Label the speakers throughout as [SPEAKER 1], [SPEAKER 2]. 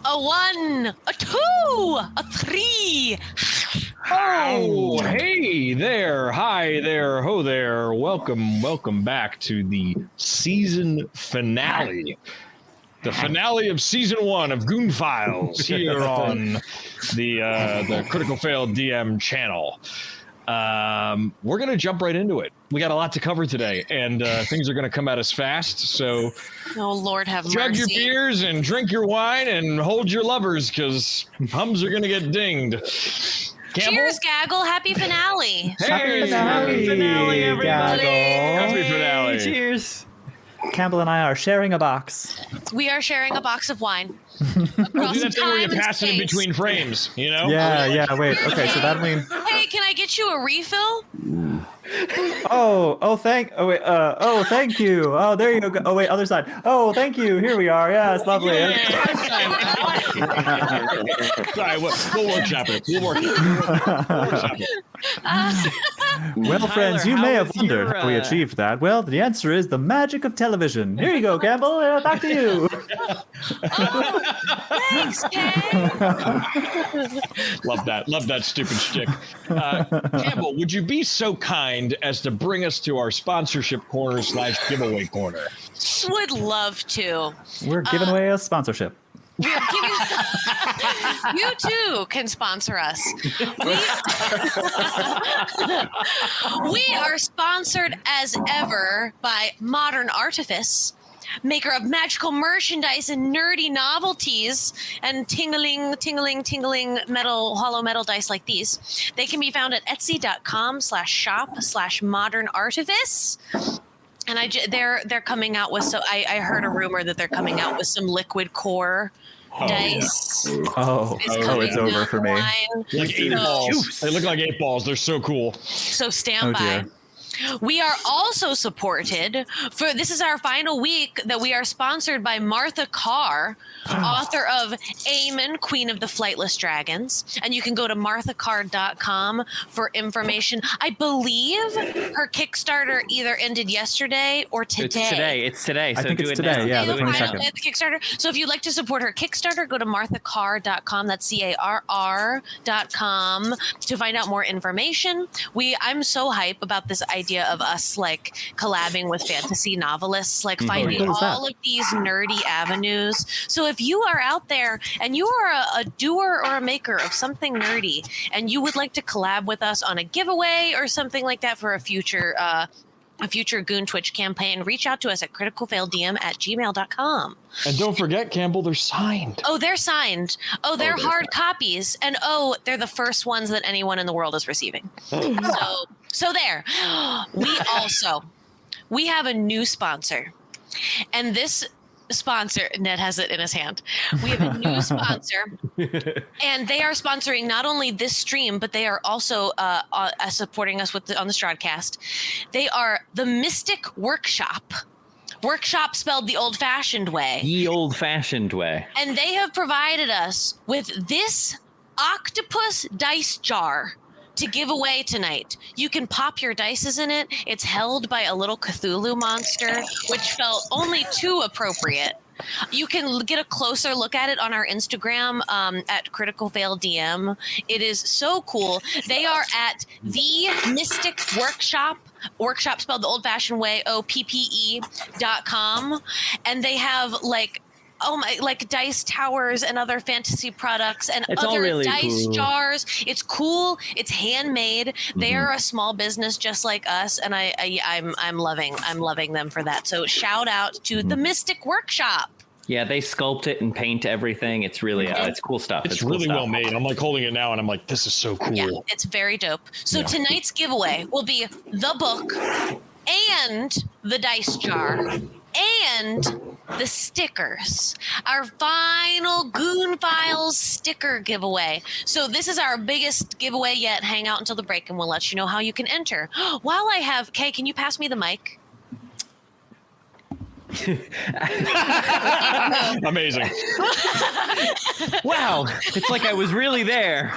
[SPEAKER 1] A 1, a 2, a 3.
[SPEAKER 2] Oh, hey there. Hi there. Ho there. Welcome back to the season finale. The finale of season 1 of Goon Files here on the Critical Fail DM channel. We're going to jump right into it. We got a lot to cover today, and things are going to come at us fast. So,
[SPEAKER 1] oh Lord, have mercy.
[SPEAKER 2] Chug your beers and drink your wine and hold your lovers, because hums are going to get dinged. Campbell?
[SPEAKER 1] Cheers, Gaggle. Happy finale.
[SPEAKER 2] Hey,
[SPEAKER 3] Happy finale, everybody.
[SPEAKER 2] Happy finale.
[SPEAKER 3] Cheers. Campbell and I are sharing a box.
[SPEAKER 1] We are sharing a box of wine.
[SPEAKER 2] We'll do that thing where you
[SPEAKER 1] time and
[SPEAKER 2] pass it in
[SPEAKER 1] space.
[SPEAKER 2] between frames, you know?
[SPEAKER 3] Yeah, wait. Okay, so that means...
[SPEAKER 1] Hey, can I get you a refill?
[SPEAKER 3] thank you. Oh, there you go. Oh, wait, other side. Oh, thank you. Here we are. Yeah, it's lovely.
[SPEAKER 2] Sorry, we'll workshop it.
[SPEAKER 3] Well, friends, you may have wondered how we achieved that. Well, the answer is the magic of television. Here you go, Campbell. Back to you.
[SPEAKER 1] Thanks, Kay.
[SPEAKER 2] Love that stupid shtick. Campbell, would you be so kind as to bring us to our sponsorship corner / giveaway corner?
[SPEAKER 1] Would love to.
[SPEAKER 3] We're giving away a sponsorship.
[SPEAKER 1] You too can sponsor us. We are sponsored as ever by Modern Artifice, maker of magical merchandise and nerdy novelties and tingling hollow metal dice like these. They can be found at etsy.com/shop/modernartifice. And they're coming out with, so I heard a rumor that they're coming out with some liquid core dice.
[SPEAKER 3] It's over for me.
[SPEAKER 2] Like 8 balls. They look like 8 balls. They're so cool.
[SPEAKER 1] So stand by.
[SPEAKER 3] Dear.
[SPEAKER 1] We are also supported for this is our final week that we are sponsored by Martha Carr, author of Aemon, Queen of the Flightless Dragons. And you can go to marthacarr.com for information. I believe her Kickstarter either ended yesterday or today.
[SPEAKER 4] It's today. So
[SPEAKER 3] I think
[SPEAKER 4] do
[SPEAKER 3] it's
[SPEAKER 4] it
[SPEAKER 3] today.
[SPEAKER 4] now.
[SPEAKER 3] Yeah, the
[SPEAKER 1] The final
[SPEAKER 3] 22nd.
[SPEAKER 1] day of the Kickstarter. So if you'd like to support her Kickstarter, go to marthacarr.com. That's CARR.com to find out more information. I'm so hype about this idea of us like collabing with fantasy novelists, like finding
[SPEAKER 3] Cool is that?
[SPEAKER 1] all of these nerdy avenues. So if you are out there and you are a doer or a maker of something nerdy and you would like to collab with us on a giveaway or something like that for a future Goon Twitch campaign, reach out to us at criticalfaildm@gmail.com.
[SPEAKER 2] And don't forget, Campbell, they're signed.
[SPEAKER 1] Oh, they're signed. Oh, they're hard copies. And they're the first ones that anyone in the world is receiving. So there. We have a new sponsor. And this sponsor, Ned has it in his hand. We have a new sponsor. And they are sponsoring not only this stream, but they are also supporting us on the Stradcast. They are the Mystic Workshop. Workshop spelled the old-fashioned way.
[SPEAKER 4] Ye old-fashioned way.
[SPEAKER 1] And they have provided us with this octopus dice jar to give away tonight. You can pop your dices in it. It's held by a little Cthulhu monster, which felt only too appropriate. You can get a closer look at it on our Instagram at Critical Fail DM. It is so cool. They are at the Mystic Workshop. Workshop spelled the old-fashioned way, OPPE.com. And they have like dice towers and other fantasy products and
[SPEAKER 4] It's all
[SPEAKER 1] other
[SPEAKER 4] really
[SPEAKER 1] dice
[SPEAKER 4] cool.
[SPEAKER 1] jars. It's cool. It's handmade. They are a small business just like us, and I'm loving them for that. So shout out to the Mystic Workshop.
[SPEAKER 4] Yeah, they sculpt it and paint everything. It's really it's cool stuff.
[SPEAKER 2] It's
[SPEAKER 4] cool
[SPEAKER 2] really
[SPEAKER 4] stuff.
[SPEAKER 2] well made. I'm like holding it now, and I'm like, this is so cool.
[SPEAKER 1] Yeah, it's very dope. So tonight's giveaway will be the book and the dice jar and the stickers. Our final Goon Files sticker giveaway. So this is our biggest giveaway yet. Hang out until the break and we'll let you know how you can enter. While I have, Kay, can you pass me the mic?
[SPEAKER 2] Amazing.
[SPEAKER 4] Wow, it's like I was really there.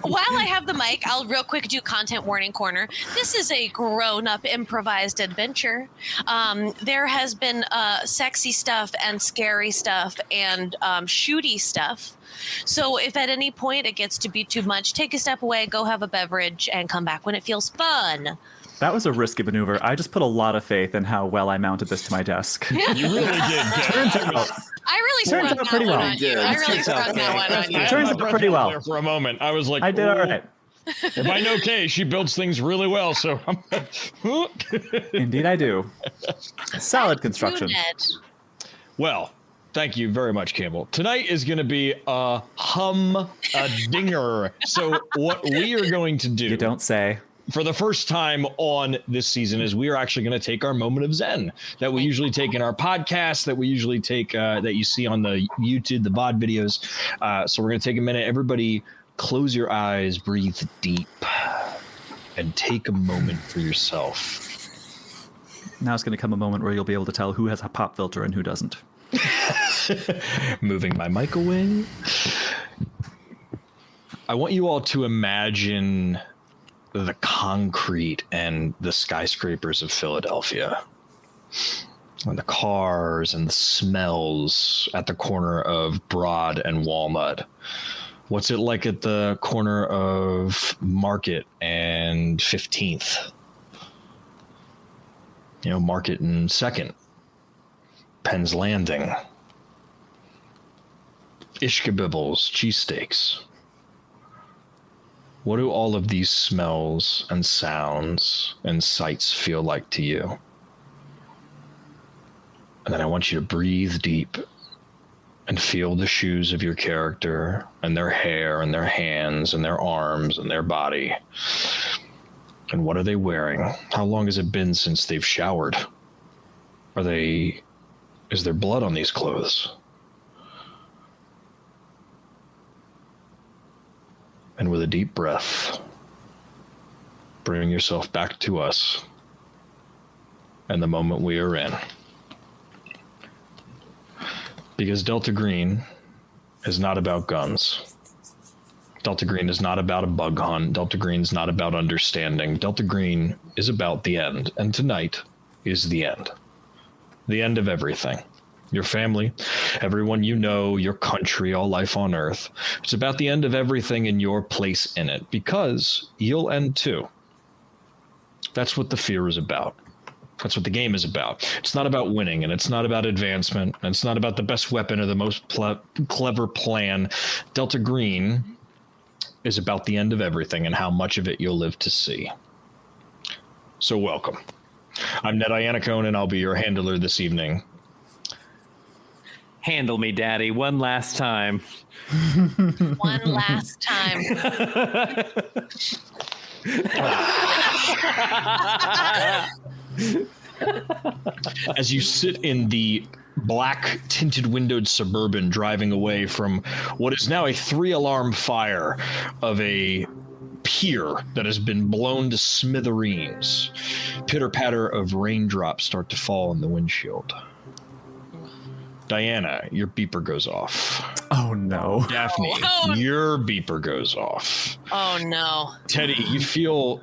[SPEAKER 1] While I have the mic, I'll real quick do content warning corner. This is a grown-up improvised adventure. There has been sexy stuff and scary stuff and shooty stuff. So if at any point it gets to be too much, take a step away, go have a beverage, and come back when it feels fun.
[SPEAKER 3] That was a risky maneuver. I just put a lot of faith in how well I mounted this to my desk.
[SPEAKER 2] You really did.
[SPEAKER 3] Turns out,
[SPEAKER 1] I really
[SPEAKER 3] Turns
[SPEAKER 1] sprung
[SPEAKER 3] out
[SPEAKER 1] that
[SPEAKER 3] pretty
[SPEAKER 1] one
[SPEAKER 3] well.
[SPEAKER 1] on you. I really sprung that one on you.
[SPEAKER 2] I had
[SPEAKER 3] Turns
[SPEAKER 2] my
[SPEAKER 3] out
[SPEAKER 2] breath
[SPEAKER 3] pretty
[SPEAKER 2] held
[SPEAKER 3] well.
[SPEAKER 2] there for a moment. I was like,
[SPEAKER 3] I did all right.
[SPEAKER 2] If I know Kay, she builds things really well. So
[SPEAKER 3] Indeed, I do. Solid construction.
[SPEAKER 2] Well, thank you very much, Campbell. Tonight is going to be a dinger. So what we are going to do,
[SPEAKER 3] You don't say.
[SPEAKER 2] for the first time on this season, is we are actually going to take our moment of Zen that we usually take in our podcast, that we usually take, that you see on the YouTube, the VOD videos. So we're going to take a minute. Everybody close your eyes, breathe deep, and take a moment for yourself.
[SPEAKER 3] Now it's going to come a moment where you'll be able to tell who has a pop filter and who doesn't.
[SPEAKER 2] Moving my mic away. I want you all to imagine the concrete and the skyscrapers of Philadelphia, and the cars and the smells at the corner of Broad and Walnut. What's it like at the corner of Market and 15th? You know, Market and 2nd. Penn's Landing. Ishkabibbles, cheesesteaks. What do all of these smells and sounds and sights feel like to you? And then I want you to breathe deep and feel the shoes of your character and their hair and their hands and their arms and their body. And what are they wearing? How long has it been since they've showered? Is there blood on these clothes? And with a deep breath, bring yourself back to us and the moment we are in. Because Delta Green is not about guns. Delta Green is not about a bug hunt. Delta Green is not about understanding. Delta Green is about the end. And tonight is the end. The end of everything. Your family, everyone you know, your country, all life on Earth. It's about the end of everything and your place in it, because you'll end too. That's what the fear is about. That's what the game is about. It's not about winning, and it's not about advancement, and it's not about the best weapon or the most clever plan. Delta Green is about the end of everything and how much of it you'll live to see. So welcome. I'm Ned Iannicone, and I'll be your handler this evening.
[SPEAKER 4] Handle me, Daddy, one last time.
[SPEAKER 1] One last time.
[SPEAKER 2] As you sit in the black tinted windowed Suburban driving away from what is now a 3-alarm fire of a pier that has been blown to smithereens, pitter patter of raindrops start to fall in the windshield. Diana, your beeper goes off.
[SPEAKER 3] Oh, no.
[SPEAKER 2] Daphne, your beeper goes off.
[SPEAKER 1] Oh no.
[SPEAKER 2] Teddy, you feel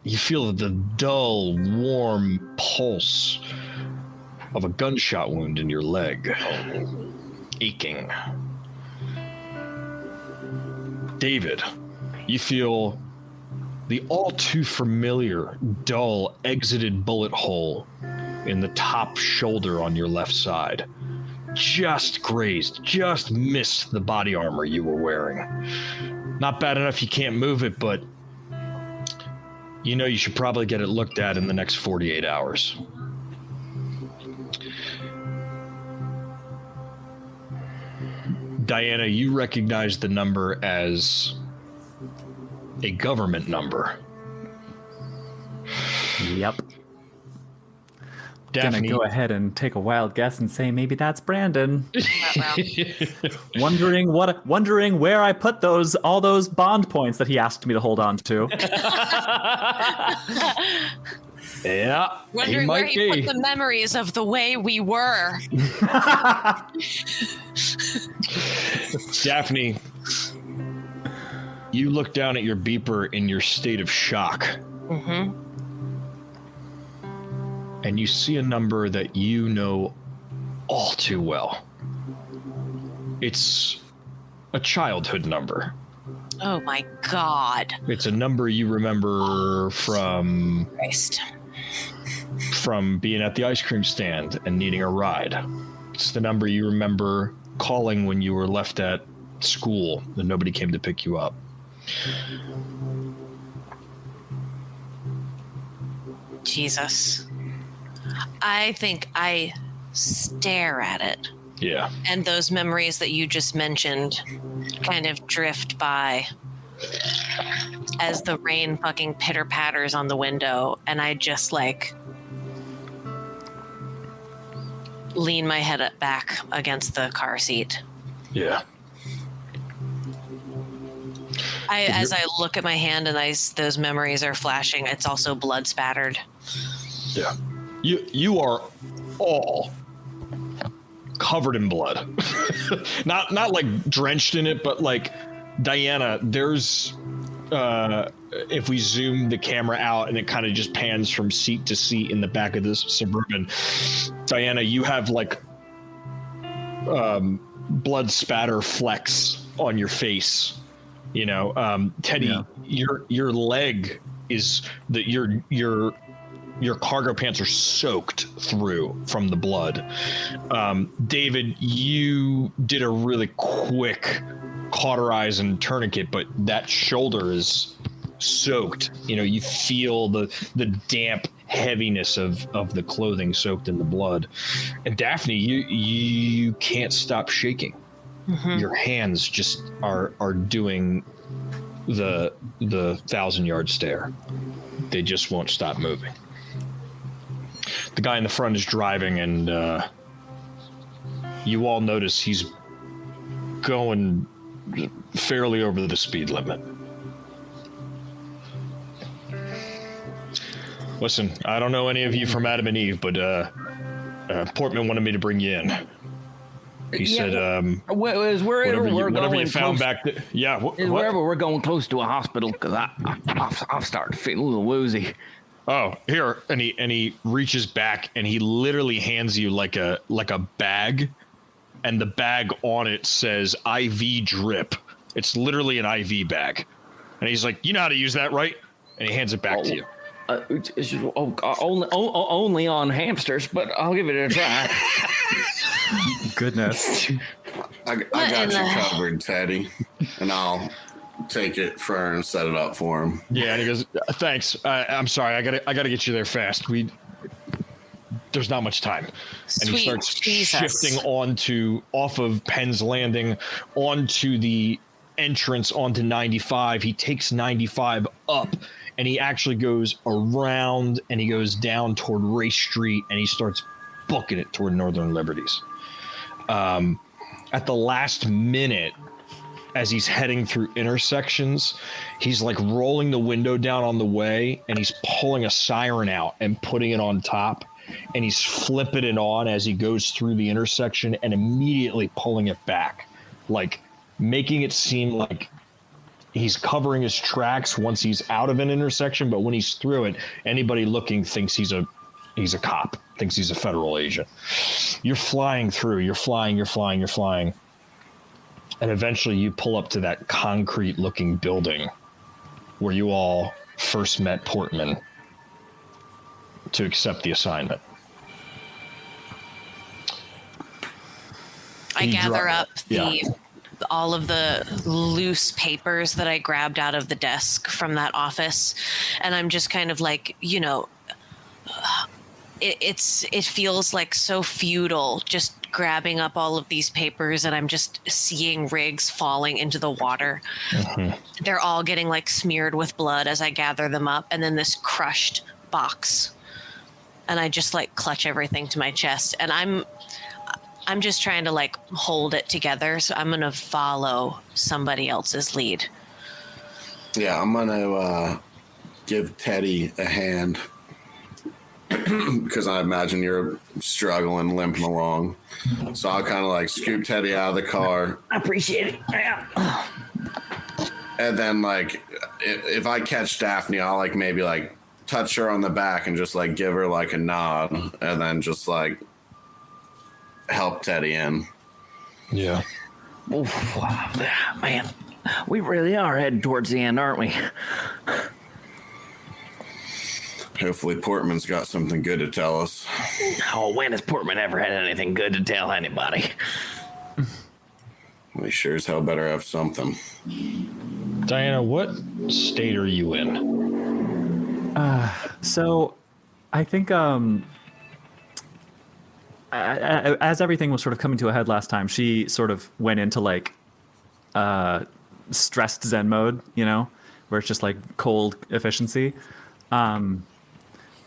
[SPEAKER 2] the dull, warm pulse of a gunshot wound in your leg, aching. David, you feel the all too familiar, dull, exited bullet hole in the top shoulder on your left side. Just grazed, just missed the body armor you were wearing. Not bad enough you can't move it, but you know you should probably get it looked at in the next 48 hours. Diana, you recognize the number as a government number.
[SPEAKER 3] Yep.
[SPEAKER 2] Daphne,
[SPEAKER 3] Gonna go ahead and take a wild guess and say maybe that's Brandon.
[SPEAKER 1] Well,
[SPEAKER 3] Wondering where I put all those bond points that he asked me to hold on to.
[SPEAKER 2] Yeah,
[SPEAKER 1] Wondering where he put the memories of the way we were.
[SPEAKER 2] Daphne, you look down at your beeper in your state of shock.
[SPEAKER 1] Mm-hmm.
[SPEAKER 2] And you see a number that you know all too well. It's a childhood number.
[SPEAKER 1] Oh my God.
[SPEAKER 2] It's a number you remember from being at the ice cream stand and needing a ride. It's the number you remember calling when you were left at school and nobody came to pick you up.
[SPEAKER 1] Jesus. I think I stare at it.
[SPEAKER 2] Yeah.
[SPEAKER 1] And those memories that you just mentioned kind of drift by as the rain fucking pitter patters on the window. And I just like lean my head back against the car seat.
[SPEAKER 2] Yeah.
[SPEAKER 1] As I look at my hand and those memories are flashing, it's also blood spattered.
[SPEAKER 2] Yeah. You are all covered in blood. not like drenched in it, but like, Diana, there's if we zoom the camera out and it kind of just pans from seat to seat in the back of this Suburban, Diana, you have like blood spatter flecks on your face. You know, Teddy, your leg is that your cargo pants are soaked through from the blood. David, you did a really quick cauterize and tourniquet, but that shoulder is soaked. You know, you feel the damp heaviness of the clothing soaked in the blood. And Daphne, you can't stop shaking. Mm-hmm. Your hands just are doing the 1,000-yard stare. They just won't stop moving. The guy in the front is driving, and you all notice he's going fairly over the speed limit. Listen, I don't know any of you from Adam and Eve, but Portman wanted me to bring you in. He said,
[SPEAKER 5] whatever
[SPEAKER 2] you found back there. Yeah.
[SPEAKER 5] Wherever we're going close to a hospital, because I'm starting to feel a little woozy.
[SPEAKER 2] Oh, here. And he reaches back and he literally hands you like a bag, and the bag on it says IV drip. It's literally an IV bag. And he's like, you know how to use that, right? And he hands it back to you.
[SPEAKER 5] Only on hamsters, but I'll give it a try.
[SPEAKER 3] Goodness.
[SPEAKER 6] I got you covered, Teddy, and I'll take it for her and set it up for him.
[SPEAKER 2] Yeah, and he goes, thanks. I'm sorry. I gotta get you there fast. There's not much time. And he starts shifting off of Penn's Landing onto the entrance onto 95. He takes 95 up, and he actually goes around and he goes down toward Race Street, and he starts booking it toward Northern Liberties. At the last minute, as he's heading through intersections, he's like rolling the window down on the way, and he's pulling a siren out and putting it on top, and he's flipping it on as he goes through the intersection and immediately pulling it back, like making it seem like he's covering his tracks once he's out of an intersection, but when he's through it, anybody looking thinks he's a cop, thinks he's a federal agent. You're flying through, you're flying. And eventually you pull up to that concrete looking building where you all first met Portman to accept the assignment.
[SPEAKER 1] I gather up all of the loose papers that I grabbed out of the desk from that office, and I'm just kind of like, you know, it feels like so futile just grabbing up all of these papers, and I'm just seeing rigs falling into the water. Mm-hmm. They're all getting like smeared with blood as I gather them up, and then this crushed box, and I just like clutch everything to my chest, and I'm just trying to like hold it together, so I'm gonna follow somebody else's lead.
[SPEAKER 6] Yeah, I'm gonna give Teddy a hand because I imagine you're struggling, limping along. So I'll kind of like scoop Teddy out of the car.
[SPEAKER 4] I appreciate it. Yeah.
[SPEAKER 6] And then like if I catch Daphne, I'll like maybe like touch her on the back and just like give her like a nod and then just like help Teddy in.
[SPEAKER 2] Yeah.
[SPEAKER 5] Oof, man, we really are heading towards the end, aren't we?
[SPEAKER 6] Hopefully Portman's got something good to tell us.
[SPEAKER 5] Oh, when has Portman ever had anything good to tell anybody?
[SPEAKER 6] We sure as hell better have something.
[SPEAKER 2] Diana, what state are you in?
[SPEAKER 3] So I think as everything was sort of coming to a head last time, she sort of went into like stressed Zen mode, you know, where it's just like cold efficiency.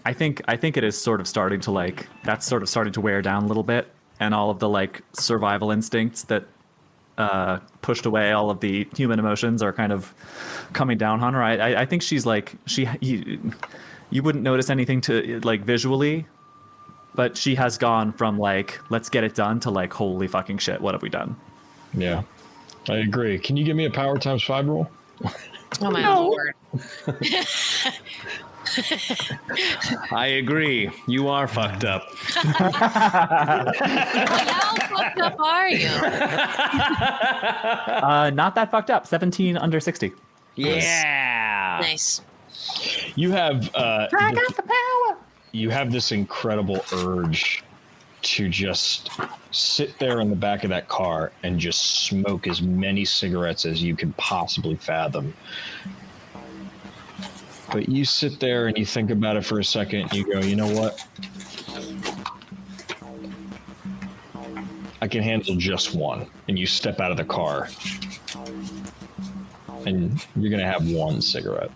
[SPEAKER 3] I think it is sort of starting to like, that's sort of starting to wear down a little bit, and all of the like survival instincts that pushed away all of the human emotions are kind of coming down on her. I think she's like, you wouldn't notice anything to like visually, but she has gone from like, let's get it done to like, holy fucking shit, what have we done?
[SPEAKER 2] Yeah, I agree. Can you give me a power times 5 roll?
[SPEAKER 1] Oh my lord.
[SPEAKER 4] I agree. You are fucked up.
[SPEAKER 1] How fucked up are you?
[SPEAKER 3] Not that fucked up. 17 under 60.
[SPEAKER 4] Yeah.
[SPEAKER 1] Nice.
[SPEAKER 2] You have
[SPEAKER 3] I got the power.
[SPEAKER 2] you have this incredible urge to just sit there in the back of that car and just smoke as many cigarettes as you can possibly fathom. But you sit there and you think about it for a second and you go, you know what? I can handle just one. And you step out of the car and you're going to have one cigarette.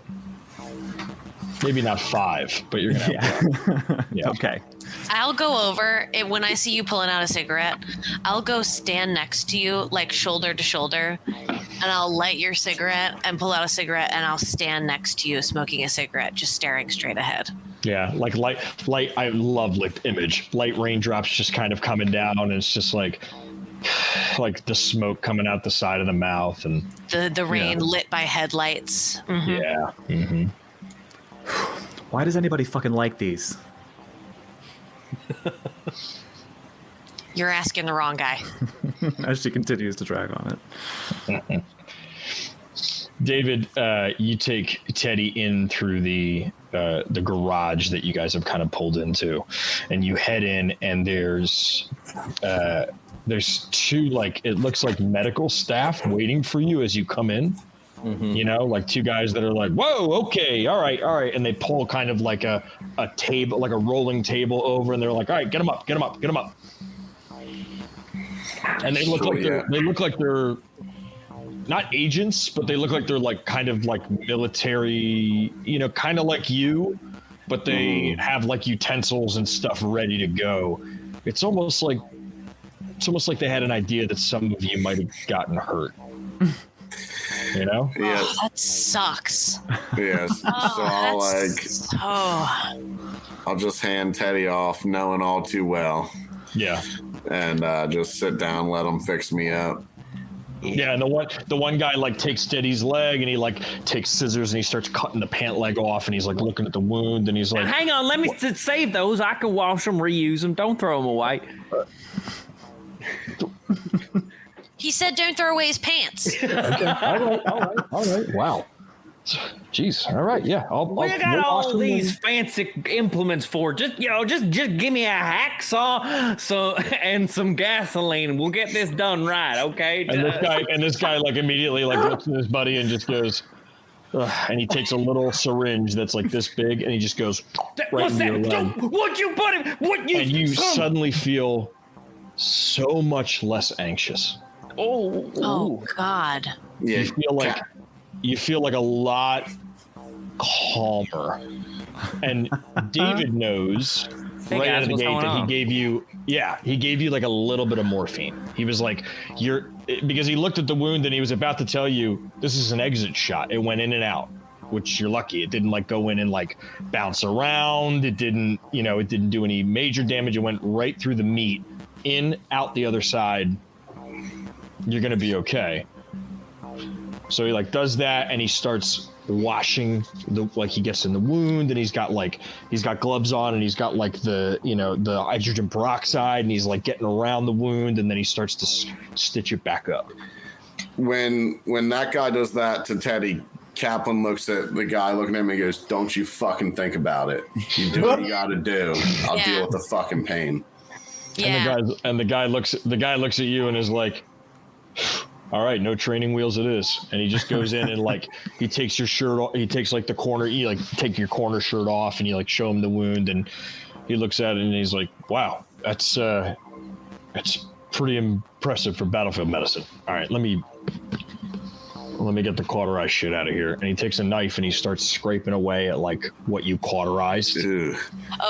[SPEAKER 2] Maybe not 5, but you're going to have one. Yeah.
[SPEAKER 3] Okay.
[SPEAKER 1] I'll go over it when I see you pulling out a cigarette. I'll go stand next to you, like shoulder to shoulder, and I'll light your cigarette and pull out a cigarette, and I'll stand next to you smoking a cigarette, just staring straight ahead.
[SPEAKER 2] Yeah, like light. I love like the image. Light raindrops just kind of coming down, and it's just like the smoke coming out the side of the mouth, and
[SPEAKER 1] The rain lit by headlights. Mhm.
[SPEAKER 2] yeah. Mm-hmm.
[SPEAKER 3] Why does anybody fucking like these?
[SPEAKER 1] You're asking the wrong guy.
[SPEAKER 3] As she continues to drag on it.
[SPEAKER 2] David, you take Teddy in through the garage that you guys have kind of pulled into, and you head in, and there's 2 like, it looks like medical staff waiting for you as you come in. Mm-hmm. You know, like 2 guys that are like, whoa, okay, all right, and they pull kind of like a table, like a rolling table over, and they're like, all right, get them up. And they look like they're not agents, but they look like they're like kind of like military, you know, kind of like you, but they have like utensils and stuff ready to go. It's almost like they had an idea that some of you might have gotten hurt. You know?
[SPEAKER 6] Yeah.
[SPEAKER 1] Oh, that sucks.
[SPEAKER 6] Yes. I'll just hand Teddy off, knowing all too well.
[SPEAKER 2] Yeah.
[SPEAKER 6] And just sit down, let them fix me up.
[SPEAKER 2] Yeah, and the one guy like takes Teddy's leg and he like takes scissors and he starts cutting the pant leg off and he's like looking at the wound and he's like,
[SPEAKER 5] Hang on, let me save those. I can wash them, reuse them. Don't throw them away.
[SPEAKER 1] He said don't throw away his pants.
[SPEAKER 2] okay, all right. Wow. Jeez. All right. Yeah.
[SPEAKER 5] What you got all these fancy implements for? Just give me a hacksaw and some gasoline. We'll get this done right, okay?
[SPEAKER 2] And this guy like immediately like looks at his buddy and just goes, ugh, and he takes a little syringe that's like this big and he just goes right into your leg.
[SPEAKER 5] What'd you put him?
[SPEAKER 2] And you suddenly feel so much less anxious.
[SPEAKER 1] Oh God.
[SPEAKER 6] Yeah.
[SPEAKER 2] You feel like a lot calmer. And David knows right out of the gate that he gave you like a little bit of morphine. He was like, because he looked at the wound and he was about to tell you this is an exit shot. It went in and out. which you're lucky. It didn't like go in and like bounce around. It didn't, it didn't do any major damage. It went right through the meat, out the other side. You're gonna be okay. So he like does that, and he starts washing he gets in the wound, and he's got gloves on, and he's got like the hydrogen peroxide, and he's like getting around the wound, and then he starts to stitch it back up.
[SPEAKER 6] When that guy does that to Teddy, Kaplan looks at the guy looking at him and goes, "Don't you fucking think about it. You do what you gotta do. I'll deal with the fucking pain."
[SPEAKER 1] Yeah.
[SPEAKER 2] And the guy looks at you and is like, "All right, no training wheels it is." And he just goes in and like he takes your shirt off, he takes like the corner, you like take your corner shirt off, and you like show him the wound, and he looks at it and he's like, "Wow, that's pretty impressive for battlefield medicine. All right, let me get the cauterized shit out of here." And he takes a knife and he starts scraping away at like what you cauterized.
[SPEAKER 6] Ew.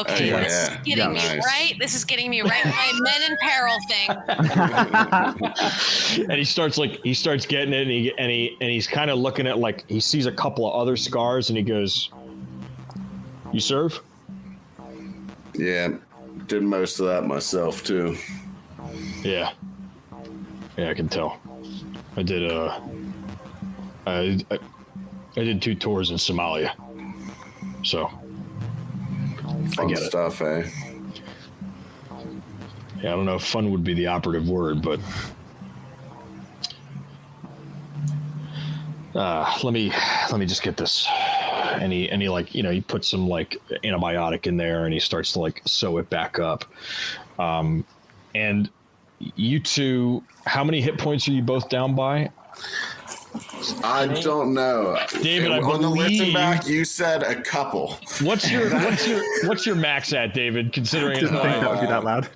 [SPEAKER 1] Okay,
[SPEAKER 6] Yeah.
[SPEAKER 1] this is getting me
[SPEAKER 6] Nice.
[SPEAKER 1] right. This is getting me right. My men in peril thing.
[SPEAKER 2] And he starts getting it, and he's kind of looking at like he sees a couple of other scars, and he goes, "You serve?"
[SPEAKER 6] Yeah, did most of that myself too.
[SPEAKER 2] Yeah, I can tell. I did I did 2 tours in Somalia, so I
[SPEAKER 6] Fun
[SPEAKER 2] get it.
[SPEAKER 6] stuff, eh?
[SPEAKER 2] Yeah, I don't know if fun would be the operative word, but let me just get this. And he like, he puts some like antibiotic in there, and he starts to like sew it back up. And you two, how many hit points are you both down by?
[SPEAKER 6] I don't know.
[SPEAKER 2] David,
[SPEAKER 6] on the listen back, you said a couple.
[SPEAKER 2] What's your max at, David? Considering
[SPEAKER 3] Didn't think that would be that loud.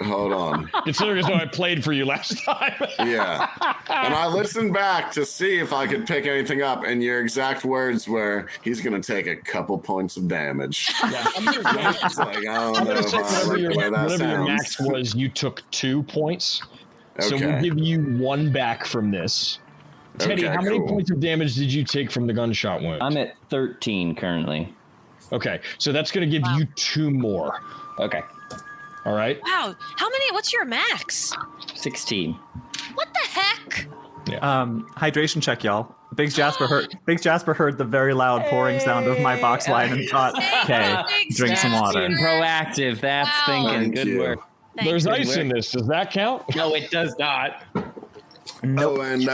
[SPEAKER 6] Hold on.
[SPEAKER 2] considering as though I played for you last time.
[SPEAKER 6] Yeah. And I listened back to see if I could pick anything up, and your exact words were, "He's going to take a couple points of damage."
[SPEAKER 2] Yeah,
[SPEAKER 6] It's like, I don't know if I like the way that
[SPEAKER 2] whatever your max
[SPEAKER 6] sounds.
[SPEAKER 2] was, you took 2 points. So
[SPEAKER 6] Okay.
[SPEAKER 2] we'll give you 1 back from this. Teddy,
[SPEAKER 6] Okay,
[SPEAKER 2] how many
[SPEAKER 6] cool.
[SPEAKER 2] points of damage did you take from the gunshot wound?
[SPEAKER 4] I'm at 13 currently.
[SPEAKER 2] Okay, so that's going to give you 2 more.
[SPEAKER 4] Okay.
[SPEAKER 2] All right?
[SPEAKER 1] Wow. What's your max?
[SPEAKER 4] 16.
[SPEAKER 1] What the heck?
[SPEAKER 3] Hydration check, y'all. Big Jasper heard the very loud pouring sound of my box line and thought, "Okay,
[SPEAKER 1] Thanks,
[SPEAKER 3] drink some
[SPEAKER 1] Jasper.
[SPEAKER 3] water."
[SPEAKER 5] Being proactive. That's
[SPEAKER 1] Wow.
[SPEAKER 5] thinking.
[SPEAKER 6] Thank
[SPEAKER 5] Good
[SPEAKER 6] you.
[SPEAKER 5] work.
[SPEAKER 2] There's
[SPEAKER 1] Thanks.
[SPEAKER 2] ice in this. Does that count?
[SPEAKER 5] No, it does not.
[SPEAKER 6] Oh, and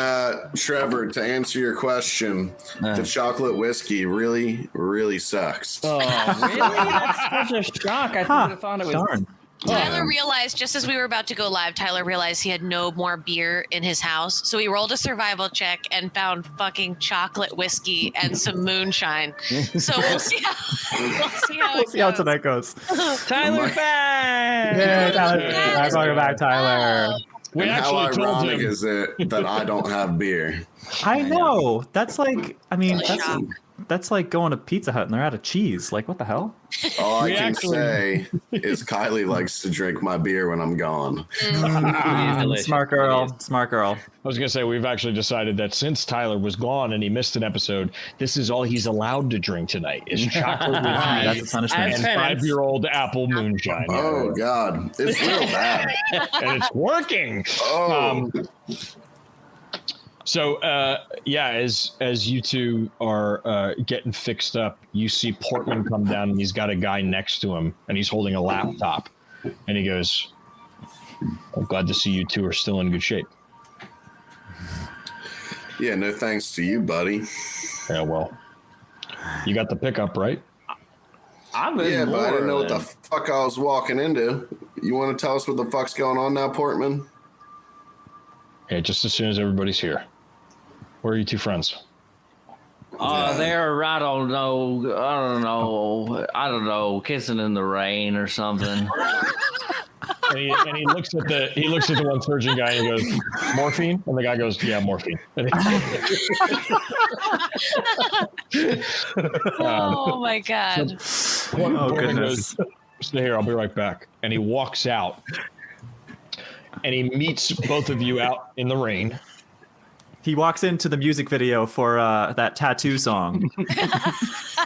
[SPEAKER 6] Trevor, to answer your question, the chocolate whiskey really, really sucks.
[SPEAKER 5] Oh, really? That's such a shock. I would have thought it was.
[SPEAKER 3] Darn.
[SPEAKER 1] Tyler realized, just as we were about to go live, Tyler realized he had no more beer in his house. So he rolled a survival check and found fucking chocolate whiskey and some moonshine. So we'll see how
[SPEAKER 3] Tonight goes.
[SPEAKER 5] Tyler back.
[SPEAKER 3] Yeah, Tyler.
[SPEAKER 1] Yes.
[SPEAKER 3] Welcome back, Tyler.
[SPEAKER 2] We
[SPEAKER 6] And how
[SPEAKER 2] actually told
[SPEAKER 6] ironic
[SPEAKER 2] him.
[SPEAKER 6] is it that I don't have beer?
[SPEAKER 3] I know. That's like,
[SPEAKER 1] Shock.
[SPEAKER 3] that's like going to Pizza Hut and they're out of cheese. Like, what the hell?
[SPEAKER 6] All I
[SPEAKER 2] We
[SPEAKER 6] can
[SPEAKER 2] actually-
[SPEAKER 6] say is Kylie likes to drink my beer when I'm gone.
[SPEAKER 5] Delicious.
[SPEAKER 3] Smart girl. Smart girl.
[SPEAKER 2] I was going to say, we've actually decided that since Tyler was gone and he missed an episode, this is all he's allowed to drink tonight is chocolate
[SPEAKER 3] That's
[SPEAKER 2] whiskey
[SPEAKER 3] a punishment.
[SPEAKER 2] and
[SPEAKER 5] penance.
[SPEAKER 2] 5-year-old apple moonshine.
[SPEAKER 6] Oh God, it's real bad.
[SPEAKER 2] And it's working.
[SPEAKER 6] Oh,
[SPEAKER 2] So, as you two are getting fixed up, you see Portman come down, and he's got a guy next to him, and he's holding a laptop. And he goes, "I'm glad to see you two are still in good shape."
[SPEAKER 6] yeah. No thanks to you, buddy.
[SPEAKER 2] Yeah, well, you got the pickup, right?
[SPEAKER 5] I'm in
[SPEAKER 6] Yeah, but I didn't know what the
[SPEAKER 5] Moreland.
[SPEAKER 6] fuck I was walking into. You want to tell us what the fuck's going on now, Portman?
[SPEAKER 2] Yeah, just as soon as everybody's here. Where are you two friends?
[SPEAKER 5] They're I don't know, kissing in the rain or something.
[SPEAKER 2] And he looks at the one surgeon guy and he goes, "Morphine?" And the guy goes, "Yeah, morphine."
[SPEAKER 1] Oh my God.
[SPEAKER 3] Oh,
[SPEAKER 2] Portman
[SPEAKER 3] goodness.
[SPEAKER 2] goes, "Stay here, I'll be right back." And he walks out and he meets both of you out in the rain.
[SPEAKER 3] He walks into the music video for that tattoo song.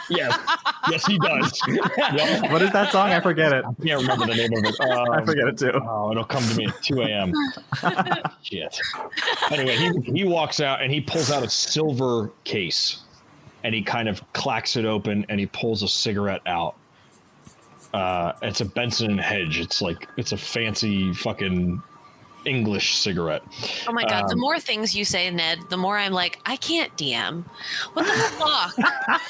[SPEAKER 2] Yes, he does. Yep.
[SPEAKER 3] What is that song? I forget it.
[SPEAKER 2] I can't remember the name of it.
[SPEAKER 3] I forget it too.
[SPEAKER 2] Oh, it'll come to me at 2 a.m. Shit. Anyway, he walks out and he pulls out a silver case and he kind of clacks it open and he pulls a cigarette out. It's a Benson and Hedge. It's a fancy fucking English cigarette.
[SPEAKER 1] Oh my god, the more things you say, Ned, the more I'm like, I can't DM. What the fuck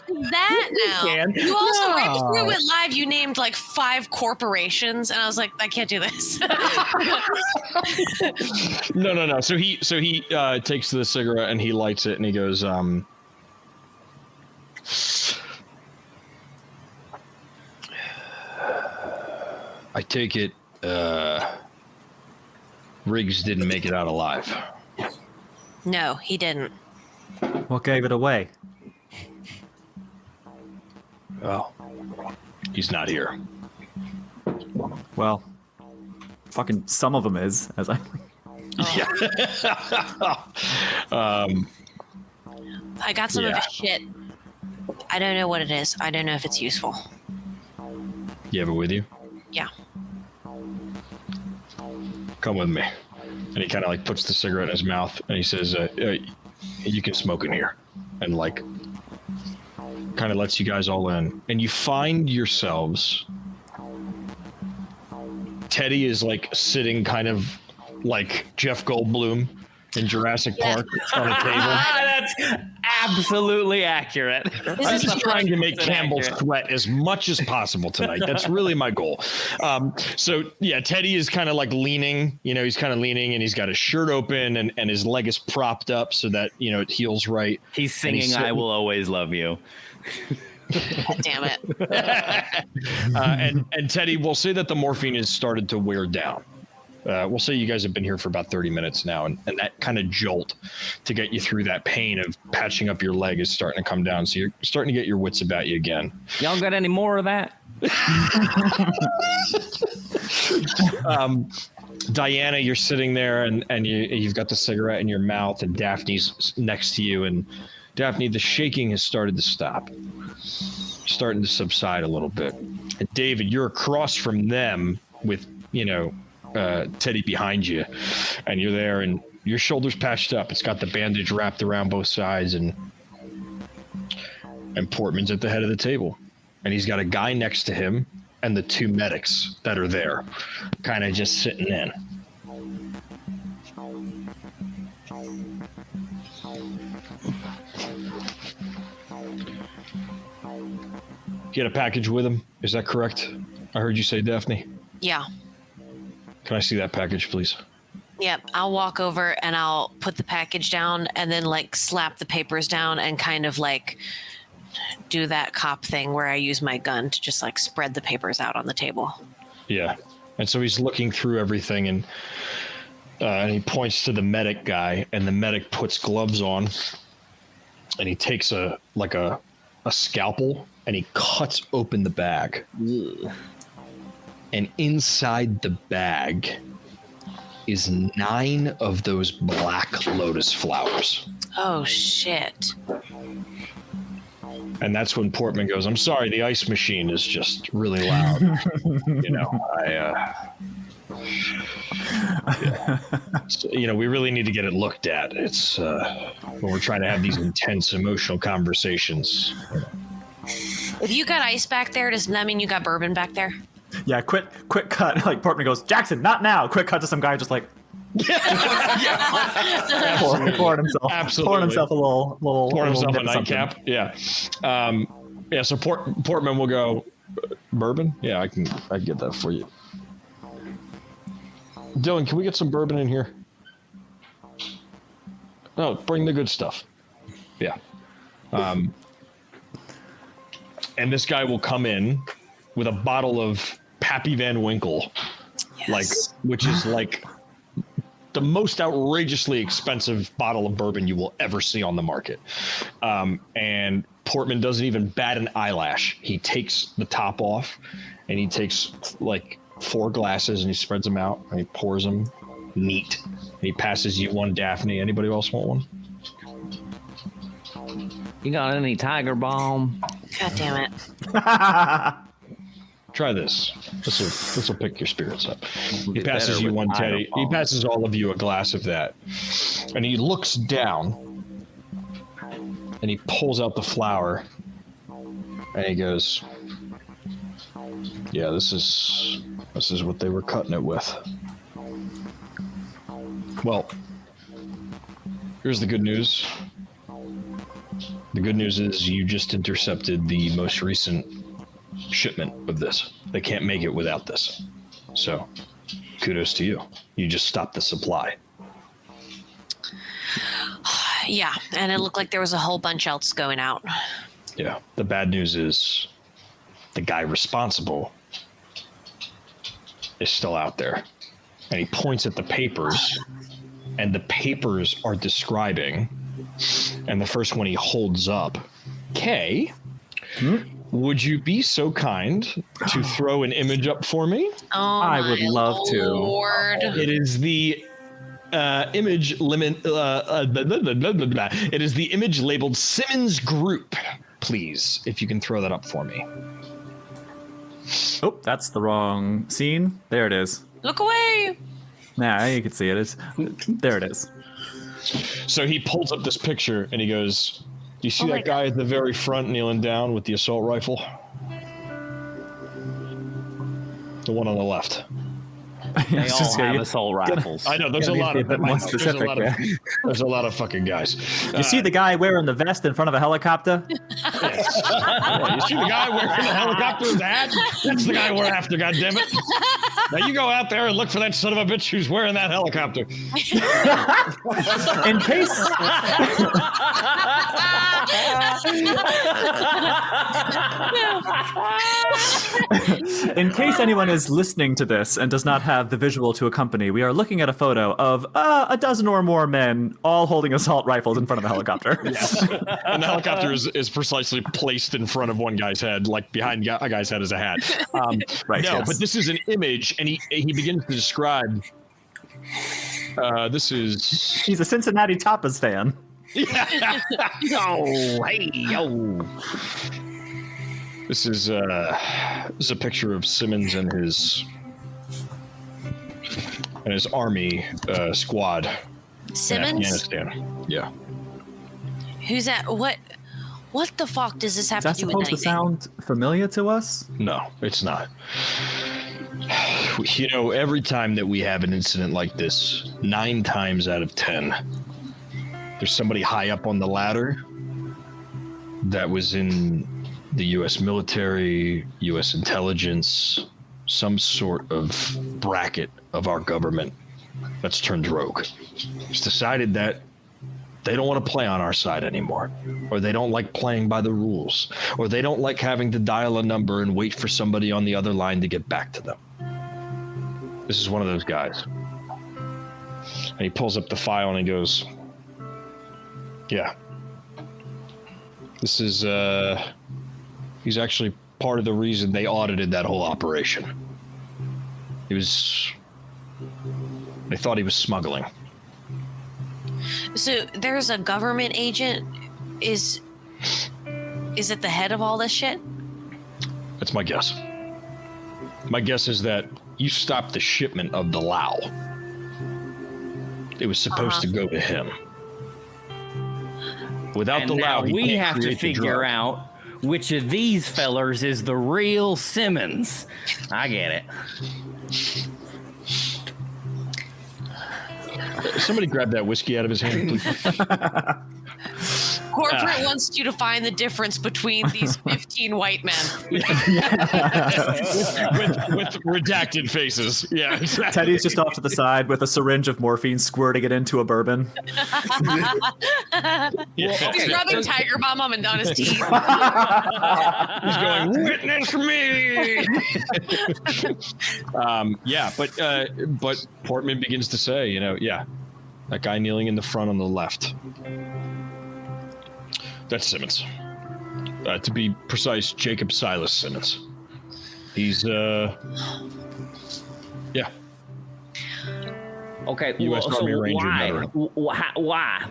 [SPEAKER 1] is that now? You also, right before we went live, you named like 5 corporations, and I was like, I can't do this.
[SPEAKER 2] No. So he takes the cigarette and he lights it and he goes, I take it, Riggs didn't make it out alive.
[SPEAKER 1] No, he didn't.
[SPEAKER 3] What gave it away?
[SPEAKER 2] Oh, he's not here.
[SPEAKER 3] Well, fucking some of them is, as I.
[SPEAKER 2] Yeah.
[SPEAKER 1] I got some of his shit. I don't know what it is. I don't know if it's useful.
[SPEAKER 2] You have it with you?
[SPEAKER 1] Yeah.
[SPEAKER 2] Come with me. And he kind of like puts the cigarette in his mouth and he says, you can smoke in here. And like kind of lets you guys all in. And you find yourselves, Teddy is like sitting kind of like Jeff Goldblum in Jurassic Park on a table.
[SPEAKER 5] That's absolutely accurate.
[SPEAKER 2] I'm just trying to make Campbell sweat as much as possible tonight. That's really my goal. So yeah, Teddy is kind of like leaning, he's kind of leaning and he's got his shirt open and his leg is propped up so that, it heals right.
[SPEAKER 5] He's singing I Will Always Love You.
[SPEAKER 1] God damn it.
[SPEAKER 2] And Teddy, we'll say that the morphine has started to wear down. We'll say you guys have been here for about 30 minutes now, and that kind of jolt to get you through that pain of patching up your leg is starting to come down. So you're starting to get your wits about you again.
[SPEAKER 5] Y'all got any more of that?
[SPEAKER 2] Diana, you're sitting there, and you've got the cigarette in your mouth, and Daphne's next to you. And Daphne, the shaking has started to stop, starting to subside a little bit. And David, you're across from them with, Teddy behind you, and you're there and your shoulder's patched up. It's got the bandage wrapped around both sides, and Portman's at the head of the table, and he's got a guy next to him and the 2 medics that are there kind of just sitting in. You had a package with him, is that correct? I heard you say, Daphne.
[SPEAKER 1] Yeah.
[SPEAKER 2] Can I see that package, please?
[SPEAKER 1] Yep. I'll walk over and I'll put the package down and then like slap the papers down and kind of like do that cop thing where I use my gun to just like spread the papers out on the table.
[SPEAKER 2] Yeah. And so he's looking through everything and he points to the medic guy, and the medic puts gloves on and he takes a scalpel and he cuts open the bag. Ugh. And inside the bag is 9 of those black lotus flowers.
[SPEAKER 1] Oh, shit.
[SPEAKER 2] And that's when Portman goes, I'm sorry, the ice machine is just really loud. So, we really need to get it looked at. It's when we're trying to have these intense emotional conversations.
[SPEAKER 1] If you got ice back there, does that mean you got bourbon back there?
[SPEAKER 3] Yeah, quick cut. Like Portman goes, Jackson, not now. Quick cut to some guy just like pouring himself.
[SPEAKER 2] Absolutely.
[SPEAKER 3] Pouring himself a little
[SPEAKER 2] pouring himself a
[SPEAKER 3] nip of something.
[SPEAKER 2] nightcap. Yeah. So Portman will go, bourbon? Yeah, I can get that for you. Dylan, can we get some bourbon in here? No, bring the good stuff. Yeah. And this guy will come in with a bottle of Pappy Van Winkle,
[SPEAKER 1] Yes.
[SPEAKER 2] which is like the most outrageously expensive bottle of bourbon you will ever see on the market. And Portman doesn't even bat an eyelash. He takes the top off and he takes like 4 glasses and he spreads them out and he pours them neat. And he passes you one, Daphne. Anybody else want one?
[SPEAKER 5] You got any Tiger Balm?
[SPEAKER 1] God damn it.
[SPEAKER 2] Try this. This will pick your spirits up. He
[SPEAKER 5] Get
[SPEAKER 2] passes
[SPEAKER 5] better
[SPEAKER 2] you
[SPEAKER 5] with
[SPEAKER 2] one,
[SPEAKER 5] Tiger
[SPEAKER 2] Teddy. He
[SPEAKER 5] Balm.
[SPEAKER 2] passes all of you a glass of that, and he looks down, and he pulls out the flower, and he goes, "Yeah, this is what they were cutting it with." Well, here's the good news. The good news is you just intercepted the most recent shipment of this. They can't make it without this. So, kudos to you. You just stopped the supply.
[SPEAKER 1] Yeah, and it looked like there was a whole bunch else going out.
[SPEAKER 2] Yeah. The bad news is the guy responsible is still out there. And he points at the papers, and the papers are describing, and the first one he holds up, Kay, would you be so kind to throw an image up for me?
[SPEAKER 1] Oh,
[SPEAKER 3] I would
[SPEAKER 1] my
[SPEAKER 3] love to.
[SPEAKER 1] Lord.
[SPEAKER 2] It is the image limit. It is the image labeled Simmons Group. Please, if you can throw that up for me.
[SPEAKER 3] Oh, that's the wrong scene. There it is.
[SPEAKER 1] Look away.
[SPEAKER 3] Nah, you can see it. There it is.
[SPEAKER 2] So he pulls up this picture and he goes, "Do you see
[SPEAKER 1] Oh my
[SPEAKER 2] that guy at the very front kneeling down with the assault rifle? The one on the left."
[SPEAKER 5] They
[SPEAKER 3] It's
[SPEAKER 5] all
[SPEAKER 3] just- yeah,
[SPEAKER 5] have
[SPEAKER 3] you-
[SPEAKER 5] assault rifles.
[SPEAKER 2] I know there's a
[SPEAKER 3] Gotta
[SPEAKER 2] lot
[SPEAKER 3] be a
[SPEAKER 2] of
[SPEAKER 3] bit more
[SPEAKER 2] there's a
[SPEAKER 3] specific,
[SPEAKER 2] lot of,
[SPEAKER 3] yeah.
[SPEAKER 2] there's a lot of fucking guys.
[SPEAKER 3] You see the guy wearing the vest in front of a helicopter?
[SPEAKER 2] Yes. Yeah, you see the guy wearing the helicopter's hat? That's the guy we're after, goddammit. Now you go out there and look for that son of a bitch who's wearing that helicopter.
[SPEAKER 3] In case in case anyone is listening to this and does not have the visual to accompany, we are looking at a photo of a dozen or more men all holding assault rifles in front of a helicopter.
[SPEAKER 2] And the helicopter is precisely placed in front of one guy's head, like behind a guy's head is a hat.
[SPEAKER 3] Right,
[SPEAKER 2] No,
[SPEAKER 3] yes.
[SPEAKER 2] but this is an image, and he begins to describe. This is.
[SPEAKER 3] He's a Cincinnati Tapas fan.
[SPEAKER 2] Oh, hey, yo. This is a picture of Simmons and his army squad in
[SPEAKER 1] Simmons?
[SPEAKER 2] Afghanistan. Yeah.
[SPEAKER 1] Who's that? What the fuck does this have
[SPEAKER 3] Is that
[SPEAKER 1] to do with
[SPEAKER 3] supposed to
[SPEAKER 1] anything?
[SPEAKER 3] sound familiar to us?
[SPEAKER 2] No, it's not. You know, every time that we have an incident like this, 9 times out of 10, there's somebody high up on the ladder that was in the U.S. military, U.S. intelligence, some sort of bracket of our government that's turned rogue. It's decided that they don't want to play on our side anymore, or they don't like playing by the rules, or they don't like having to dial a number and wait for somebody on the other line to get back to them. This is one of those guys. And he pulls up the file and he goes, "Yeah. This is, he's actually part of the reason they audited that whole operation. They thought he was smuggling."
[SPEAKER 1] So there's a government agent. Is it the head of all this shit?
[SPEAKER 2] That's my guess. My guess is that you stopped the shipment of the Lao. It was supposed to go to him. Without
[SPEAKER 5] And
[SPEAKER 2] the
[SPEAKER 5] now
[SPEAKER 2] Lao, he
[SPEAKER 5] we
[SPEAKER 2] can't
[SPEAKER 5] have to
[SPEAKER 2] create the
[SPEAKER 5] figure
[SPEAKER 2] drug.
[SPEAKER 5] out which of these fellers is the real Simmons. I get it.
[SPEAKER 2] Somebody grab that whiskey out of his hand, please.
[SPEAKER 1] Corporate wants you to find the difference between these 15 white men.
[SPEAKER 2] with redacted faces. Yeah, exactly.
[SPEAKER 3] Teddy's just off to the side with a syringe of morphine, squirting it into a bourbon.
[SPEAKER 2] Yeah.
[SPEAKER 1] He's rubbing Tiger Balm on his teeth.
[SPEAKER 2] He's going, "Witness me!" Yeah, but Portman begins to say, that guy kneeling in the front on the left. That's Simmons. To be precise, Jacob Silas Simmons. He's, yeah.
[SPEAKER 5] Okay.
[SPEAKER 2] U.S. Army Ranger
[SPEAKER 5] why?
[SPEAKER 2] veteran.
[SPEAKER 5] Why?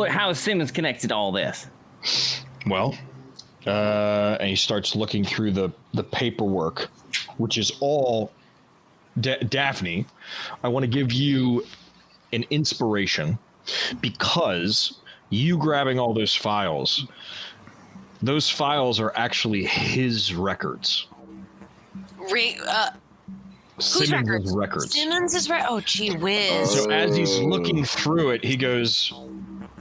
[SPEAKER 5] How is Simmons connected to all this?
[SPEAKER 2] Well, and he starts looking through the paperwork, which is all Daphne. I want to give you an inspiration because you grabbing all those files are actually his records.
[SPEAKER 1] Whose
[SPEAKER 2] Simmons' records.
[SPEAKER 1] Simmons is right. Oh, gee whiz.
[SPEAKER 2] So as he's looking through it, he goes,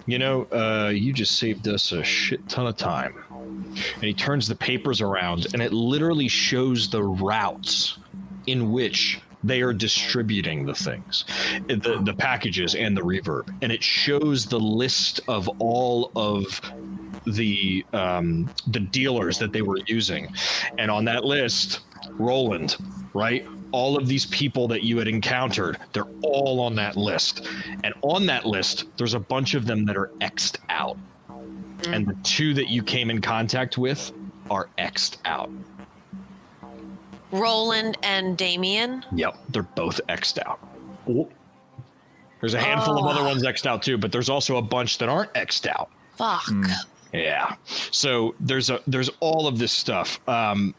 [SPEAKER 2] you just saved us a shit ton of time. And he turns the papers around, and it literally shows the routes in which they are distributing the things, the packages and the reverb. And it shows the list of all of the dealers that they were using. And on that list, Roland, right? All of these people that you had encountered, they're all on that list. And on that list, there's a bunch of them that are X'd out. And the two that you came in contact with are X'd out.
[SPEAKER 1] Roland and Damien.
[SPEAKER 2] Yep, they're both X'd out. There's a handful of other ones X'd out too, but there's also a bunch that aren't X'd out.
[SPEAKER 1] Fuck.
[SPEAKER 2] Yeah. So there's all of this stuff. And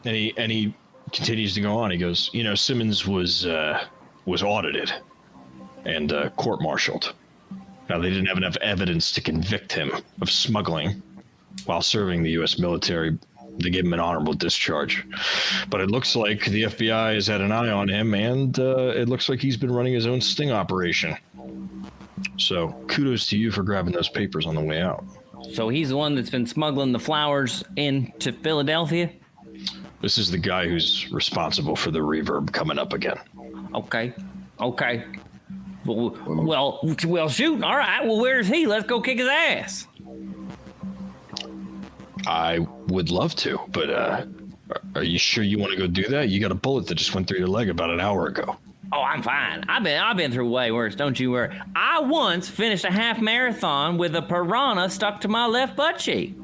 [SPEAKER 2] he continues to go on. He goes, Simmons was audited and court-martialed. Now, they didn't have enough evidence to convict him of smuggling while serving the U.S. military. They gave him an honorable discharge. But it looks like the FBI has had an eye on him, and it looks like he's been running his own sting operation. So kudos to you for grabbing those papers on the way out.
[SPEAKER 5] So he's the one that's been smuggling the flowers into Philadelphia?
[SPEAKER 2] This is the guy who's responsible for the reverb coming up again.
[SPEAKER 5] Okay. Well, shoot. All right. Well, where's he? Let's go kick his ass.
[SPEAKER 2] I would love to, but are you sure you want to go do that? You got a bullet that just went through your leg about an hour ago.
[SPEAKER 5] Oh, I'm fine. I've been through way worse. Don't you worry. I once finished a half marathon with a piranha stuck to my left butt cheek.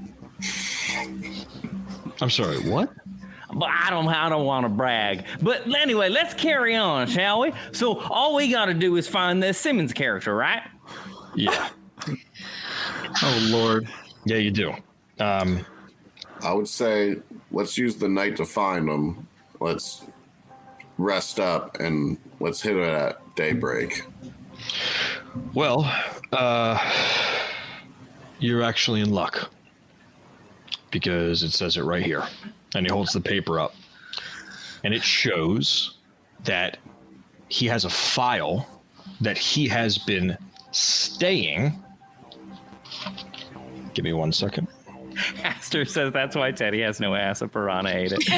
[SPEAKER 2] I'm sorry, what?
[SPEAKER 5] But I don't want to brag. But anyway, let's carry on, shall we? So all we got to do is find this Simmons character, right?
[SPEAKER 2] Yeah.
[SPEAKER 3] Oh, Lord.
[SPEAKER 2] Yeah, you do.
[SPEAKER 6] I would say let's use the night to find them. Let's rest up and let's hit it at daybreak.
[SPEAKER 2] Well, you're actually in luck because it says it right here. And he holds the paper up. And it shows that he has a file that he has been staying. Give me 1 second.
[SPEAKER 5] Aster says that's why Teddy has no ass. A piranha ate it.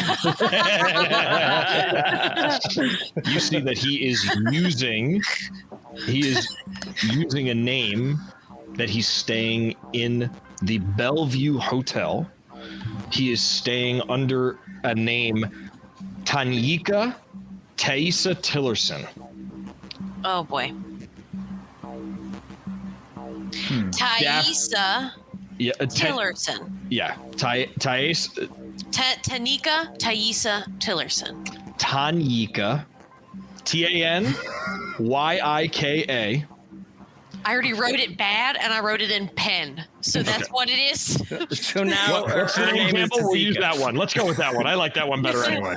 [SPEAKER 2] You see that he is using a name that he's staying in the Bellevue Hotel. He is staying under a name, Tanyika Thaisa Tillerson.
[SPEAKER 1] Oh boy. Thaisa
[SPEAKER 2] Yeah,
[SPEAKER 1] Tillerson.
[SPEAKER 2] Yeah, Tanika
[SPEAKER 1] Thaisa Tillerson.
[SPEAKER 2] Tanyika, Tanyika.
[SPEAKER 1] I already wrote it bad, and I wrote it in pen, so that's what it is.
[SPEAKER 5] So now
[SPEAKER 2] What's the
[SPEAKER 5] her
[SPEAKER 2] name,
[SPEAKER 5] name is
[SPEAKER 2] Campbell? We'll use
[SPEAKER 5] Tazika.
[SPEAKER 2] that one. Let's go with that one. I like that one better anyway.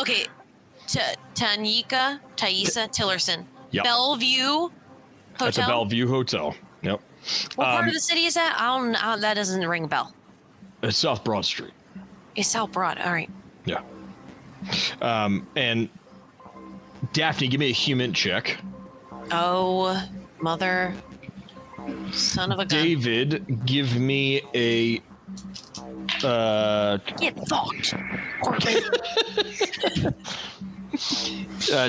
[SPEAKER 1] Okay. Tanyika Thaisa Tillerson.
[SPEAKER 2] Yep.
[SPEAKER 1] Bellevue Hotel.
[SPEAKER 2] At the Bellevue Hotel. Yep.
[SPEAKER 1] What part of the city is that? I don't know. That doesn't ring a bell.
[SPEAKER 2] It's South Broad Street.
[SPEAKER 1] It's South Broad. All right.
[SPEAKER 2] Yeah. And Daphne, give me a human check.
[SPEAKER 1] Oh, mother, son of a gun.
[SPEAKER 2] David, give me a.
[SPEAKER 1] Get fucked.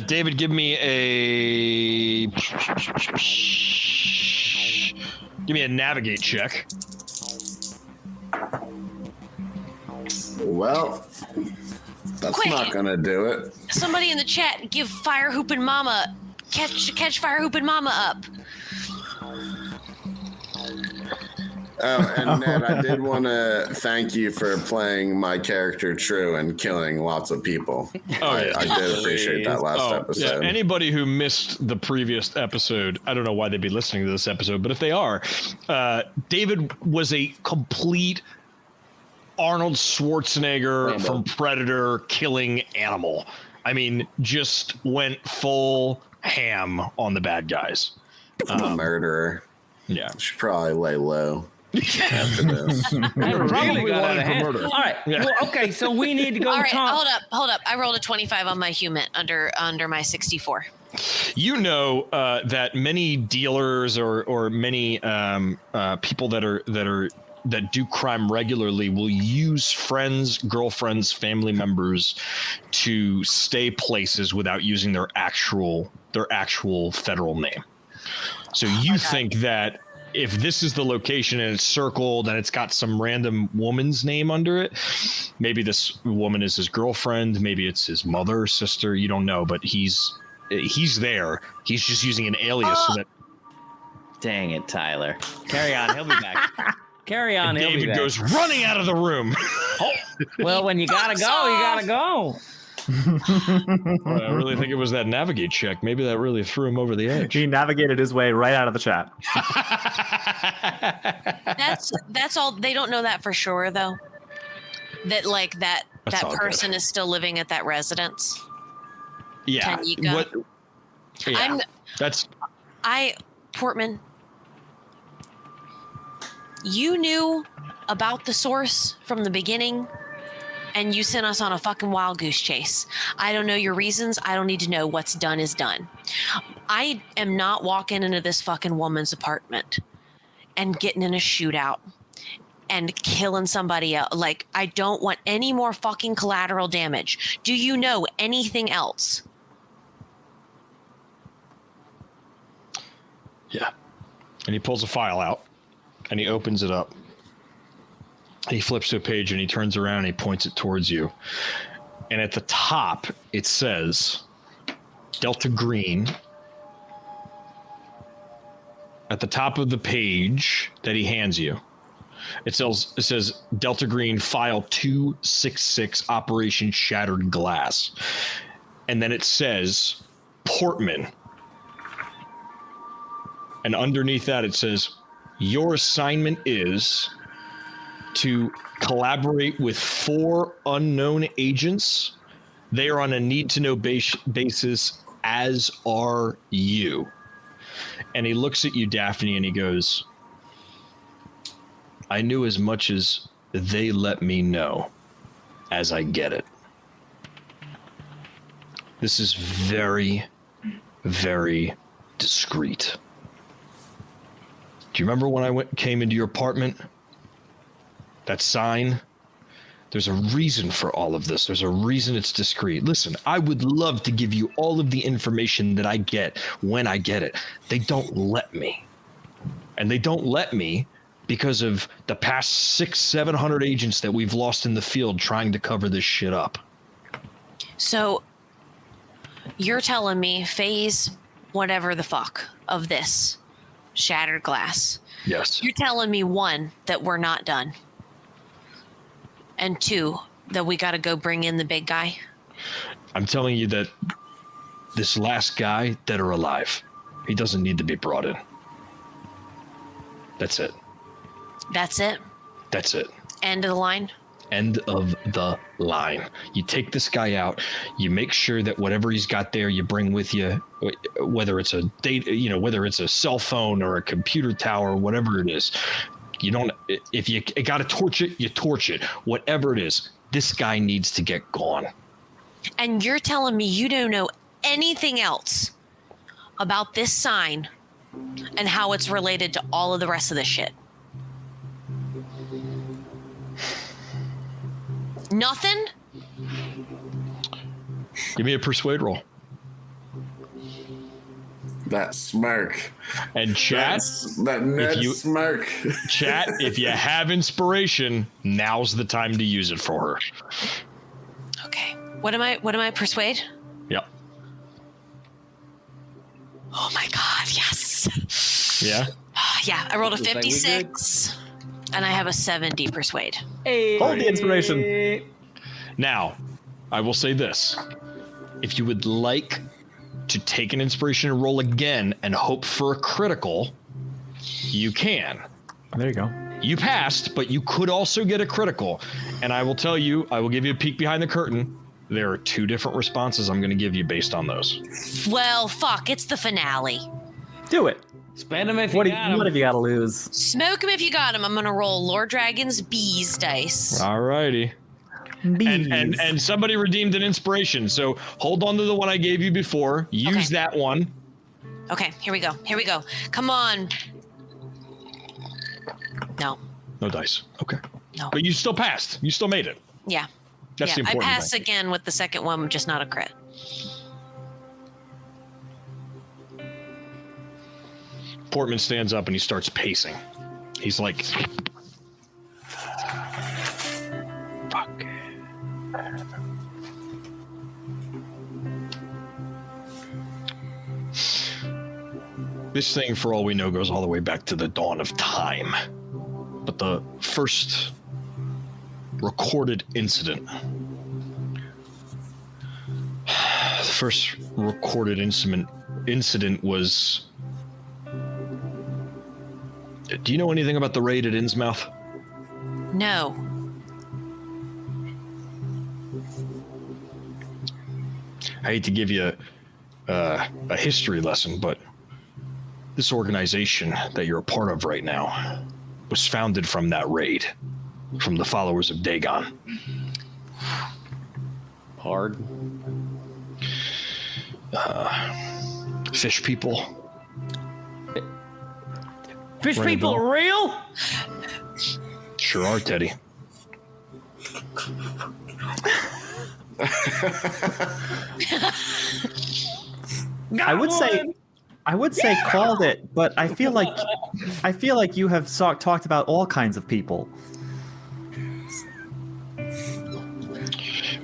[SPEAKER 2] David, give me a. Give me a navigate check.
[SPEAKER 6] Well, that's
[SPEAKER 1] Quick.
[SPEAKER 6] not gonna do it.
[SPEAKER 1] Somebody in the chat, give Fire Hoopin' Mama, catch Fire Hoopin' Mama up.
[SPEAKER 6] And Ned, I did want to thank you for playing my character true and killing lots of people. I did appreciate that last episode.
[SPEAKER 2] Yeah, anybody who missed the previous episode, I don't know why they'd be listening to this episode, but if they are, David was a complete Arnold Schwarzenegger from Predator killing animal. I mean, just went full ham on the bad guys.
[SPEAKER 6] I'm a murderer.
[SPEAKER 2] Yeah.
[SPEAKER 6] Should probably lay low. After this.
[SPEAKER 5] Probably got out of hand.
[SPEAKER 2] murder.
[SPEAKER 5] All right.
[SPEAKER 2] Yeah.
[SPEAKER 5] Well, okay. So we need to go.
[SPEAKER 1] All right,
[SPEAKER 5] talk.
[SPEAKER 1] hold up. I rolled a 25 on my human under my 64.
[SPEAKER 2] You know that many dealers or many people that do crime regularly will use friends, girlfriends, family members to stay places without using their actual federal name. So you think that if this is the location and it's circled and it's got some random woman's name under it, maybe this woman is his girlfriend, maybe it's his mother or sister, you don't know, but he's there. He's just using an alias so that
[SPEAKER 5] Dang it, Tyler. Carry on. He'll be back. Carry on. He'll be
[SPEAKER 2] David
[SPEAKER 5] back.
[SPEAKER 2] goes running out of the room.
[SPEAKER 5] Well, when you gotta go, you gotta go.
[SPEAKER 2] I really think it was that navigate check. Maybe that really threw him over the edge.
[SPEAKER 3] He navigated his way right out of the chat.
[SPEAKER 1] That's all. They don't know that for sure, though. That
[SPEAKER 2] That's all
[SPEAKER 1] person is still living at that residence.
[SPEAKER 2] Yeah.
[SPEAKER 1] Tanika.
[SPEAKER 2] What? Yeah.
[SPEAKER 1] Portman, you knew about the source from the beginning, and you sent us on a fucking wild goose chase. I don't know your reasons. I don't need to know. What's done is done. I am not walking into this fucking woman's apartment and getting in a shootout and killing somebody else. Like, I don't want any more fucking collateral damage. Do you know anything else?
[SPEAKER 2] Yeah. And he pulls a file out and he opens it up. He flips to a page and he turns around and he points it towards you. And at the top, it says Delta Green. At the top of the page that he hands you, it says Delta Green File 266 Operation Shattered Glass. And then it says Portman. And underneath that, it says, your assignment is to collaborate with 4 unknown agents. They are on a need-to-know basis, as are you. And he looks at you, Daphne, and he goes, I knew as much as they let me know as I get it. This is very, very discreet. Do you remember when I came into your apartment? That sign? There's a reason for all of this. There's a reason it's discreet. Listen, I would love to give you all of the information that I get when I get it. They don't let me. And they don't let me because of the past 600-700 agents that we've lost in the field trying to cover this shit up.
[SPEAKER 1] So you're telling me phase whatever the fuck of this shattered glass.
[SPEAKER 2] Yes.
[SPEAKER 1] You're telling me, 1, that we're not done, and 2, that we got to go bring in the big guy.
[SPEAKER 2] I'm telling you that this last guy, dead or alive, he doesn't need to be brought in. That's it.
[SPEAKER 1] That's it.
[SPEAKER 2] That's it.
[SPEAKER 1] End of the line.
[SPEAKER 2] End of the line. You take this guy out, you make sure that whatever he's got there you bring with you, whether it's a data, whether it's a cell phone or a computer tower, whatever it is. You don't, if you got to torch it, you torch it. Whatever it is, this guy needs to get gone.
[SPEAKER 1] And you're telling me you don't know anything else about this sign and how it's related to all of the rest of the shit? Nothing?
[SPEAKER 2] Give me a persuade roll.
[SPEAKER 6] That smirk.
[SPEAKER 2] And chat,
[SPEAKER 6] That Ned
[SPEAKER 2] you-
[SPEAKER 6] smirk.
[SPEAKER 2] chat, if you have inspiration, now's the time to use it for her.
[SPEAKER 1] Okay. What am I persuade?
[SPEAKER 2] Yep.
[SPEAKER 1] Oh my god, yes.
[SPEAKER 2] Yeah.
[SPEAKER 1] Yeah, I rolled a
[SPEAKER 5] Looks like we
[SPEAKER 1] 56. And I have a 70 persuade.
[SPEAKER 3] Hold the inspiration.
[SPEAKER 2] Now, I will say this. If you would like to take an inspiration and roll again and hope for a critical, you can.
[SPEAKER 3] There you go.
[SPEAKER 2] You passed, but you could also get a critical. And I will tell you, I will give you a peek behind the curtain. There are 2 different responses I'm going to give you based on those.
[SPEAKER 1] Well, fuck, it's the finale.
[SPEAKER 3] Do it.
[SPEAKER 5] Spend them if
[SPEAKER 3] What
[SPEAKER 5] you got them.
[SPEAKER 3] have you got to lose?
[SPEAKER 1] Smoke him if you got him. I'm gonna roll Lord Dragon's bees dice.
[SPEAKER 2] All righty. And somebody redeemed an inspiration. So hold on to the one I gave you before. Use that one.
[SPEAKER 1] Okay, here we go. Here we go. Come on. No.
[SPEAKER 2] No dice. Okay.
[SPEAKER 1] No.
[SPEAKER 2] But you still passed. You still made it.
[SPEAKER 1] Yeah.
[SPEAKER 2] That's the
[SPEAKER 1] I
[SPEAKER 2] important
[SPEAKER 1] pass
[SPEAKER 2] thing.
[SPEAKER 1] again with the second one, just not a crit.
[SPEAKER 2] Portman stands up and he starts pacing. He's like, fuck. This thing, for all we know, goes all the way back to the dawn of time. But the first recorded incident, was... Do you know anything about the raid at Innsmouth?
[SPEAKER 1] No.
[SPEAKER 2] I hate to give you a history lesson, but this organization that you're a part of right now was founded from that raid, from the followers of Dagon.
[SPEAKER 5] Hard.
[SPEAKER 2] Fish people.
[SPEAKER 5] Fish
[SPEAKER 2] Ring a
[SPEAKER 5] people
[SPEAKER 2] bell.
[SPEAKER 5] are real?
[SPEAKER 2] Sure are, Teddy.
[SPEAKER 3] I would say called it, but I feel like you have talked about all kinds of people.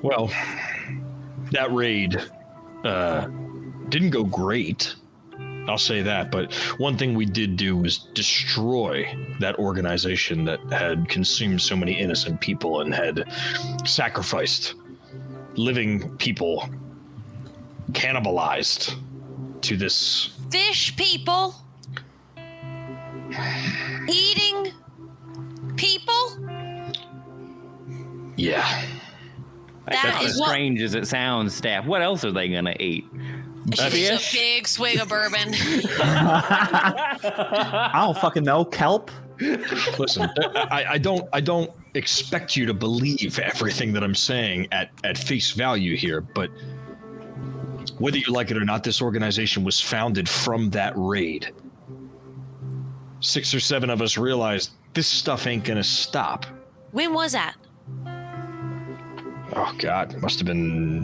[SPEAKER 2] Well, that raid didn't go great. I'll say that, but one thing we did do was destroy that organization that had consumed so many innocent people and had sacrificed living people, cannibalized to this...
[SPEAKER 1] Fish people? Eating people?
[SPEAKER 2] Yeah.
[SPEAKER 1] That
[SPEAKER 5] That's
[SPEAKER 1] is
[SPEAKER 5] as
[SPEAKER 1] what...
[SPEAKER 5] strange as it sounds, Staff. What else are they gonna eat?
[SPEAKER 1] Just a big swig of bourbon.
[SPEAKER 3] I don't fucking know. Kelp?
[SPEAKER 2] Listen, I don't expect you to believe everything that I'm saying at face value here, but whether you like it or not, this organization was founded from that raid. 6 or 7 of us realized this stuff ain't gonna stop.
[SPEAKER 1] When was that?
[SPEAKER 2] Oh God, must have been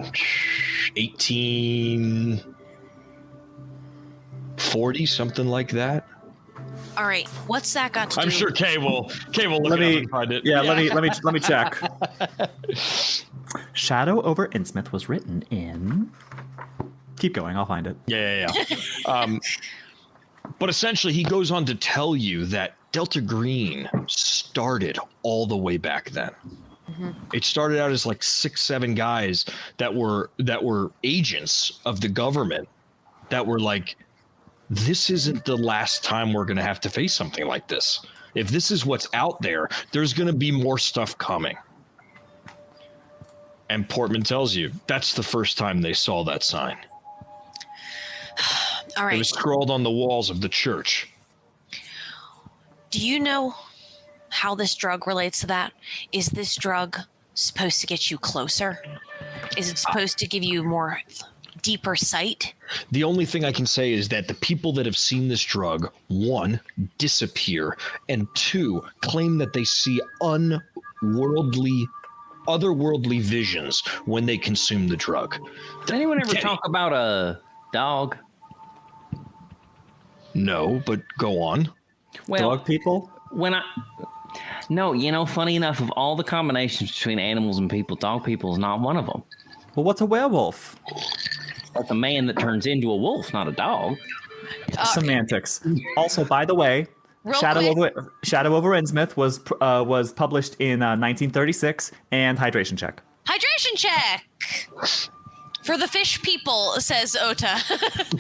[SPEAKER 2] 1840, something like that.
[SPEAKER 1] All right, what's that got to do?
[SPEAKER 2] I'm sure Kay will look it up and find it.
[SPEAKER 3] Yeah, let me check. Shadow over Innsmouth was written in. Keep going, I'll find it.
[SPEAKER 2] Yeah. But essentially, he goes on to tell you that Delta Green started all the way back then. Mm-hmm. It started out as like 6-7 guys that were agents of the government that were like, this isn't the last time we're going to have to face something like this. If this is what's out there, there's going to be more stuff coming. And Portman tells you that's the first time they saw that sign.
[SPEAKER 1] All right.
[SPEAKER 2] It was scrawled on the walls of the church.
[SPEAKER 1] Do you know how this drug relates to that? Is this drug supposed to get you closer? Is it supposed to give you more deeper sight?
[SPEAKER 2] The only thing I can say is that the people that have seen this drug, 1, disappear, and 2, claim that they see otherworldly visions when they consume the drug.
[SPEAKER 5] Did anyone ever talk about a dog?
[SPEAKER 2] No, but go on.
[SPEAKER 5] Well,
[SPEAKER 3] Dog people?
[SPEAKER 5] No, funny enough, of all the combinations between animals and people, dog people is not one of them.
[SPEAKER 3] Well, what's a werewolf?
[SPEAKER 5] That's a man that turns into a wolf, not a dog.
[SPEAKER 3] Semantics. Also, by the way, Shadow
[SPEAKER 1] quick.
[SPEAKER 3] over Innsmouth was published in 1936, and Hydration Check.
[SPEAKER 1] Hydration check. For the fish people, says Ota.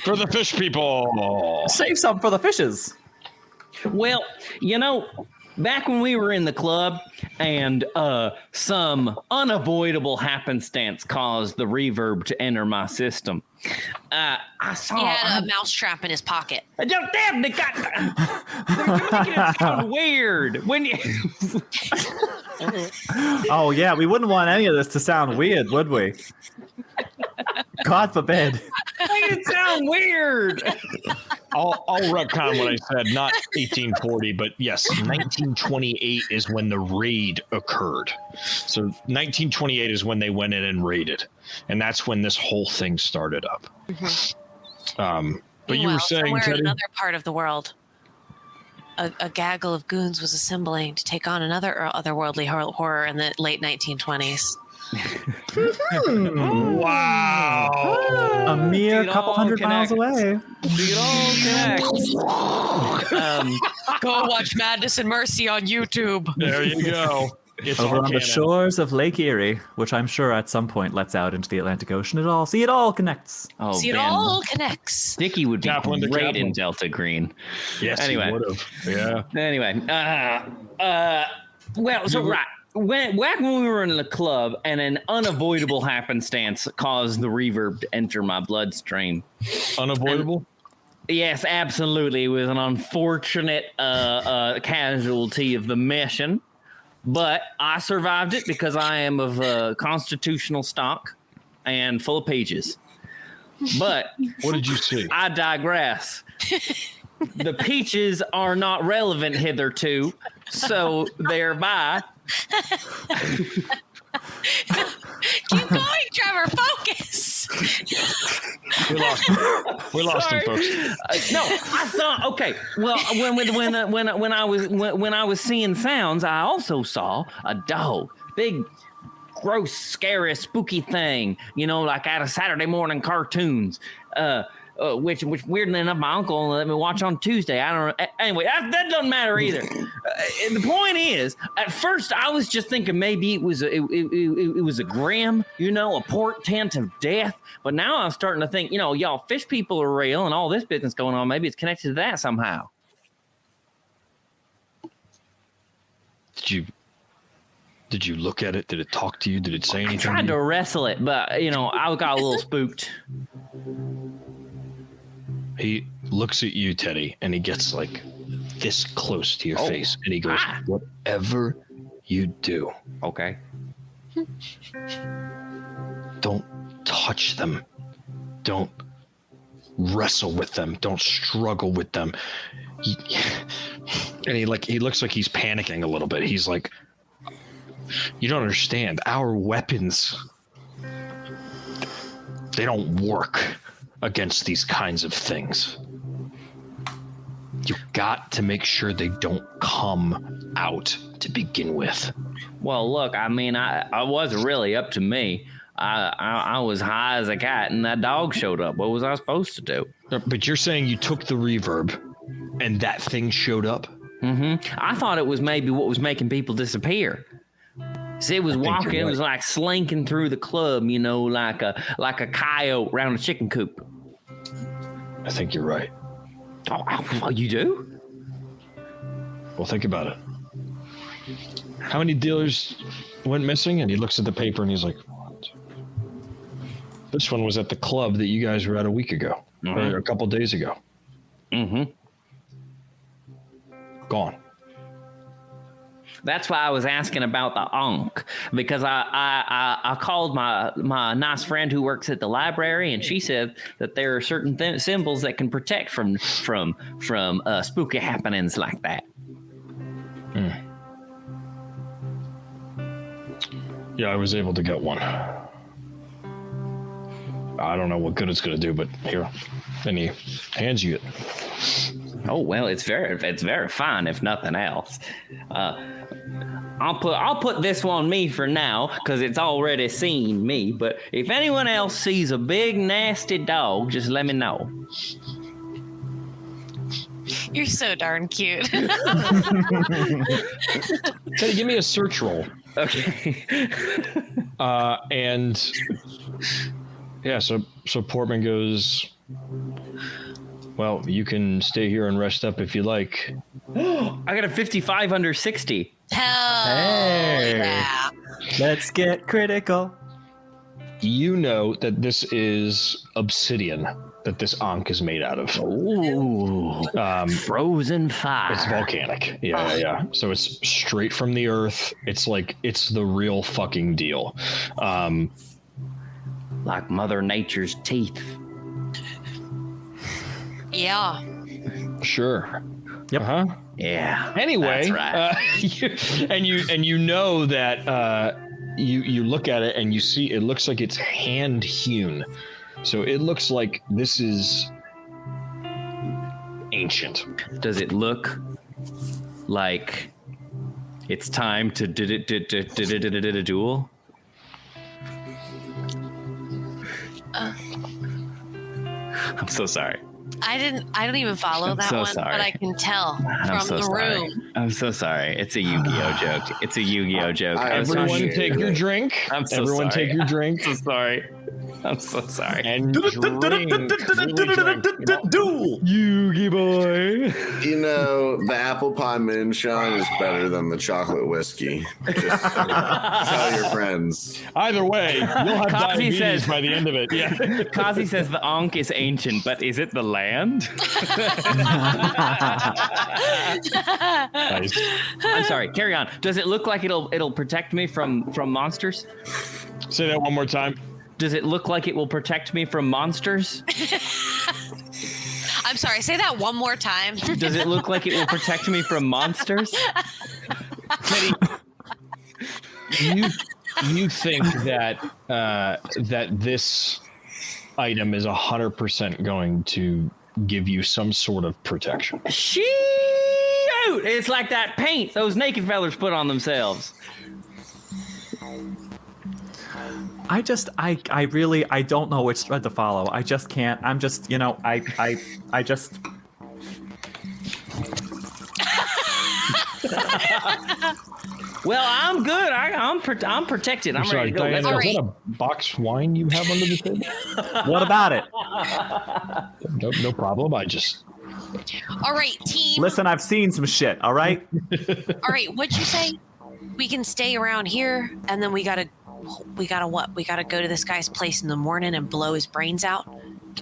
[SPEAKER 2] For the fish people.
[SPEAKER 3] Save some for the fishes.
[SPEAKER 5] Well, back when we were in the club and some unavoidable happenstance caused the reverb to enter my system, I saw...
[SPEAKER 1] He had a mousetrap in his pocket.
[SPEAKER 5] Daphne, you're making it sound weird. When you...
[SPEAKER 3] Oh, yeah, we wouldn't want any of this to sound weird, would we? God forbid.
[SPEAKER 5] Make it sound weird.
[SPEAKER 2] I'll retcon what I said, not 1840, but yes, 1928 is when the raid occurred. So 1928 is when they went in and raided, and that's when this whole thing started up. But you were saying,
[SPEAKER 1] somewhere
[SPEAKER 2] Teddy?
[SPEAKER 1] in another part of the world, a gaggle of goons was assembling to take on another otherworldly horror in the late 1920s.
[SPEAKER 2] Wow.
[SPEAKER 3] A mere couple hundred miles away.
[SPEAKER 5] It all connects.
[SPEAKER 1] Go watch Madness and Mercy on YouTube.
[SPEAKER 2] There you go. It's
[SPEAKER 3] Over
[SPEAKER 2] all
[SPEAKER 3] on the
[SPEAKER 2] canon.
[SPEAKER 3] shores of Lake Erie, which I'm sure at some point lets out into the Atlantic Ocean. It all connects.
[SPEAKER 5] Oh,
[SPEAKER 1] See, it
[SPEAKER 5] man.
[SPEAKER 1] all connects.
[SPEAKER 5] Sticky would be
[SPEAKER 2] Kaplan to
[SPEAKER 5] great
[SPEAKER 2] Kaplan.
[SPEAKER 5] in Delta Green.
[SPEAKER 2] Yes,
[SPEAKER 5] Anyway.
[SPEAKER 2] he would have. Yeah.
[SPEAKER 5] Anyway, well, so right. Back when we were in the club and an unavoidable happenstance caused the reverb to enter my bloodstream.
[SPEAKER 2] Unavoidable?
[SPEAKER 5] Yes, absolutely. It was an unfortunate casualty of the mission, but I survived it because I am of constitutional stock and full of pages. But
[SPEAKER 2] What did you see?
[SPEAKER 5] I digress. The peaches are not relevant hitherto, so thereby...
[SPEAKER 1] Keep going, Trevor. Focus.
[SPEAKER 2] We lost him, folks.
[SPEAKER 5] No, I saw. Okay, well, when I was seeing sounds, I also saw a dog, big, gross, scary, spooky thing. Like out of Saturday morning cartoons. Which weirdly enough, my uncle let me watch on Tuesday. I don't know. Anyway, that doesn't matter either. The point is, at first I was just thinking maybe it was a grim, a portent of death. But now I'm starting to think, y'all fish people are real and all this business going on. Maybe it's connected to that somehow.
[SPEAKER 2] Did you look at it? Did it talk to you? Did it say
[SPEAKER 5] I
[SPEAKER 2] anything?
[SPEAKER 5] tried to wrestle it, but I got a little spooked.
[SPEAKER 2] He looks at you, Teddy, and he gets like this close to your face, and he goes, "Whatever you do,
[SPEAKER 5] Okay.
[SPEAKER 2] don't touch them. Don't wrestle with them. Don't struggle with them." And he looks like he's panicking a little bit. He's like, "You don't understand. Our weapons, they don't work against these kinds of things. You got to make sure they don't come out to begin with."
[SPEAKER 5] Well, look, I mean, I wasn't really up to me. I was high as a cat, and that dog showed up. What was I supposed to do?
[SPEAKER 2] But you're saying you took the reverb, and that thing showed up?
[SPEAKER 5] I thought it was maybe what was making people disappear. See, it was walking.
[SPEAKER 2] you're
[SPEAKER 5] It was like slinking through the club, like a coyote around a chicken coop.
[SPEAKER 2] I think you're right.
[SPEAKER 5] Oh, you do?
[SPEAKER 2] Well, think about it. How many dealers went missing? And he looks at the paper and he's like, "What?" This one was at the club that you guys were at a week ago, or a couple days ago. Gone.
[SPEAKER 5] That's why I was asking about the Ankh, because I called my nice friend who works at the library, and she said that there are certain symbols that can protect from spooky happenings like that.
[SPEAKER 2] Yeah, I was able to get one. I don't know what good it's going to do, but here. And he hands you it.
[SPEAKER 5] Oh well, it's very fine if nothing else. I'll put this on me for now because it's already seen me. But if anyone else sees a big nasty dog, just let me know.
[SPEAKER 1] You're so darn cute.
[SPEAKER 2] Teddy, give me a search roll.
[SPEAKER 5] Okay.
[SPEAKER 2] And yeah, so Portman goes, well, you can stay here and rest up if you like.
[SPEAKER 5] I got a 55 under 60.
[SPEAKER 1] Hell
[SPEAKER 3] Hey.
[SPEAKER 1] yeah.
[SPEAKER 3] Let's get critical.
[SPEAKER 2] You know that this is obsidian that this Ankh is made out of.
[SPEAKER 5] Ooh. Frozen fire.
[SPEAKER 2] It's volcanic. Yeah. So it's straight from the earth. It's like, it's the real fucking deal.
[SPEAKER 5] Like Mother Nature's teeth.
[SPEAKER 1] Yeah.
[SPEAKER 2] Sure.
[SPEAKER 3] Yep.
[SPEAKER 2] Uh-huh.
[SPEAKER 5] Yeah.
[SPEAKER 2] Anyway,
[SPEAKER 5] that's right.
[SPEAKER 2] and you know that you look at it and you see it looks like it's hand hewn. So it looks like this is ancient.
[SPEAKER 5] Does it look like it's time to duel? I'm so sorry.
[SPEAKER 1] I don't even follow that
[SPEAKER 5] so
[SPEAKER 1] one,
[SPEAKER 5] sorry.
[SPEAKER 1] but I can tell
[SPEAKER 5] I'm
[SPEAKER 1] from
[SPEAKER 5] so
[SPEAKER 1] the
[SPEAKER 5] sorry.
[SPEAKER 1] room.
[SPEAKER 5] I'm so sorry. It's a Yu-Gi-Oh joke. It's a Yu-Gi-Oh joke.
[SPEAKER 2] Everyone
[SPEAKER 6] appreciate
[SPEAKER 2] take your
[SPEAKER 6] it.
[SPEAKER 2] drink.
[SPEAKER 5] I'm so
[SPEAKER 2] Everyone
[SPEAKER 5] sorry.
[SPEAKER 2] take your drink.
[SPEAKER 5] I'm so sorry. I'm so sorry.
[SPEAKER 2] And drink. Really drink.
[SPEAKER 3] Duel.
[SPEAKER 2] Yugi boy.
[SPEAKER 6] You know, the apple pie moonshine is better than the chocolate whiskey. Just tell your friends.
[SPEAKER 2] Either way, you'll have
[SPEAKER 5] Kazi
[SPEAKER 2] diabetes
[SPEAKER 5] says-
[SPEAKER 2] by the end of it. Yeah.
[SPEAKER 5] Kazi says the Ankh is ancient, but is it the land?
[SPEAKER 2] Nice.
[SPEAKER 5] I'm sorry. Carry on. Does it look like it'll protect me from monsters?
[SPEAKER 2] Say that one more time.
[SPEAKER 5] Does it look like it will protect me from monsters?
[SPEAKER 1] I'm sorry, say that one more time.
[SPEAKER 5] Does it look like it will protect me from monsters?
[SPEAKER 2] Teddy, you think that that this item is 100% going to give you some sort of protection?
[SPEAKER 5] Shoot! It's like that paint those naked fellas put on themselves.
[SPEAKER 3] I really don't know which thread to follow. I just can't. I'm just, I just.
[SPEAKER 5] Well, I'm good. I'm protected. I'm
[SPEAKER 2] Sorry,
[SPEAKER 5] ready to go. Let's
[SPEAKER 2] Diana,
[SPEAKER 5] go.
[SPEAKER 2] is that a box wine you have under the table?
[SPEAKER 3] What about it?
[SPEAKER 2] No problem. I just
[SPEAKER 1] All right, team.
[SPEAKER 3] Listen, I've seen some shit. All right.
[SPEAKER 1] All right, what'd you say? We can stay around here, and then we gotta what? We gotta go to this guy's place in the morning and blow his brains out.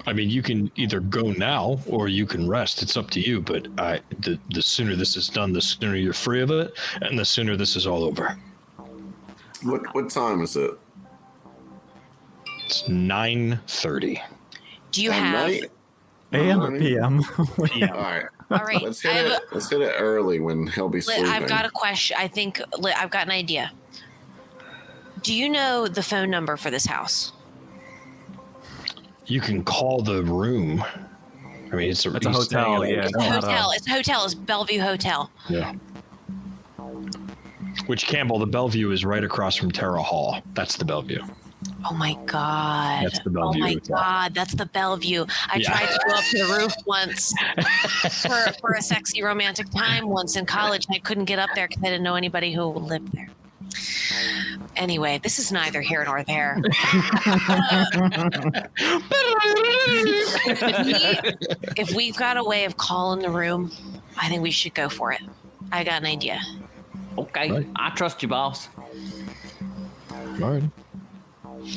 [SPEAKER 2] I mean, you can either go now or you can rest. It's up to you. But the sooner this is done, the sooner you're free of it, and the sooner this is all over.
[SPEAKER 6] What time is it?
[SPEAKER 2] It's 9:30.
[SPEAKER 1] Do you
[SPEAKER 6] At
[SPEAKER 1] have?
[SPEAKER 6] night?
[SPEAKER 3] AM or PM?
[SPEAKER 6] All right.
[SPEAKER 1] All right,
[SPEAKER 6] Let's hit it. Let's hit it early when he'll be sleeping.
[SPEAKER 1] I've got a question. I think I've got an idea. Do you know the phone number for this house?
[SPEAKER 2] You can call the room. I mean, it's a
[SPEAKER 3] hotel, yeah.
[SPEAKER 1] It's a hotel. It's a hotel. It's Bellevue Hotel.
[SPEAKER 2] Yeah. Which Campbell, the Bellevue is right across from Terra Hall. That's the Bellevue.
[SPEAKER 1] Oh my God.
[SPEAKER 2] That's the Bellevue
[SPEAKER 1] Oh my
[SPEAKER 2] Hotel.
[SPEAKER 1] God. That's the Bellevue. I tried to go up to the roof once for a sexy romantic time once in college. And I couldn't get up there because I didn't know anybody who lived there. Anyway, this is neither here nor there. If we've got a way of calling the room, I think we should go for it. I got an idea.
[SPEAKER 5] Okay,
[SPEAKER 2] Right.
[SPEAKER 5] I trust you, boss.
[SPEAKER 2] All right.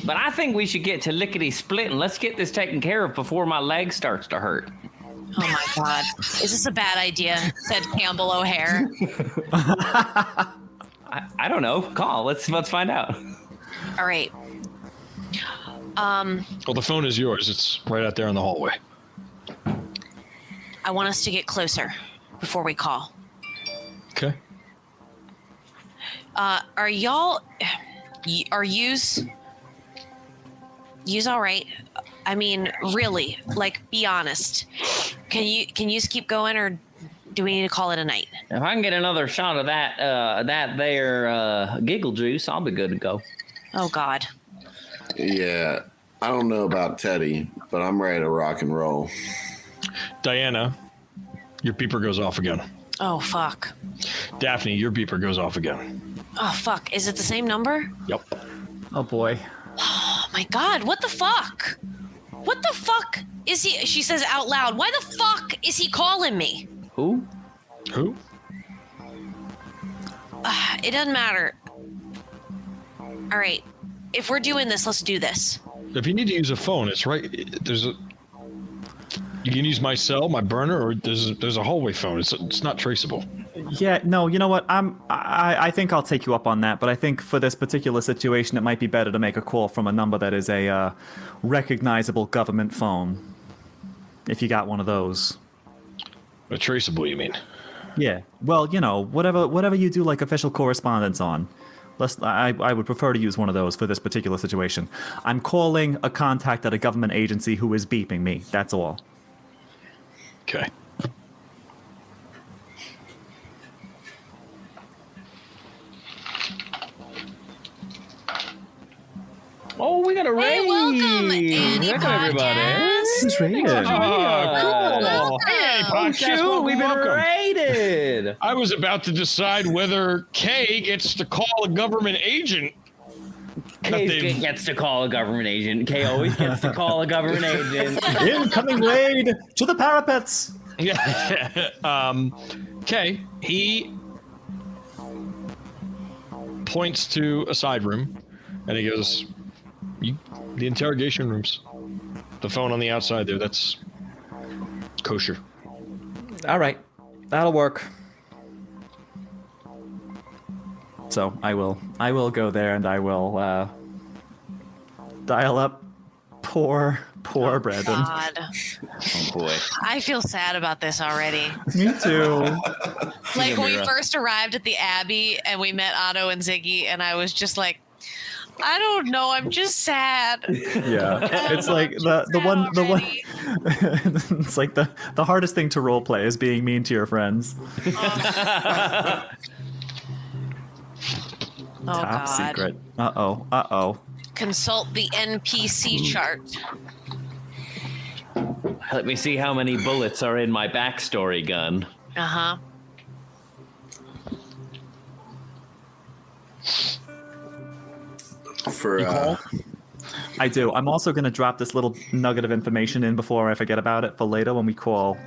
[SPEAKER 5] But I think we should get to lickety split and let's get this taken care of before my leg starts to hurt.
[SPEAKER 1] Oh my God. Is this a bad idea? Said Campbell O'Hare.
[SPEAKER 5] I don't know. Call. Let's find out.
[SPEAKER 1] All right.
[SPEAKER 2] Well, the phone is yours. It's right out there in the hallway.
[SPEAKER 1] I want us to get closer before we call.
[SPEAKER 2] Okay.
[SPEAKER 1] Are y'all? Are yous all right? I mean, really, like, be honest. Can you keep going, or do we need to call it a night?
[SPEAKER 5] If I can get another shot of that there giggle juice, I'll be good to go.
[SPEAKER 1] Oh God.
[SPEAKER 6] Yeah. I don't know about Teddy, but I'm ready to rock and roll.
[SPEAKER 2] Diana, Your beeper goes off again.
[SPEAKER 1] Oh, fuck.
[SPEAKER 2] Daphne, your beeper goes off again.
[SPEAKER 1] Oh, fuck. Is it the same number?
[SPEAKER 2] Yep.
[SPEAKER 3] Oh boy.
[SPEAKER 1] Oh, my God. What the fuck? What the fuck is he? She says out loud, why the fuck is he calling me?
[SPEAKER 4] Who?
[SPEAKER 2] Who?
[SPEAKER 1] It doesn't matter. All right. If we're doing this, let's do this.
[SPEAKER 2] If you need to use a phone, it's right. There's a. You can use my cell, my burner, or there's a hallway phone. It's not traceable.
[SPEAKER 3] Yeah, no, you know what? I think I'll take you up on that, but I think for this particular situation, it might be better to make a call from a number that is a recognizable government phone. If you got one of those.
[SPEAKER 2] A traceable, you mean?
[SPEAKER 3] Yeah. Well, you know, whatever you do like official correspondence on. I would prefer to use one of those for this particular situation. I'm calling a contact at a government agency who is beeping me. That's all.
[SPEAKER 2] Okay.
[SPEAKER 5] Oh, we got a raid.
[SPEAKER 1] Hey, welcome, Andy
[SPEAKER 5] Welcome, everybody.
[SPEAKER 1] Podcast.
[SPEAKER 2] Oh, cool. Hey, podcast,
[SPEAKER 5] Shoot,
[SPEAKER 2] welcome,
[SPEAKER 5] we've been
[SPEAKER 2] welcome.
[SPEAKER 5] raided.
[SPEAKER 2] I was about to decide whether Kay gets to call a government agent.
[SPEAKER 5] Kay gets to call a government agent. Kay always gets to call a government agent.
[SPEAKER 3] Incoming raid to the parapets.
[SPEAKER 2] Yeah. Kay, he points to a side room, and he goes, the interrogation rooms. The phone on the outside there, that's kosher.
[SPEAKER 3] All right, that'll work. So I will go there and I will dial up poor Brandon.
[SPEAKER 1] God.
[SPEAKER 5] Oh boy.
[SPEAKER 1] I feel sad about this already.
[SPEAKER 3] Me too.
[SPEAKER 1] Like when we
[SPEAKER 5] rough.
[SPEAKER 1] first arrived at the Abbey and we met Otto and Ziggy, and I was just like, I don't know, I'm just sad.
[SPEAKER 3] Yeah, it's like the one it's like the hardest thing to role play is being mean to your friends.
[SPEAKER 1] Oh,
[SPEAKER 3] Top
[SPEAKER 1] God.
[SPEAKER 3] secret. Uh-oh.
[SPEAKER 1] Consult the NPC chart.
[SPEAKER 5] Let me see how many bullets are in my backstory gun.
[SPEAKER 1] Uh-huh.
[SPEAKER 6] For
[SPEAKER 3] I do. I'm also going to drop this little nugget of information in before I forget about it for later when we called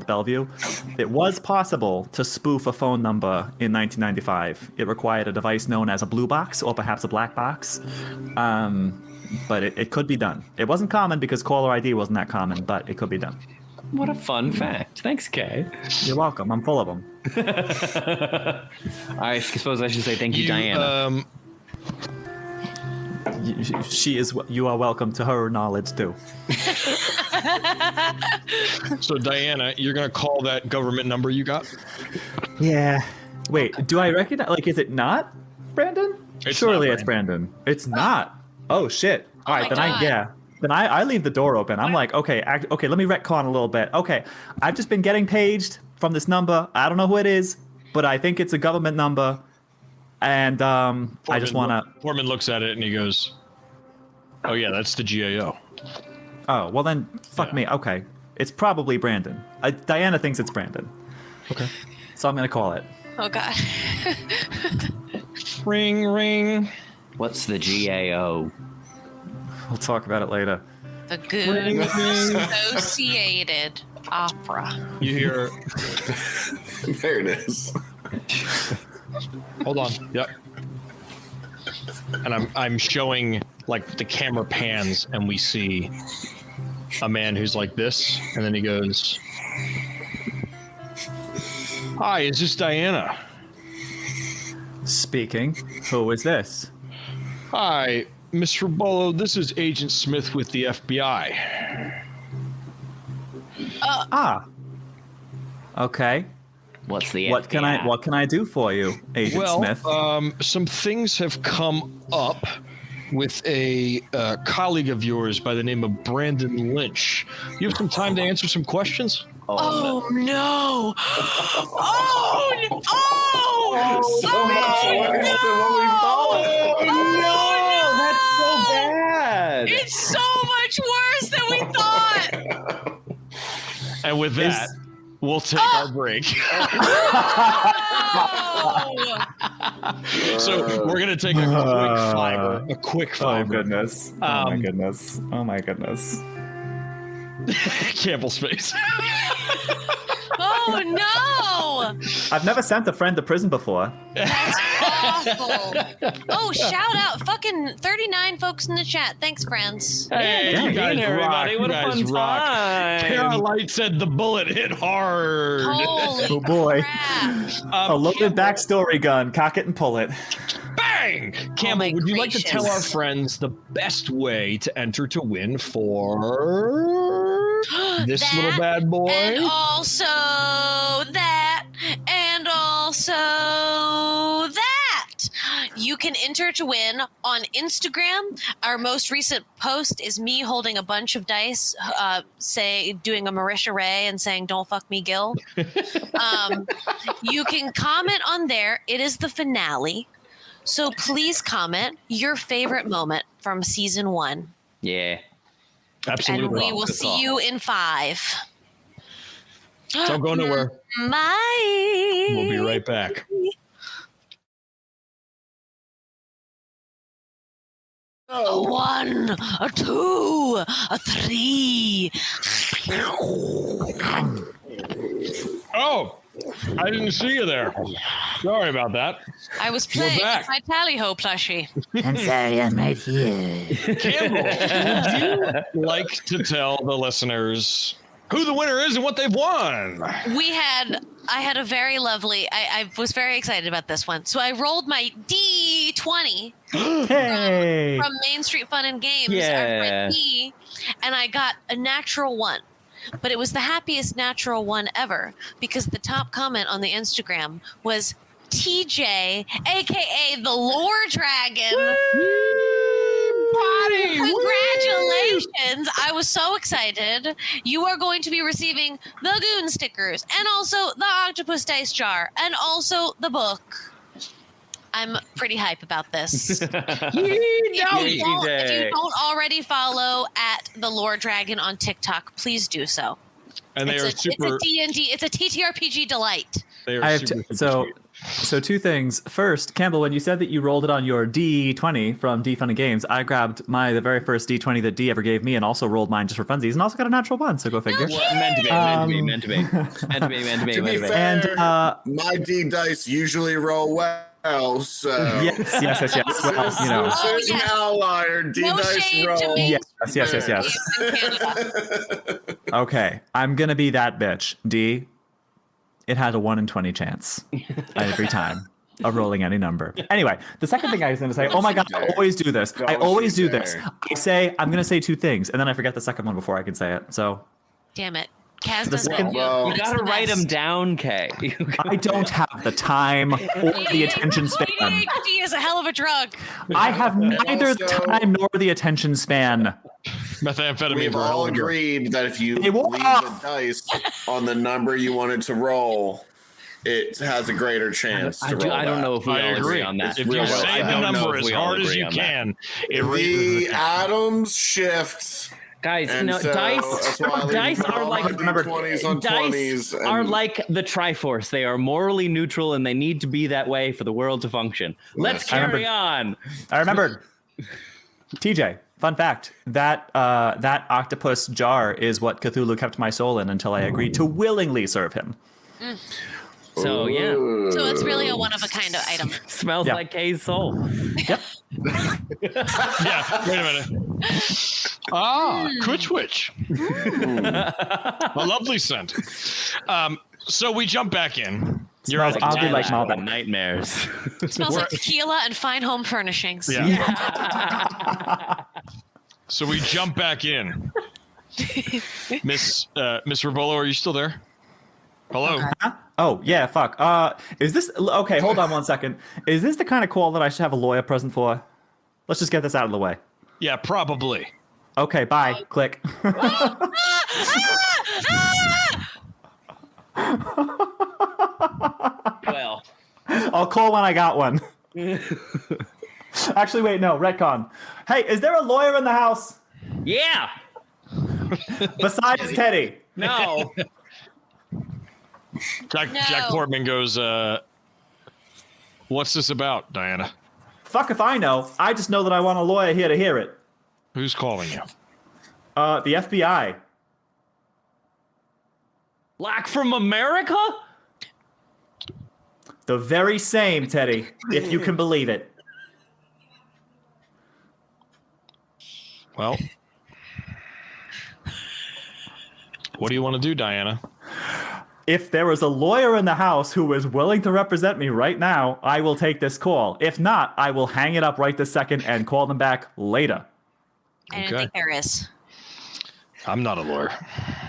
[SPEAKER 3] Bellevue. It was possible to spoof a phone number in 1995. It required a device known as a blue box or perhaps a black box. But it could be done. It wasn't common because caller ID wasn't that common, but it could be done.
[SPEAKER 5] What a fun fact. Thanks, Kay.
[SPEAKER 3] You're welcome. I'm full of them.
[SPEAKER 5] I suppose I should say thank you, Diana.
[SPEAKER 3] You are welcome to her knowledge too.
[SPEAKER 2] So Diana, you're gonna call that government number you got?
[SPEAKER 3] Yeah. Wait, do I recognize? Like, is it not Brandon?
[SPEAKER 2] It's
[SPEAKER 3] Surely
[SPEAKER 2] not
[SPEAKER 3] it's Brandon. It's not. Oh shit. All right,
[SPEAKER 1] my God.
[SPEAKER 3] Then I leave the door open. I'm like, okay, let me retcon a little bit. Okay, I've just been getting paged from this number. I don't know who it is, but I think it's a government number. And I just want to.
[SPEAKER 2] Foreman looks at it and he goes, "Oh yeah, that's the GAO."
[SPEAKER 3] Oh well, then fuck me. Okay, it's probably Brandon. Diana thinks it's Brandon. Okay, so I'm gonna call it.
[SPEAKER 1] Oh, God.
[SPEAKER 2] Ring, ring.
[SPEAKER 5] What's the GAO?
[SPEAKER 3] We'll talk about it later.
[SPEAKER 1] The Goon Associated Opera.
[SPEAKER 2] You hear?
[SPEAKER 6] there it is.
[SPEAKER 2] Hold on. Yep. And I'm showing like the camera pans, and we see a man who's like this, and then he goes, "Hi, is this Diana?"
[SPEAKER 3] Speaking. Who is this?
[SPEAKER 2] "Hi, Miss Rebollo. This is Agent Smith with the FBI."
[SPEAKER 3] Okay.
[SPEAKER 5] What's the
[SPEAKER 3] What can I do for you, Agent Smith?
[SPEAKER 2] Some things have come up with a colleague of yours by the name of Brandon Lynch. You have some time to answer some questions?
[SPEAKER 1] Oh, no.
[SPEAKER 6] So much worse than what we thought.
[SPEAKER 5] That's so bad.
[SPEAKER 1] It's so much worse than we thought.
[SPEAKER 2] And with that, we'll take our break. So we're gonna take a quick fiber.
[SPEAKER 3] Oh goodness. Oh my goodness. Oh my goodness.
[SPEAKER 2] Campbell's face.
[SPEAKER 1] Oh no!
[SPEAKER 3] I've never sent a friend to prison before.
[SPEAKER 1] That's awful. Oh, shout out, fucking 39 folks in the chat. Thanks, friends.
[SPEAKER 2] Hey, you guys rock.
[SPEAKER 5] everybody.
[SPEAKER 2] You
[SPEAKER 5] What a
[SPEAKER 2] guys
[SPEAKER 5] fun
[SPEAKER 2] rock.
[SPEAKER 5] time.
[SPEAKER 2] Caroline said the bullet hit hard.
[SPEAKER 1] Holy
[SPEAKER 3] Oh boy.
[SPEAKER 1] crap!
[SPEAKER 3] A loaded
[SPEAKER 2] Campbell,
[SPEAKER 3] backstory gun. Cock it and pull it.
[SPEAKER 2] bang! Campbell,
[SPEAKER 1] my
[SPEAKER 2] would you like to tell our
[SPEAKER 1] gracious.
[SPEAKER 2] friends the best way to enter to win for this
[SPEAKER 1] That
[SPEAKER 2] little bad boy?
[SPEAKER 1] And also that, and also that. You can enter to win on Instagram. Our most recent post is me holding a bunch of dice, doing a Marisha Ray and saying, "Don't fuck me, Gil." You can comment on there. It is the finale. So please comment your favorite moment from season 1.
[SPEAKER 5] Yeah.
[SPEAKER 2] Absolutely.
[SPEAKER 1] And we will see you in 5.
[SPEAKER 2] Don't go nowhere.
[SPEAKER 1] Bye.
[SPEAKER 2] We'll be right back.
[SPEAKER 1] A 1, a 2, a 3.
[SPEAKER 2] Oh, I didn't see you there. Sorry about that.
[SPEAKER 1] I was playing
[SPEAKER 2] back.
[SPEAKER 1] with my tally-ho plushie.
[SPEAKER 7] I'm sorry, I'm right here.
[SPEAKER 2] Campbell, would you like to tell the listeners who the winner is and what they've won?
[SPEAKER 1] I had a very lovely, I was very excited about this one. So I rolled my D20
[SPEAKER 3] Hey.
[SPEAKER 1] from Main Street Fun and Games, our
[SPEAKER 5] Yeah.
[SPEAKER 1] friend D, and I got a natural 1. But it was the happiest natural 1 ever because the top comment on the Instagram was TJ, aka the Lore Dragon. Congratulations! I was so excited. You are going to be receiving the Goon stickers and also the Octopus Dice Jar and also the book. I'm pretty hype about this. If you don't already follow at the Lore Dragon on TikTok, please do so.
[SPEAKER 2] And they are
[SPEAKER 1] It's a
[SPEAKER 2] super.
[SPEAKER 1] D&D, it's a TTRPG delight.
[SPEAKER 2] They are
[SPEAKER 3] I have
[SPEAKER 2] super.
[SPEAKER 3] so two things. First, Campbell, when you said that you rolled it on your D20 from D Fun and Games, I grabbed the very first D20 that D ever gave me and also rolled mine just for funsies and also got a natural 1, so go figure.
[SPEAKER 5] Meant to be.
[SPEAKER 6] To be fair,
[SPEAKER 3] And
[SPEAKER 6] my D dice usually roll well, so
[SPEAKER 3] yes. Well, you know.
[SPEAKER 6] If there's an
[SPEAKER 1] yes.
[SPEAKER 6] outlier. D
[SPEAKER 1] No
[SPEAKER 6] dice
[SPEAKER 1] shade to
[SPEAKER 6] roll.
[SPEAKER 1] me.
[SPEAKER 3] Yes.
[SPEAKER 1] In Canada.
[SPEAKER 3] Okay, I'm gonna be that bitch. D, it had a 1 in 20 chance every time of rolling any number. Anyway, the second thing I was gonna say, oh my god, I always do this. I always do this. I say I'm gonna say 2 things, and then I forget the second one before I can say it. So
[SPEAKER 1] Damn it. Kaz
[SPEAKER 3] The
[SPEAKER 1] doesn't
[SPEAKER 3] second-
[SPEAKER 1] do
[SPEAKER 6] Well,
[SPEAKER 5] You
[SPEAKER 1] It's
[SPEAKER 5] gotta
[SPEAKER 1] the
[SPEAKER 5] write
[SPEAKER 1] best.
[SPEAKER 5] them down, Kay.
[SPEAKER 3] I don't have the time or the attention span.
[SPEAKER 1] ADHD is a hell of a drug.
[SPEAKER 3] I have neither the
[SPEAKER 6] Also-
[SPEAKER 3] time nor the attention span.
[SPEAKER 2] Methamphetamine
[SPEAKER 6] We've
[SPEAKER 2] for
[SPEAKER 6] all
[SPEAKER 2] all
[SPEAKER 6] agreed that if you
[SPEAKER 3] Hey,
[SPEAKER 6] leave
[SPEAKER 3] what?
[SPEAKER 6] the dice on the number you wanted to roll, it has a greater chance to roll.
[SPEAKER 5] I don't know if we
[SPEAKER 2] I
[SPEAKER 5] all agree
[SPEAKER 2] agree.
[SPEAKER 5] on that.
[SPEAKER 2] If
[SPEAKER 6] real
[SPEAKER 2] you
[SPEAKER 6] well.
[SPEAKER 2] say
[SPEAKER 6] I
[SPEAKER 2] the
[SPEAKER 5] don't know
[SPEAKER 2] number
[SPEAKER 5] if
[SPEAKER 2] as
[SPEAKER 5] we all
[SPEAKER 2] hard as
[SPEAKER 5] agree
[SPEAKER 2] you
[SPEAKER 5] on that.
[SPEAKER 2] can, it
[SPEAKER 6] The
[SPEAKER 2] raises
[SPEAKER 6] atoms shift.
[SPEAKER 5] Guys,
[SPEAKER 6] And so that's why I leave
[SPEAKER 5] dice are
[SPEAKER 6] all
[SPEAKER 5] like
[SPEAKER 6] my D20s on 20s.
[SPEAKER 5] dice are like the Triforce. They are morally neutral, and they need to be that way for the world to function. Let's
[SPEAKER 6] Yes.
[SPEAKER 5] carry on.
[SPEAKER 3] I remembered. TJ, fun fact: that octopus jar is what Cthulhu kept my soul in until I agreed to willingly serve him.
[SPEAKER 5] So yeah,
[SPEAKER 1] So it's really a one-of-a-kind item.
[SPEAKER 5] smells
[SPEAKER 3] Yeah.
[SPEAKER 5] like Kay's soul.
[SPEAKER 3] Yep.
[SPEAKER 2] Yeah, wait a minute. Twitch. A lovely scent. So we jump back in. You're
[SPEAKER 3] Smells
[SPEAKER 2] at
[SPEAKER 3] oddly
[SPEAKER 2] the
[SPEAKER 3] like
[SPEAKER 5] Lilac
[SPEAKER 3] Malbec.
[SPEAKER 5] and nightmares.
[SPEAKER 1] It smells like tequila and fine home furnishings.
[SPEAKER 2] Yeah. So we jump back in. Miss Rebollo, are you still there? Hello.
[SPEAKER 3] Oh yeah, fuck. Is this okay? Hold on one second. Is this the kind of call that I should have a lawyer present for? Let's just get this out of the way.
[SPEAKER 2] Yeah, probably.
[SPEAKER 3] Okay, bye. Click.
[SPEAKER 5] Well,
[SPEAKER 3] I'll call when I got one. Actually, wait, no, retcon. Hey, is there a lawyer in the house
[SPEAKER 5] yeah.
[SPEAKER 3] besides Teddy?
[SPEAKER 5] No.
[SPEAKER 2] Jack Portman goes, what's this about, Diana?
[SPEAKER 3] Fuck if I know. I just know that I want a lawyer here to hear it.
[SPEAKER 2] Who's calling you?
[SPEAKER 3] The FBI.
[SPEAKER 5] Like from America?
[SPEAKER 3] The very same, Teddy, if you can believe it.
[SPEAKER 2] Well, what do you want to do, Diana?
[SPEAKER 3] If there was a lawyer in the house who is willing to represent me right now, I will take this call. If not, I will hang it up right this second and call them back later.
[SPEAKER 1] I didn't think there is.
[SPEAKER 2] I'm not a lawyer.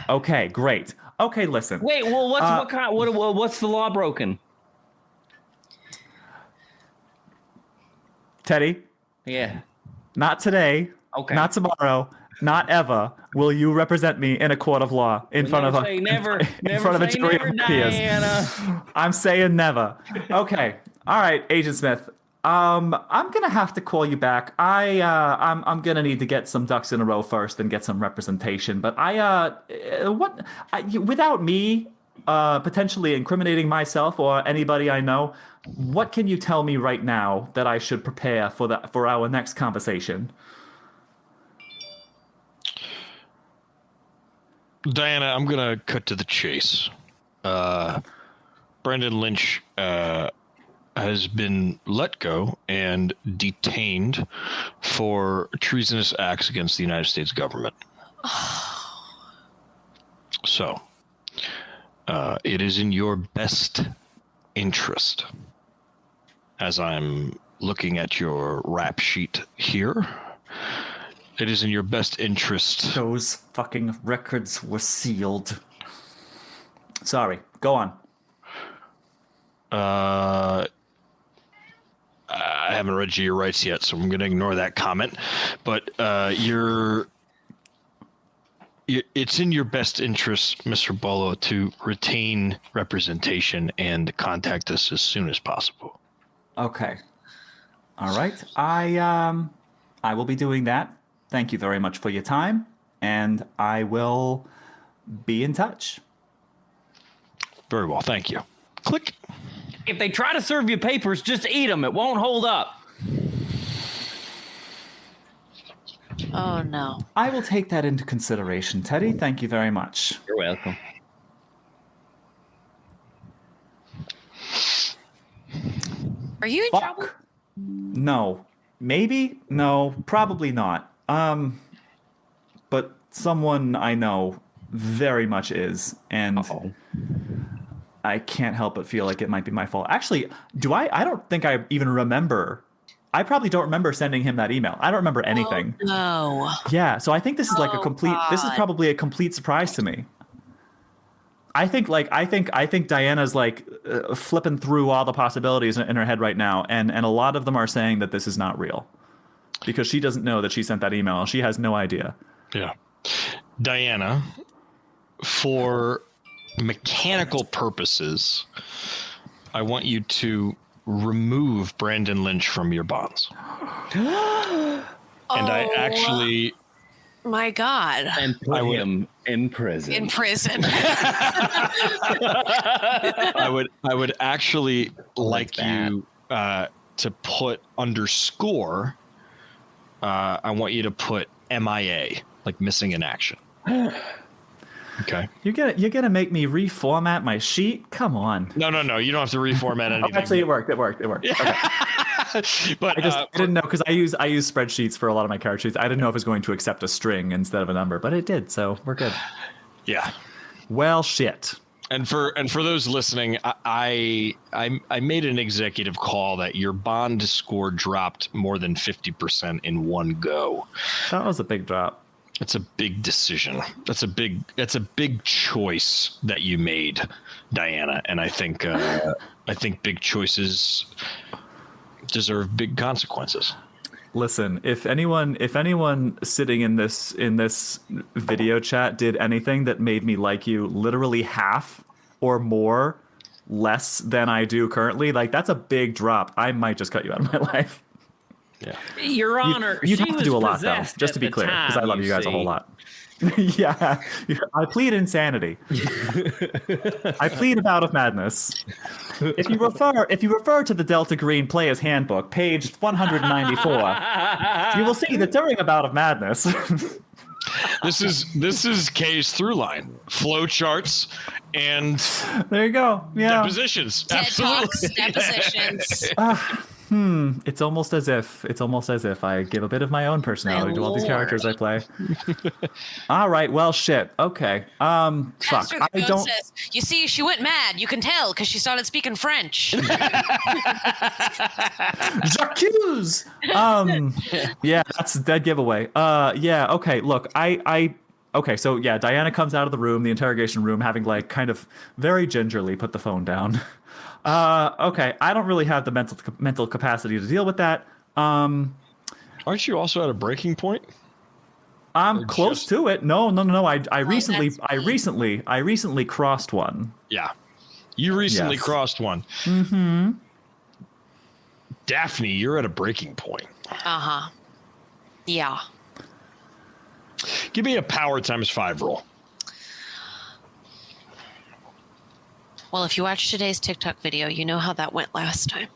[SPEAKER 3] Okay, great. Okay, listen.
[SPEAKER 5] Wait, well, what's the law broken?
[SPEAKER 3] Teddy,
[SPEAKER 5] Yeah.
[SPEAKER 3] not today,
[SPEAKER 5] Okay.
[SPEAKER 3] not tomorrow, not ever will you represent me in a court of law in front of a jury of peers. I'm saying never. Okay. All right, Agent Smith. I'm gonna have to call you back. I'm gonna need to get some ducks in a row first and get some representation. But without me potentially incriminating myself or anybody I know, what can you tell me right now that I should prepare for our next conversation?
[SPEAKER 2] Diana, I'm going to cut to the chase. Brendan Lynch has been let go and detained for treasonous acts against the United States government. So, it is in your best interest, as I'm looking at your rap sheet here, it is in your best interest.
[SPEAKER 3] Those fucking records were sealed. Sorry, go on.
[SPEAKER 2] I haven't read you your rights yet, so I'm going to ignore that comment. But it's in your best interest, Mr. Rebollo, to retain representation and contact us as soon as possible.
[SPEAKER 3] Okay. All right. I will be doing that. Thank you very much for your time, and I will be in touch.
[SPEAKER 2] Very well, thank you. Click.
[SPEAKER 5] If they try to serve you papers, just eat them. It won't hold up.
[SPEAKER 1] Oh, no.
[SPEAKER 3] I will take that into consideration, Teddy. Thank you very much.
[SPEAKER 5] You're welcome.
[SPEAKER 1] Are you in trouble?
[SPEAKER 3] Fuck. No. Maybe? No. Probably not. But someone I know very much is, and I can't help but feel like it might be my fault. Actually, I don't think I even remember. I probably don't remember sending him that email. I don't remember anything.
[SPEAKER 1] Oh, no.
[SPEAKER 3] Yeah, so I think this is like a complete.
[SPEAKER 1] God.
[SPEAKER 3] This is probably a complete surprise to me. I think Diana's like flipping through all the possibilities in her head right now, and a lot of them are saying that this is not real, because she doesn't know that she sent that email. She has no idea.
[SPEAKER 2] Yeah, Diana, for mechanical purposes, I want you to remove Brandon Lynch from your bonds. And I actually,
[SPEAKER 1] my God.
[SPEAKER 5] And put him in prison.
[SPEAKER 1] In prison.
[SPEAKER 2] I would actually like you to put underscore. I want you to put MIA, like missing in action. Okay.
[SPEAKER 3] You're gonna make me reformat my sheet? Come on.
[SPEAKER 2] No. You don't have to reformat anything.
[SPEAKER 3] Actually, it worked. Okay.
[SPEAKER 2] But
[SPEAKER 3] I didn't know, because I use spreadsheets for a lot of my character sheets. I didn't know if it was going to accept a string instead of a number, but it did, so we're good.
[SPEAKER 2] Yeah.
[SPEAKER 3] Well, shit.
[SPEAKER 2] And for those listening, I made an executive call that your bond score dropped more than 50% in one go.
[SPEAKER 3] That was a big drop.
[SPEAKER 2] It's a big decision. That's a big choice that you made, Diana. And I think big choices deserve big consequences.
[SPEAKER 3] Listen, if anyone sitting in this video chat did anything that made me like you literally half or more less than I do currently, like, that's a big drop. I might just cut you out of my life.
[SPEAKER 2] Yeah.
[SPEAKER 5] Your Honor,
[SPEAKER 3] you'd
[SPEAKER 5] she
[SPEAKER 3] have to
[SPEAKER 5] was
[SPEAKER 3] do a lot, though,
[SPEAKER 5] possessed
[SPEAKER 3] just to
[SPEAKER 5] at
[SPEAKER 3] be
[SPEAKER 5] the
[SPEAKER 3] clear, because I
[SPEAKER 5] time,
[SPEAKER 3] love you guys a whole
[SPEAKER 5] see.
[SPEAKER 3] lot. Yeah, I plead insanity. I plead a bout of madness. If you refer to the Delta Green Player's Handbook, page 194, you will see that during a bout of madness.
[SPEAKER 2] This is Kay's through line, flow charts, and
[SPEAKER 3] There you go. Yeah.
[SPEAKER 2] depositions.
[SPEAKER 1] TED Talks,
[SPEAKER 2] Absolutely.
[SPEAKER 1] depositions.
[SPEAKER 3] It's almost as if I give a bit of my own personality to all these characters I play. All right, well, shit. Okay. Fuck.
[SPEAKER 1] Pastor the
[SPEAKER 3] I
[SPEAKER 1] Goat
[SPEAKER 3] don't.
[SPEAKER 1] says, you see, she went mad. You can tell because she started speaking French.
[SPEAKER 3] J'accuse. Yeah, that's a dead giveaway. Yeah. Okay. Look, Okay, so yeah, Diana comes out of the room, the interrogation room, having like kind of very gingerly put the phone down. Okay, I don't really have the mental capacity to deal with that.
[SPEAKER 2] Aren't you also at a breaking point?
[SPEAKER 3] I'm close to it. No. I recently crossed one.
[SPEAKER 2] Yeah. You recently
[SPEAKER 3] Yes.
[SPEAKER 2] crossed one. Mm-hmm. Daphne, you're at a breaking point.
[SPEAKER 1] Uh-huh. Yeah.
[SPEAKER 2] Give me a power times 5 roll.
[SPEAKER 1] Well, if you watch today's TikTok video, you know how that went last time.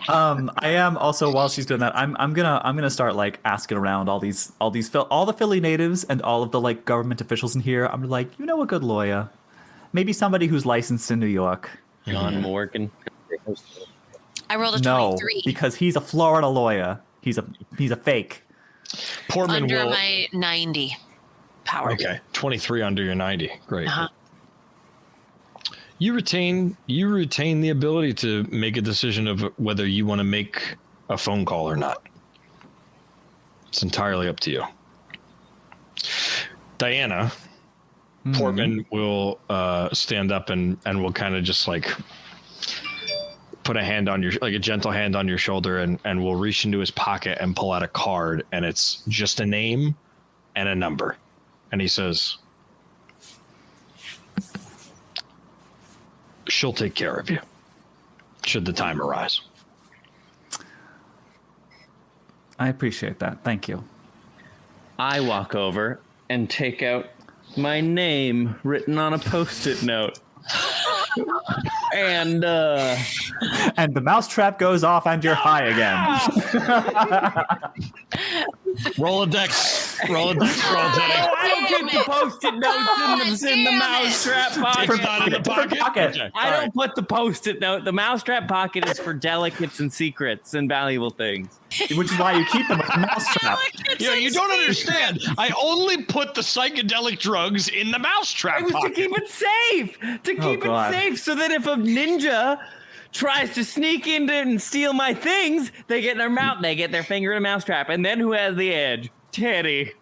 [SPEAKER 3] I am also, while she's doing that, I'm gonna start like asking around all the Philly natives and all of the like government officials in here. I'm like, you know, a good lawyer, maybe somebody who's licensed in New York.
[SPEAKER 5] John Morgan.
[SPEAKER 1] I rolled a
[SPEAKER 3] No,
[SPEAKER 1] 23
[SPEAKER 3] because he's a Florida lawyer. He's a fake.
[SPEAKER 2] Portman
[SPEAKER 1] under
[SPEAKER 2] will.
[SPEAKER 1] my 90 power.
[SPEAKER 2] Okay, 23 under your 90. Great.
[SPEAKER 1] Uh-huh.
[SPEAKER 2] You retain the ability to make a decision of whether you want to make a phone call or not. It's entirely up to you. Diana, Portman will stand up and will kind of just like put a gentle hand on your shoulder and will reach into his pocket and pull out a card, and it's just a name and a number. And he says, she'll take care of you should the time arise.
[SPEAKER 3] I appreciate that. Thank you.
[SPEAKER 5] I walk over and take out my name written on a Post-it note. And
[SPEAKER 3] And the mousetrap goes off and you're high again.
[SPEAKER 2] Roll a dex. Roll a dex.
[SPEAKER 5] I don't get the Post-it notes in the mousetrap pocket.
[SPEAKER 2] It's not in the pocket. Okay.
[SPEAKER 5] I don't put the Post-it note. The mousetrap pocket is for delicates and secrets and valuable things.
[SPEAKER 3] Which is why you keep them with the mousetrap.
[SPEAKER 2] You don't understand. I only put the psychedelic drugs in the mousetrap
[SPEAKER 5] It was to
[SPEAKER 2] pocket.
[SPEAKER 5] keep it safe. To keep
[SPEAKER 3] God.
[SPEAKER 5] it safe so that if a ninja tries to sneak into and steal my things, they get their finger in a mousetrap. And then who has the edge? Teddy.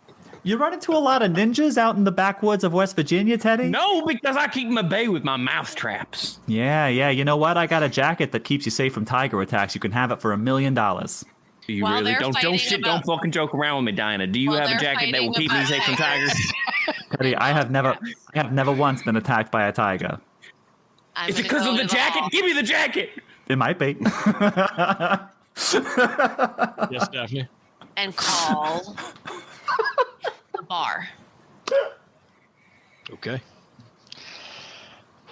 [SPEAKER 3] You run into a lot of ninjas out in the backwoods of West Virginia, Teddy?
[SPEAKER 5] No, because I keep them at bay with my mousetraps.
[SPEAKER 3] Yeah. You know what? I got a jacket that keeps you safe from tiger attacks. You can have it for $1 million.
[SPEAKER 5] You
[SPEAKER 1] While
[SPEAKER 5] really
[SPEAKER 1] they're
[SPEAKER 5] don't
[SPEAKER 1] fighting
[SPEAKER 5] don't fucking joke around with me, Diana. Do you
[SPEAKER 1] While
[SPEAKER 5] have a
[SPEAKER 1] they're
[SPEAKER 5] jacket that will
[SPEAKER 1] fighting
[SPEAKER 5] keep me
[SPEAKER 1] about
[SPEAKER 5] safe from tigers?
[SPEAKER 3] Teddy, I have never once been attacked by a tiger.
[SPEAKER 1] I'm
[SPEAKER 5] Is it
[SPEAKER 1] gonna
[SPEAKER 5] because
[SPEAKER 1] go
[SPEAKER 5] of the
[SPEAKER 1] to
[SPEAKER 5] jacket?
[SPEAKER 1] hall
[SPEAKER 5] Give me the jacket.
[SPEAKER 3] It might be.
[SPEAKER 2] Yes, Daphne.
[SPEAKER 1] and call the bar.
[SPEAKER 2] Okay.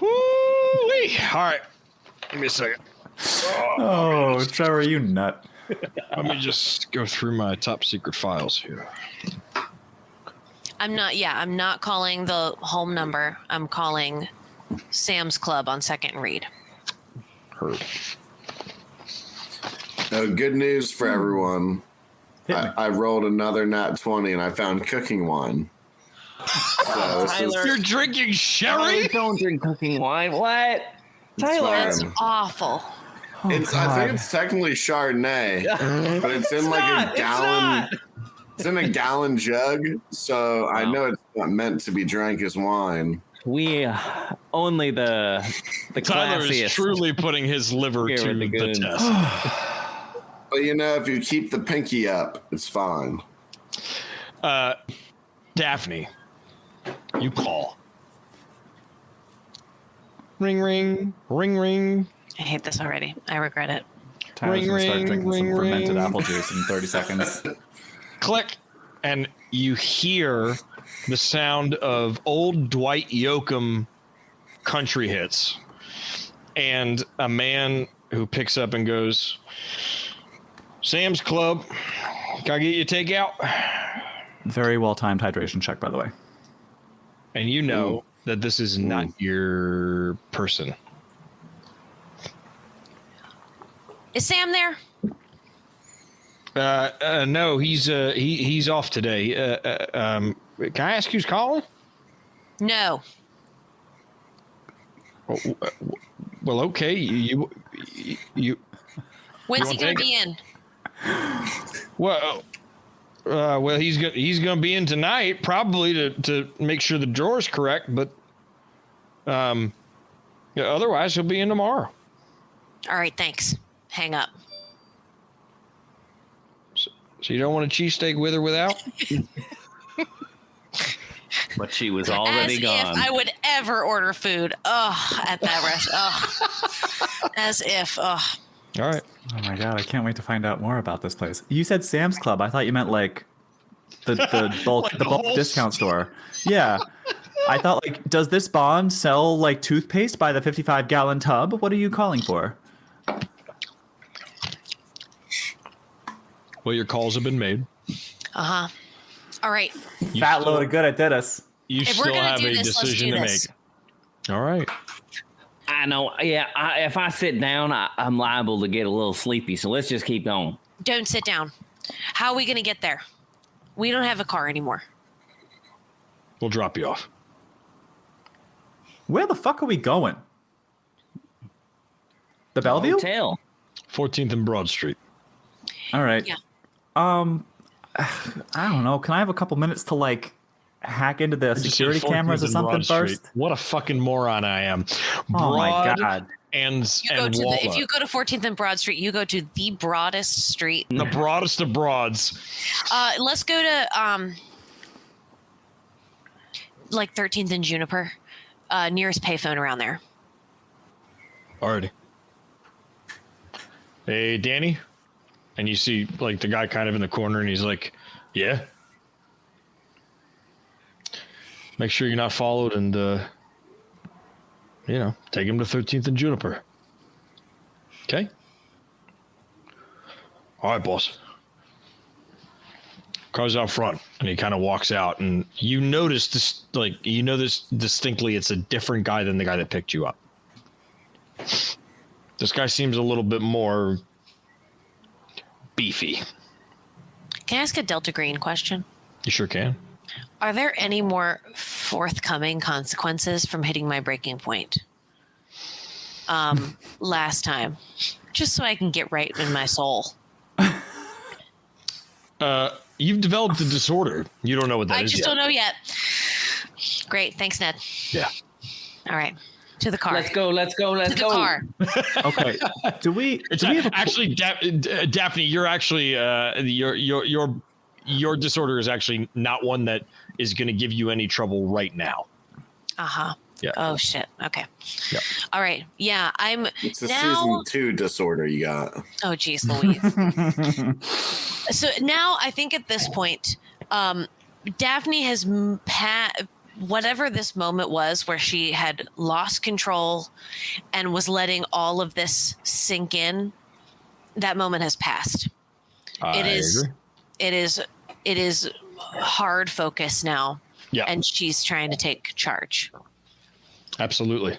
[SPEAKER 2] Woo-wee. All right. Give me a second.
[SPEAKER 3] Oh, Trevor, you nut.
[SPEAKER 2] Let me just go through my top secret files here.
[SPEAKER 1] I'm not calling the home number. I'm calling Sam's Club on Second and Reed.
[SPEAKER 2] Heard.
[SPEAKER 6] Good news for everyone.
[SPEAKER 3] Hit me.
[SPEAKER 6] I rolled another nat 20 and I found cooking wine. So this is
[SPEAKER 5] Tyler.
[SPEAKER 2] You're drinking sherry?
[SPEAKER 5] Don't drink cooking wine. What? Tyler.
[SPEAKER 1] That's
[SPEAKER 6] fine.
[SPEAKER 1] awful.
[SPEAKER 3] Oh,
[SPEAKER 6] I
[SPEAKER 3] God.
[SPEAKER 6] think it's technically Chardonnay, but it's in like
[SPEAKER 5] not,
[SPEAKER 6] a gallon.
[SPEAKER 5] it's
[SPEAKER 6] It's in a gallon jug, so I know it's not meant to be drank as wine.
[SPEAKER 5] We only the
[SPEAKER 2] Tyler
[SPEAKER 5] classiest.
[SPEAKER 2] is truly putting his liver
[SPEAKER 5] Here
[SPEAKER 2] to
[SPEAKER 5] with the
[SPEAKER 2] the
[SPEAKER 5] goons.
[SPEAKER 2] test.
[SPEAKER 6] But you know, if you keep the pinky up, it's fine.
[SPEAKER 2] Daphne, you call. Ring, ring, ring, ring.
[SPEAKER 1] I hate this already. I regret it.
[SPEAKER 3] Tyler's gonna start
[SPEAKER 2] ring,
[SPEAKER 3] drinking
[SPEAKER 2] ring,
[SPEAKER 3] some fermented
[SPEAKER 2] ring.
[SPEAKER 3] apple juice in 30 seconds.
[SPEAKER 2] Click. and you hear the sound of old Dwight Yoakam country hits, and a man who picks up and goes, Sam's Club, can I get you takeout?
[SPEAKER 3] Very well timed hydration check, by the way.
[SPEAKER 2] And you know that this is not your person.
[SPEAKER 1] Is Sam there?
[SPEAKER 2] No, he's off today. Can I ask who's calling?
[SPEAKER 1] No.
[SPEAKER 2] Well, okay. You
[SPEAKER 1] When's he
[SPEAKER 2] wanna
[SPEAKER 1] gonna
[SPEAKER 2] take
[SPEAKER 1] be in?
[SPEAKER 2] well, he's gonna be in tonight, probably to make sure the drawer's correct. But otherwise, he'll be in tomorrow.
[SPEAKER 1] All right, thanks. Hang up.
[SPEAKER 2] So you don't want a cheesesteak with or without?
[SPEAKER 5] But she was already
[SPEAKER 1] As
[SPEAKER 5] gone.
[SPEAKER 1] if I would ever order food. At that restaurant. As if.
[SPEAKER 2] All right.
[SPEAKER 3] Oh my god, I can't wait to find out more about this place. You said Sam's Club. I thought you meant like the bulk
[SPEAKER 2] Like
[SPEAKER 3] the
[SPEAKER 2] the
[SPEAKER 3] bulk
[SPEAKER 2] whole
[SPEAKER 3] discount store. Yeah. I thought like, does this bond sell like toothpaste by the 55-gallon tub? What are you calling for?
[SPEAKER 2] Well, your calls have been made.
[SPEAKER 1] Uh-huh. All right.
[SPEAKER 2] You
[SPEAKER 3] Fat
[SPEAKER 2] still-
[SPEAKER 3] load of good at did us.
[SPEAKER 2] You
[SPEAKER 1] If we're
[SPEAKER 2] still
[SPEAKER 1] gonna
[SPEAKER 2] have
[SPEAKER 1] do
[SPEAKER 2] a
[SPEAKER 1] this, let's
[SPEAKER 2] decision
[SPEAKER 1] do
[SPEAKER 2] to
[SPEAKER 1] this.
[SPEAKER 2] make. All right.
[SPEAKER 5] I know. Yeah, if I sit down, I'm liable to get a little sleepy. So let's just keep going.
[SPEAKER 1] Don't sit down. How are we going to get there? We don't have a car anymore.
[SPEAKER 2] We'll drop you off.
[SPEAKER 3] Where the fuck are we going? The Bellevue?
[SPEAKER 5] Hotel.
[SPEAKER 2] 14th and Broad Street.
[SPEAKER 3] All right.
[SPEAKER 1] Yeah.
[SPEAKER 3] I don't know. Can I have a couple minutes to like hack into the
[SPEAKER 2] Just say
[SPEAKER 3] security
[SPEAKER 2] 14th
[SPEAKER 3] cameras or
[SPEAKER 2] and
[SPEAKER 3] something
[SPEAKER 2] Broad Street.
[SPEAKER 3] first?
[SPEAKER 2] What a fucking moron I am.
[SPEAKER 3] Oh my
[SPEAKER 2] Broad
[SPEAKER 3] god.
[SPEAKER 2] And
[SPEAKER 1] You go
[SPEAKER 2] and
[SPEAKER 1] to
[SPEAKER 2] Walnut.
[SPEAKER 1] if you go to 14th and Broad Street, you go to the broadest street.
[SPEAKER 2] The broadest of broads.
[SPEAKER 1] Let's go to like 13th and Juniper. Nearest payphone around there.
[SPEAKER 2] Already. Hey, Danny. And you see like the guy kind of in the corner and he's like, yeah. Make sure you're not followed and take him to 13th and Juniper. Okay? All right, boss. Car's out front, and he kind of walks out, and you notice this, this distinctly. It's a different guy than the guy that picked you up. This guy seems a little bit more beefy.
[SPEAKER 1] Can I ask a Delta Green question?
[SPEAKER 2] You sure can.
[SPEAKER 1] Are there any more forthcoming consequences from hitting my breaking point? Last time, just so I can get right in my soul.
[SPEAKER 2] You've developed a disorder. You don't know what that
[SPEAKER 1] I
[SPEAKER 2] is
[SPEAKER 1] just
[SPEAKER 2] yet.
[SPEAKER 1] don't know yet. Great, thanks, Ned.
[SPEAKER 2] Yeah.
[SPEAKER 1] All right, to the car.
[SPEAKER 5] Let's go.
[SPEAKER 1] To the car.
[SPEAKER 3] Okay. Do we have a
[SPEAKER 2] Actually, Daphne, you're actually your disorder is actually not one that is going to give you any trouble right now.
[SPEAKER 1] Uh-huh.
[SPEAKER 2] Yeah.
[SPEAKER 1] Oh shit. Okay.
[SPEAKER 2] Yeah.
[SPEAKER 1] All right. Yeah, I'm
[SPEAKER 6] It's a
[SPEAKER 1] now.
[SPEAKER 6] season 2 disorder you got.
[SPEAKER 1] Oh geez, Louise. So now I think at this point, Daphne has whatever this moment was where she had lost control and was letting all of this sink in. That moment has passed.
[SPEAKER 2] I agree.
[SPEAKER 1] It is hard focus now.
[SPEAKER 2] Yeah.
[SPEAKER 1] And she's trying to take charge.
[SPEAKER 2] Absolutely.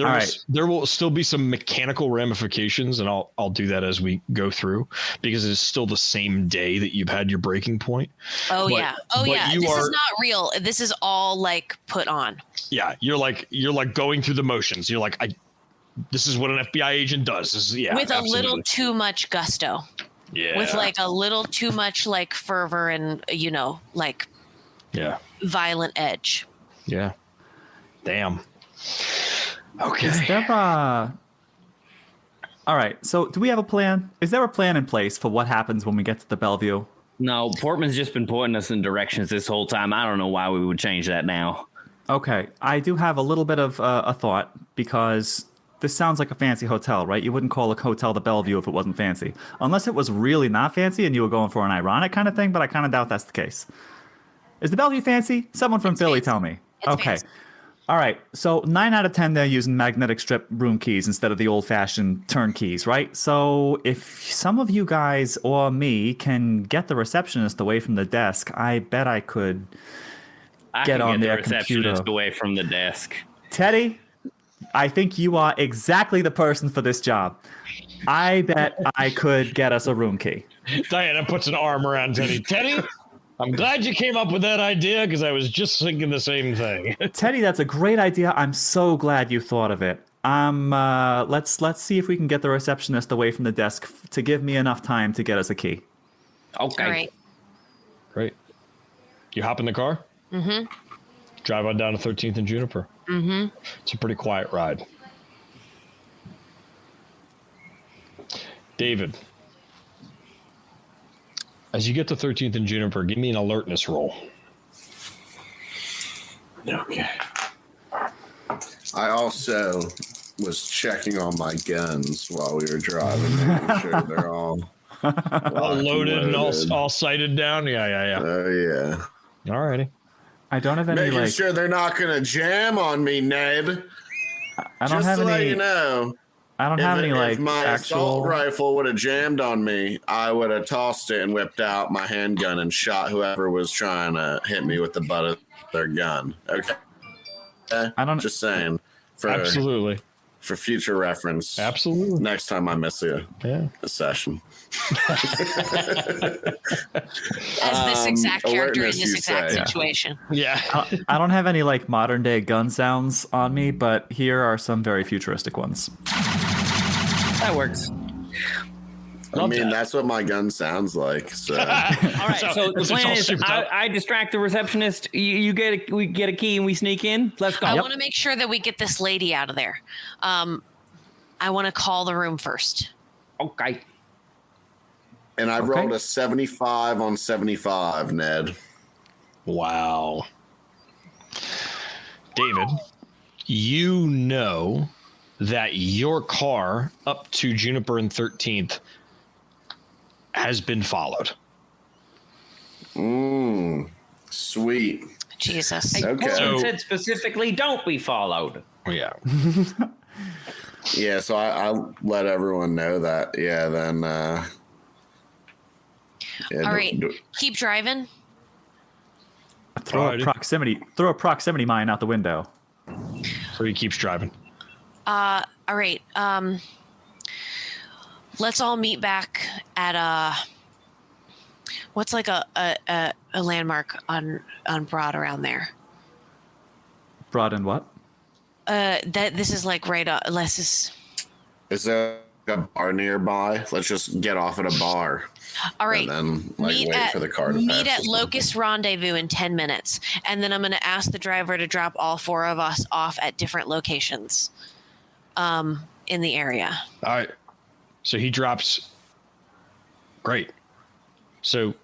[SPEAKER 3] All right.
[SPEAKER 2] There will still be some mechanical ramifications, and I'll do that as we go through, because it's still the same day that you've had your breaking point.
[SPEAKER 1] Oh
[SPEAKER 2] But-
[SPEAKER 1] yeah. Oh
[SPEAKER 2] but
[SPEAKER 1] yeah.
[SPEAKER 2] you
[SPEAKER 1] This
[SPEAKER 2] are-
[SPEAKER 1] is not real. This is all like put on.
[SPEAKER 2] Yeah, you're like going through the motions. You're like, this is what an FBI agent does. This is, yeah,
[SPEAKER 1] With a
[SPEAKER 2] absolutely.
[SPEAKER 1] little too much gusto.
[SPEAKER 2] Yeah.
[SPEAKER 1] With like a little too much like fervor and like
[SPEAKER 2] yeah.
[SPEAKER 1] violent edge.
[SPEAKER 2] Yeah. Damn. Okay.
[SPEAKER 3] Is there all right, so do we have a plan? Is there a plan in place for what happens when we get to the Bellevue?
[SPEAKER 5] No, Portman's just been pointing us in directions this whole time. I don't know why we would change that now.
[SPEAKER 3] Okay, I do have a little bit of a thought, because this sounds like a fancy hotel, right? You wouldn't call a hotel the Bellevue if it wasn't fancy. Unless it was really not fancy and you were going for an ironic kind of thing, but I kind of doubt that's the case. Is the Bellevue fancy? Someone from Philly
[SPEAKER 1] fancy.
[SPEAKER 3] tell me.
[SPEAKER 1] It's
[SPEAKER 3] Okay.
[SPEAKER 1] fancy.
[SPEAKER 3] All right. So 9 out of 10, they're using magnetic strip room keys instead of the old-fashioned turn keys, right? So if some of you guys or me can get the receptionist away from the desk, I bet I could
[SPEAKER 5] I
[SPEAKER 3] get
[SPEAKER 5] can
[SPEAKER 3] on
[SPEAKER 5] get
[SPEAKER 3] their
[SPEAKER 5] the receptionist
[SPEAKER 3] computer.
[SPEAKER 5] away from the desk.
[SPEAKER 3] Teddy, I think you are exactly the person for this job. I bet I could get us a room key.
[SPEAKER 2] Diana puts an arm around Teddy. Teddy, I'm glad you came up with that idea because I was just thinking the same thing.
[SPEAKER 3] Teddy, that's a great idea. I'm so glad you thought of it. Let's see if we can get the receptionist away from the desk to give me enough time to get us a key.
[SPEAKER 5] Okay.
[SPEAKER 1] All right.
[SPEAKER 2] Great. You hop in the car? Mm-hmm. Drive on down to 13th and Juniper. Mm-hmm. It's a pretty quiet ride. David, as you get to 13th and Juniper, give me an alertness roll.
[SPEAKER 6] Okay. I also was checking on my guns while we were driving, making sure they're all
[SPEAKER 2] All loaded and all sighted down? Yeah.
[SPEAKER 6] Oh, yeah.
[SPEAKER 2] All righty.
[SPEAKER 3] I don't have any
[SPEAKER 6] Making sure they're not going to jam on me, Ned.
[SPEAKER 3] I don't
[SPEAKER 6] Just
[SPEAKER 3] have
[SPEAKER 6] to let
[SPEAKER 3] any.
[SPEAKER 6] you know.
[SPEAKER 3] I don't have any
[SPEAKER 6] If my assault
[SPEAKER 3] actual.
[SPEAKER 6] rifle would have jammed on me, I would have tossed it and whipped out my handgun and shot whoever was trying to hit me with the butt of their gun. Okay.
[SPEAKER 3] I don't.
[SPEAKER 6] Just saying.
[SPEAKER 2] Absolutely.
[SPEAKER 6] For future reference.
[SPEAKER 2] Absolutely.
[SPEAKER 6] Next time I miss a session.
[SPEAKER 1] As this exact character in
[SPEAKER 6] alertness,
[SPEAKER 1] this
[SPEAKER 6] you
[SPEAKER 1] exact
[SPEAKER 6] say.
[SPEAKER 1] situation.
[SPEAKER 2] Yeah.
[SPEAKER 3] I don't have any modern day gun sounds on me, but here are some very futuristic ones.
[SPEAKER 5] That works.
[SPEAKER 6] I mean, that's what my gun sounds like. So
[SPEAKER 5] All right. So the
[SPEAKER 2] it's
[SPEAKER 5] plan
[SPEAKER 2] all
[SPEAKER 5] is
[SPEAKER 2] souped up.
[SPEAKER 5] I distract the receptionist. We get a key and we sneak in. Let's go.
[SPEAKER 1] I want to make sure that we get this lady out of there. I want to call the room first.
[SPEAKER 5] Okay.
[SPEAKER 6] and I rolled a 75 on 75, Ned.
[SPEAKER 2] Wow. David, you know that your car up to Juniper and 13th has been followed.
[SPEAKER 6] Sweet.
[SPEAKER 1] Jesus.
[SPEAKER 6] Okay.
[SPEAKER 5] Kaplan said specifically, don't be followed.
[SPEAKER 2] Yeah.
[SPEAKER 6] Yeah, so I let everyone know that. Yeah, then. Yeah,
[SPEAKER 1] All right. Keep driving.
[SPEAKER 3] Throw a proximity mine out the window.
[SPEAKER 2] So he keeps driving.
[SPEAKER 1] All right. Let's all meet back at what's like a landmark on Broad around there.
[SPEAKER 3] Broad and what?
[SPEAKER 1] This is like right less
[SPEAKER 6] Is there a bar nearby? Let's just get off at a bar.
[SPEAKER 1] all right.
[SPEAKER 6] And then wait for the car to
[SPEAKER 1] meet
[SPEAKER 6] pass
[SPEAKER 1] at
[SPEAKER 6] or something.
[SPEAKER 1] Locust Rendezvous in 10 minutes, and then I'm going to ask the driver to drop all four of us off at different locations in the area.
[SPEAKER 2] All right. So he drops. Great. So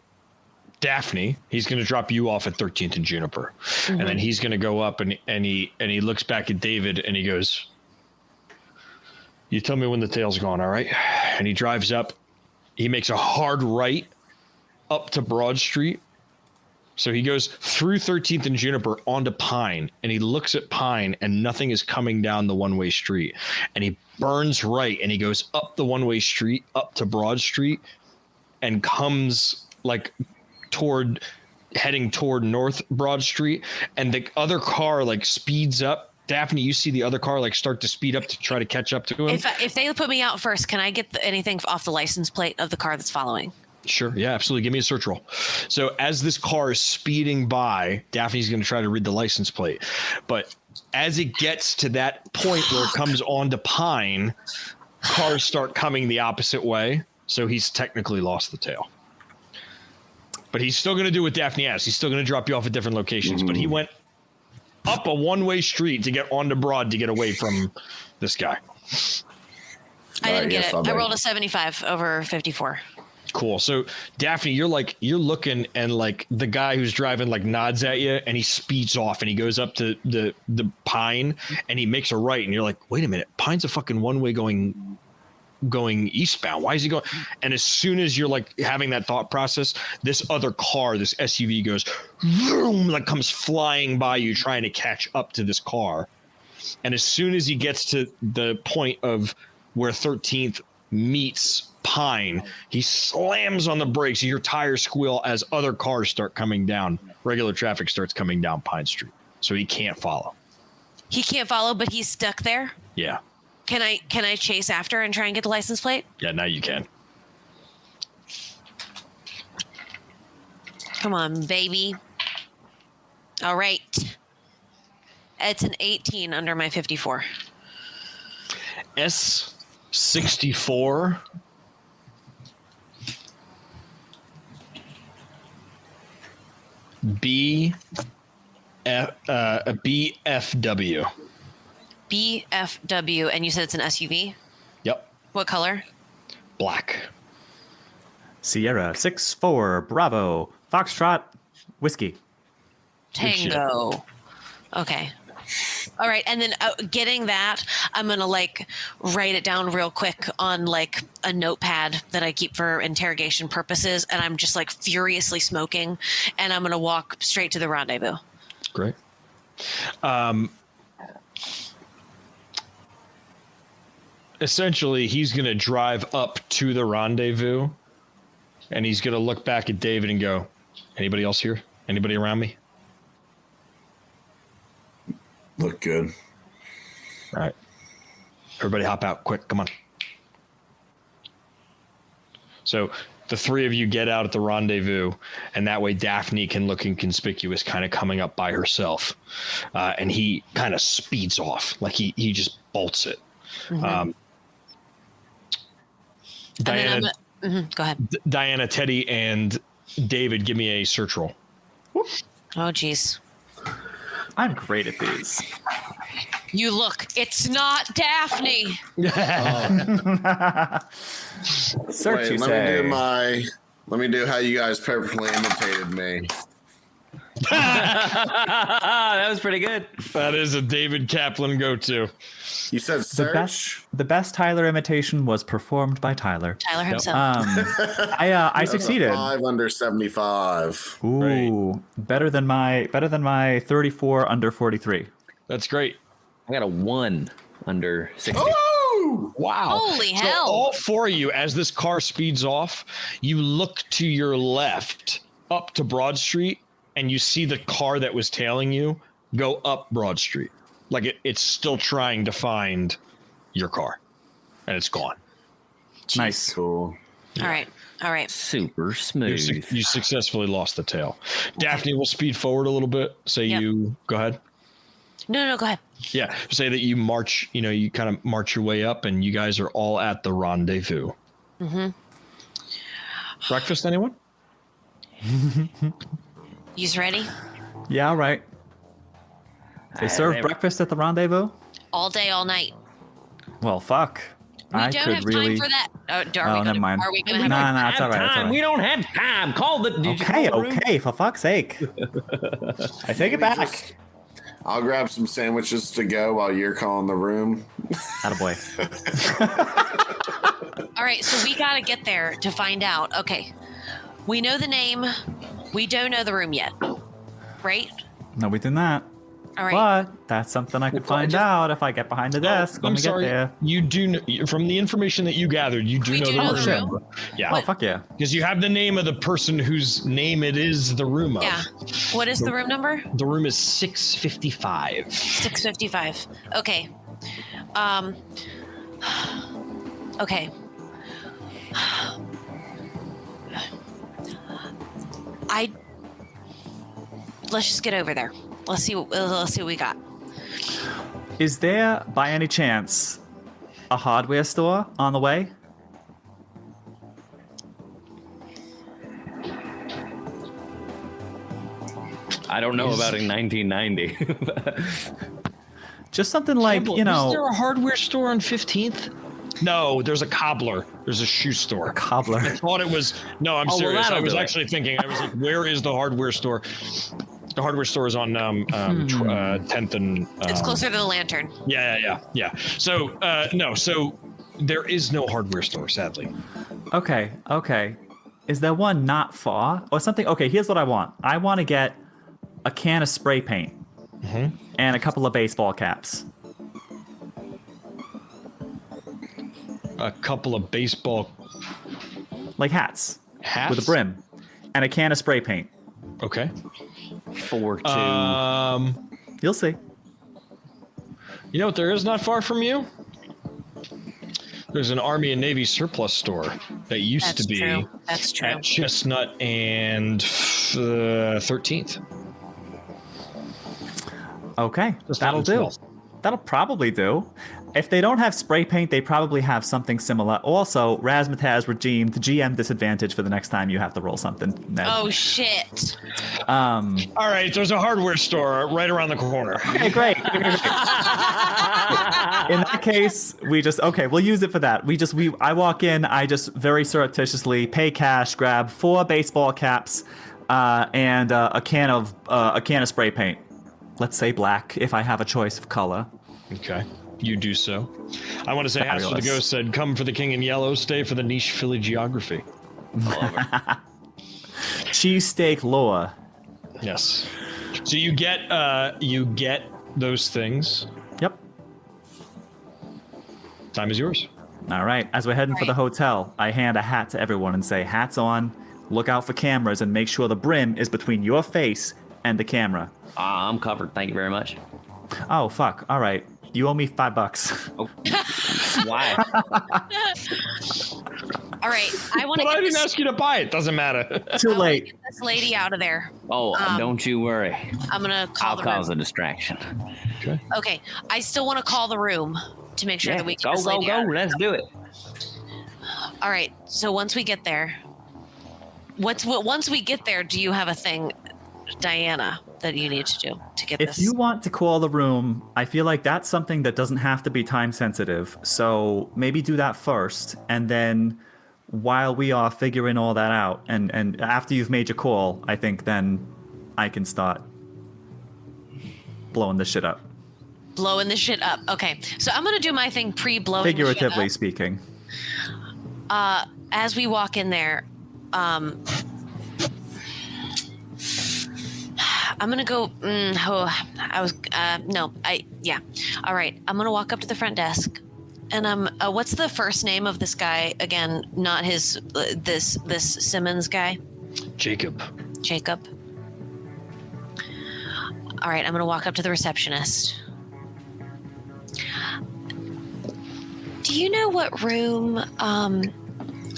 [SPEAKER 2] Daphne, he's going to drop you off at 13th and Juniper. And then he's going to go up and he looks back at David and he goes, you tell me when the tail's gone, all right? And he drives up. He makes a hard right up to Broad Street. So he goes through 13th and Juniper onto Pine, and he looks at Pine, and nothing is coming down the one-way street. And he burns right, and he goes up the one-way street, up to Broad Street, and comes heading toward North Broad Street. And the other car speeds up. Daphne, you see the other car start to speed up to try to catch up to him.
[SPEAKER 1] If they put me out first, can I get anything off the license plate of the car that's following?
[SPEAKER 2] Sure. Yeah, absolutely. Give me a search roll. So as this car is speeding by, Daphne's going to try to read the license plate. But as it gets to that point where it comes onto Pine, cars start coming the opposite way. So he's technically lost the tail. But he's still going to do what Daphne asked. He's still going to drop you off at different locations. But he went up a one-way street to get onto Broad to get away from this guy.
[SPEAKER 1] I didn't get
[SPEAKER 6] yes,
[SPEAKER 1] it. I
[SPEAKER 6] I'll
[SPEAKER 1] rolled a 75 over 54.
[SPEAKER 2] Cool. So Daphne, you're looking, and like the guy who's driving like nods at you, and he speeds off, and he goes up to the Pine, and he makes a right, and you're like, wait a minute, Pine's a fucking one way going eastbound. Why is he going? And as soon as you're like having that thought process, this other car, this SUV goes vroom, like comes flying by you, trying to catch up to this car. And as soon as he gets to the point of where 13th meets Pine, he slams on the brakes. You hear tires squeal as other cars start coming down. Regular traffic starts coming down Pine Street. So he can't follow.
[SPEAKER 1] He can't follow, but he's stuck there.
[SPEAKER 2] Yeah.
[SPEAKER 1] Can I chase after and try and get the license plate?
[SPEAKER 2] Yeah, now you can.
[SPEAKER 1] Come on, baby. All right. It's an 18 under my 54.
[SPEAKER 2] S64 BFW.
[SPEAKER 1] BFW, and you said it's an SUV?
[SPEAKER 2] Yep.
[SPEAKER 1] What color?
[SPEAKER 2] Black.
[SPEAKER 3] Sierra 6-4 Bravo Foxtrot Whiskey.
[SPEAKER 1] Tango. Okay. All right, and then getting that, I'm gonna like write it down real quick on like a notepad that I keep for interrogation purposes, and I'm just like furiously smoking, and I'm gonna walk straight to the rendezvous.
[SPEAKER 2] Great. Essentially, he's gonna drive up to the rendezvous, and he's gonna look back at David and go, "Anybody else here? Anybody around me?"
[SPEAKER 6] Look good.
[SPEAKER 2] All right. Everybody hop out quick. Come on. So the three of you get out at the rendezvous, and that way Daphne can look inconspicuous, kind of coming up by herself. And he kind of speeds off. Like he just bolts it.
[SPEAKER 1] Mm-hmm.
[SPEAKER 2] Diana,
[SPEAKER 1] go ahead.
[SPEAKER 2] Diana, Teddy, and David, give me a search roll.
[SPEAKER 1] Oh, geez.
[SPEAKER 3] I'm great at these.
[SPEAKER 1] You look. It's not Daphne.
[SPEAKER 3] Search,
[SPEAKER 6] Wait,
[SPEAKER 3] you
[SPEAKER 6] let
[SPEAKER 3] say.
[SPEAKER 6] me do how you guys perfectly imitated me.
[SPEAKER 5] That was pretty good.
[SPEAKER 2] That is a David Kaplan go-to.
[SPEAKER 6] You said search?
[SPEAKER 3] The best Tyler imitation was performed by Tyler.
[SPEAKER 1] Tyler himself.
[SPEAKER 3] I succeeded.
[SPEAKER 6] 5 under 75.
[SPEAKER 3] Ooh, better than my 34 under 43.
[SPEAKER 2] That's great.
[SPEAKER 5] I got a 1 under 60.
[SPEAKER 6] Oh!
[SPEAKER 2] Wow.
[SPEAKER 1] Holy
[SPEAKER 2] So
[SPEAKER 1] hell.
[SPEAKER 2] all four of you, as this car speeds off, you look to your left up to Broad Street, and you see the car that was tailing you go up Broad Street. Like it's still trying to find your car, and it's gone.
[SPEAKER 3] Nice.
[SPEAKER 6] Cool.
[SPEAKER 1] All right.
[SPEAKER 5] Super smooth.
[SPEAKER 2] You successfully lost the tail. Daphne, will speed forward a little bit. Say
[SPEAKER 1] Yep.
[SPEAKER 2] you go ahead.
[SPEAKER 1] No, go ahead.
[SPEAKER 2] Yeah. Say that you march, you kind of march your way up, and you guys are all at the rendezvous.
[SPEAKER 1] Mm-hmm.
[SPEAKER 2] Breakfast, anyone?
[SPEAKER 1] You's ready?
[SPEAKER 3] Yeah, all right. They serve breakfast at the rendezvous?
[SPEAKER 1] All day, all night.
[SPEAKER 3] Well, fuck.
[SPEAKER 1] We
[SPEAKER 3] I
[SPEAKER 1] don't
[SPEAKER 3] could
[SPEAKER 1] have
[SPEAKER 3] really.
[SPEAKER 1] time for that.
[SPEAKER 3] Never mind.
[SPEAKER 1] Are we gonna have
[SPEAKER 3] Nah, it's all right. It's all
[SPEAKER 5] Time.
[SPEAKER 3] right.
[SPEAKER 5] We don't have time. Call the. Did you call the room?
[SPEAKER 3] Okay, for fuck's sake. I take it back.
[SPEAKER 6] I'll grab some sandwiches to go while you're calling the room.
[SPEAKER 3] Attaboy.
[SPEAKER 1] All right, so we got to get there to find out. Okay, we know the name. We don't know the room yet, right?
[SPEAKER 3] No, we did not.
[SPEAKER 1] All right.
[SPEAKER 3] But that's something I could find out if I get behind the desk when
[SPEAKER 2] I'm
[SPEAKER 3] we
[SPEAKER 2] sorry.
[SPEAKER 3] get there.
[SPEAKER 2] You do know, from the information that you gathered. You do
[SPEAKER 1] We
[SPEAKER 2] know
[SPEAKER 1] do
[SPEAKER 2] the
[SPEAKER 1] know
[SPEAKER 2] room.
[SPEAKER 1] the room?
[SPEAKER 2] Yeah,
[SPEAKER 3] Oh, fuck yeah.
[SPEAKER 2] because you have the name of the person whose name it is the room of.
[SPEAKER 1] Yeah. What is the room number?
[SPEAKER 2] The room is 655.
[SPEAKER 1] 655. Okay. Okay. Let's just get over there. Let's see what we got.
[SPEAKER 3] Is there, by any chance, a hardware store on the way?
[SPEAKER 5] I don't know about in 1990.
[SPEAKER 3] Just something like,
[SPEAKER 2] Campbell,
[SPEAKER 3] you know.
[SPEAKER 2] is there a hardware store on 15th? No, there's a cobbler. There's a shoe store.
[SPEAKER 3] A cobbler.
[SPEAKER 2] I thought it was. No, I'm
[SPEAKER 5] well,
[SPEAKER 2] serious. I
[SPEAKER 5] that'll
[SPEAKER 2] was
[SPEAKER 5] do it.
[SPEAKER 2] actually thinking. I was like, where is the hardware store? The hardware store is on 10th and.
[SPEAKER 1] It's closer to the lantern.
[SPEAKER 2] Yeah. So no, so there is no hardware store, sadly.
[SPEAKER 3] Okay. Is there one not far or something? Okay, here's what I want. I want to get a can of spray paint and a couple of baseball caps.
[SPEAKER 2] A couple of baseball
[SPEAKER 3] Like hats.
[SPEAKER 2] hats
[SPEAKER 3] With a brim. And a can of spray paint.
[SPEAKER 2] Okay.
[SPEAKER 5] 4-2.
[SPEAKER 3] You'll see.
[SPEAKER 2] You know what? There is not far from you. There's an Army and Navy surplus store that used
[SPEAKER 1] That's
[SPEAKER 2] to be
[SPEAKER 1] true. That's true.
[SPEAKER 2] at Chestnut and 13th.
[SPEAKER 3] Okay,
[SPEAKER 2] Just
[SPEAKER 3] that'll
[SPEAKER 2] not
[SPEAKER 3] do.
[SPEAKER 2] in 12th.
[SPEAKER 3] That'll probably do. If they don't have spray paint, they probably have something similar. Also, Razzmatazz redeemed the GM disadvantage for the next time you have to roll something. Ned.
[SPEAKER 1] Oh shit!
[SPEAKER 2] All right, there's a hardware store right around the corner.
[SPEAKER 3] Okay, great. In that case, we'll use it for that. I walk in, I just very surreptitiously pay cash, grab 4 baseball caps, and a can of spray paint. Let's say black, if I have a choice of color.
[SPEAKER 2] Okay, you do so. I want to say, Ask for the
[SPEAKER 3] Fabulous.
[SPEAKER 2] Ghost said, "Come for the king in yellow, stay for the niche Philly geography."
[SPEAKER 3] Cheesesteak lore.
[SPEAKER 2] Yes. So you get those things.
[SPEAKER 3] Yep.
[SPEAKER 2] Time is yours.
[SPEAKER 3] All right. As we're heading for the hotel, I hand a hat to everyone and say, "Hats on. Look out for cameras and make sure the brim is between your face and the camera."
[SPEAKER 5] I'm covered. Thank you very much.
[SPEAKER 3] Oh, fuck. All right. You owe me $5.
[SPEAKER 5] Oh, why?
[SPEAKER 1] All right, I want to
[SPEAKER 2] But I
[SPEAKER 1] get
[SPEAKER 2] didn't
[SPEAKER 1] this,
[SPEAKER 2] ask you to buy it. Doesn't matter.
[SPEAKER 3] Too
[SPEAKER 1] I wanna
[SPEAKER 3] late.
[SPEAKER 1] get this lady out of there.
[SPEAKER 5] Oh, don't you worry.
[SPEAKER 1] I'm gonna call
[SPEAKER 5] I'll
[SPEAKER 1] the
[SPEAKER 5] cause
[SPEAKER 1] room.
[SPEAKER 5] a distraction.
[SPEAKER 2] Okay.
[SPEAKER 1] Okay, I still want to call the room to make sure that we get this
[SPEAKER 5] go.
[SPEAKER 1] lady out.
[SPEAKER 5] Let's do it.
[SPEAKER 1] All right, so once we get there, once we get there, do you have a thing, Diana, that you need to do to get
[SPEAKER 3] If
[SPEAKER 1] this?
[SPEAKER 3] you want to call the room, I feel like that's something that doesn't have to be time sensitive. So maybe do that first. And then while we are figuring all that out, and after you've made your call, I think then I can start blowing this shit up.
[SPEAKER 1] Blowing the shit up. Okay, so I'm gonna do my thing pre-blowing the shit
[SPEAKER 3] Figuratively
[SPEAKER 1] up.
[SPEAKER 3] speaking.
[SPEAKER 1] As we walk in there, I'm gonna go. Yeah. All right. I'm gonna walk up to the front desk, and what's the first name of this guy again? Not his. This Simmons guy.
[SPEAKER 2] Jacob.
[SPEAKER 1] Jacob. All right. I'm gonna walk up to the receptionist. Do you know what room?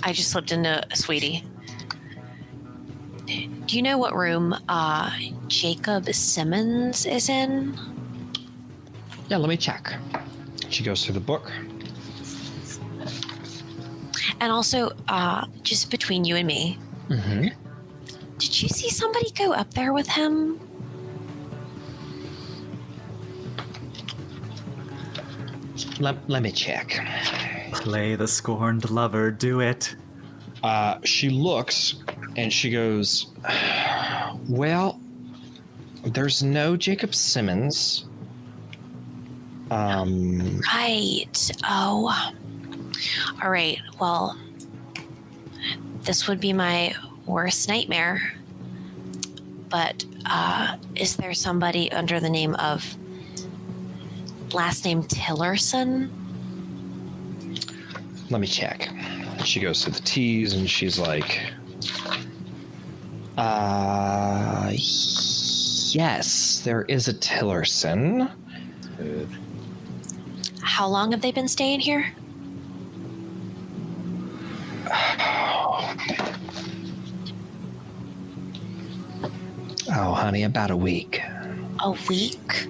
[SPEAKER 1] I just slipped into Sweetie. Do you know what room Jacob Simmons is in?
[SPEAKER 2] Yeah, let me check. She goes through the book.
[SPEAKER 1] And also, just between you and me, did you see somebody go up there with him?
[SPEAKER 2] Let me check.
[SPEAKER 3] Play the scorned lover, do it.
[SPEAKER 2] She looks and she goes, "Well, there's no Jacob Simmons."
[SPEAKER 1] Right. Oh. All right. Well, this would be my worst nightmare. But is there somebody under the name of last name Tillerson?
[SPEAKER 2] Let me check. She goes to the T's and she's like, yes, there is a Tillerson.
[SPEAKER 1] How long have they been staying here?
[SPEAKER 2] Oh, honey, about a week.
[SPEAKER 1] A week?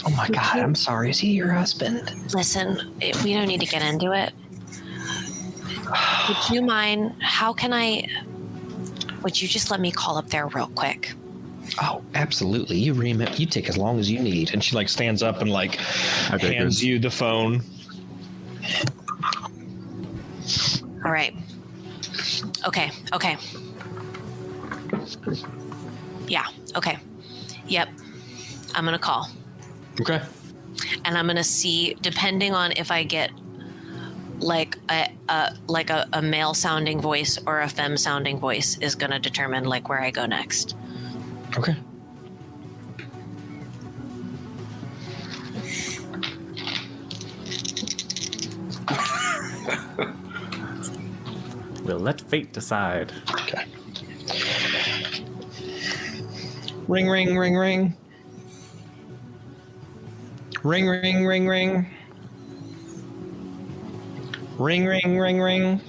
[SPEAKER 2] Oh my God, I'm sorry. Is he your husband?
[SPEAKER 1] Listen, we don't need to get into it. Would you mind? Would you just let me call up there real quick?
[SPEAKER 2] Oh, absolutely. You take as long as you need. And she like stands up and like hands you the phone.
[SPEAKER 1] All right. Okay. Yeah. Okay. Yep. I'm gonna call.
[SPEAKER 2] Okay.
[SPEAKER 1] And I'm gonna see, depending on if I get like a male sounding voice or a femme sounding voice, is gonna determine like where I go next.
[SPEAKER 2] Okay.
[SPEAKER 3] We'll let fate decide.
[SPEAKER 2] Okay. Ring, ring, ring, ring. Ring, ring, ring, ring. Ring, ring, ring, ring.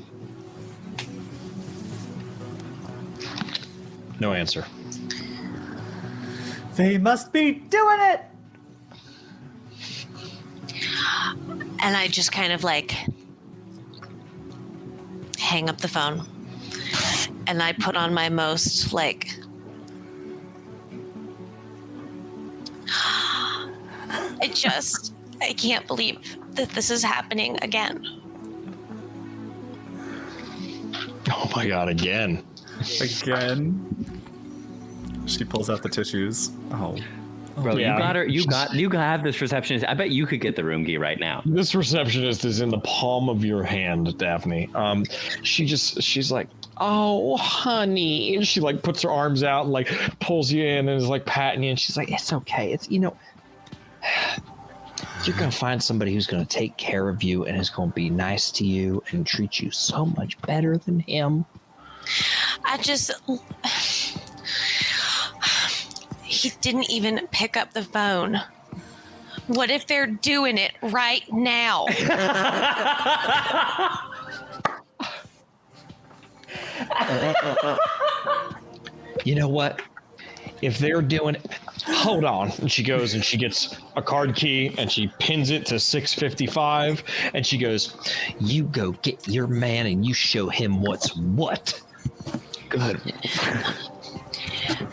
[SPEAKER 2] No answer.
[SPEAKER 3] They must be doing it.
[SPEAKER 1] And I just kind of like hang up the phone. And I put on my most like I can't believe that this is happening again.
[SPEAKER 2] Oh my god, again.
[SPEAKER 3] Again. She pulls out the tissues. Oh.
[SPEAKER 4] Bro,
[SPEAKER 2] Yeah.
[SPEAKER 4] you got her. You have this receptionist. I bet you could get the room key right now.
[SPEAKER 2] This receptionist is in the palm of your hand, Daphne. She's like, oh, honey. And she like puts her arms out and like pulls you in and is like patting you. And she's like, it's okay. It's, you're going to find somebody who's going to take care of you and is going to be nice to you and treat you so much better than him.
[SPEAKER 1] He didn't even pick up the phone. What if they're doing it right now?
[SPEAKER 2] You know what? If they're doing it, hold on. And she goes and she gets a card key and she pins it to 655. And she goes, you go get your man and you show him what's what. Good.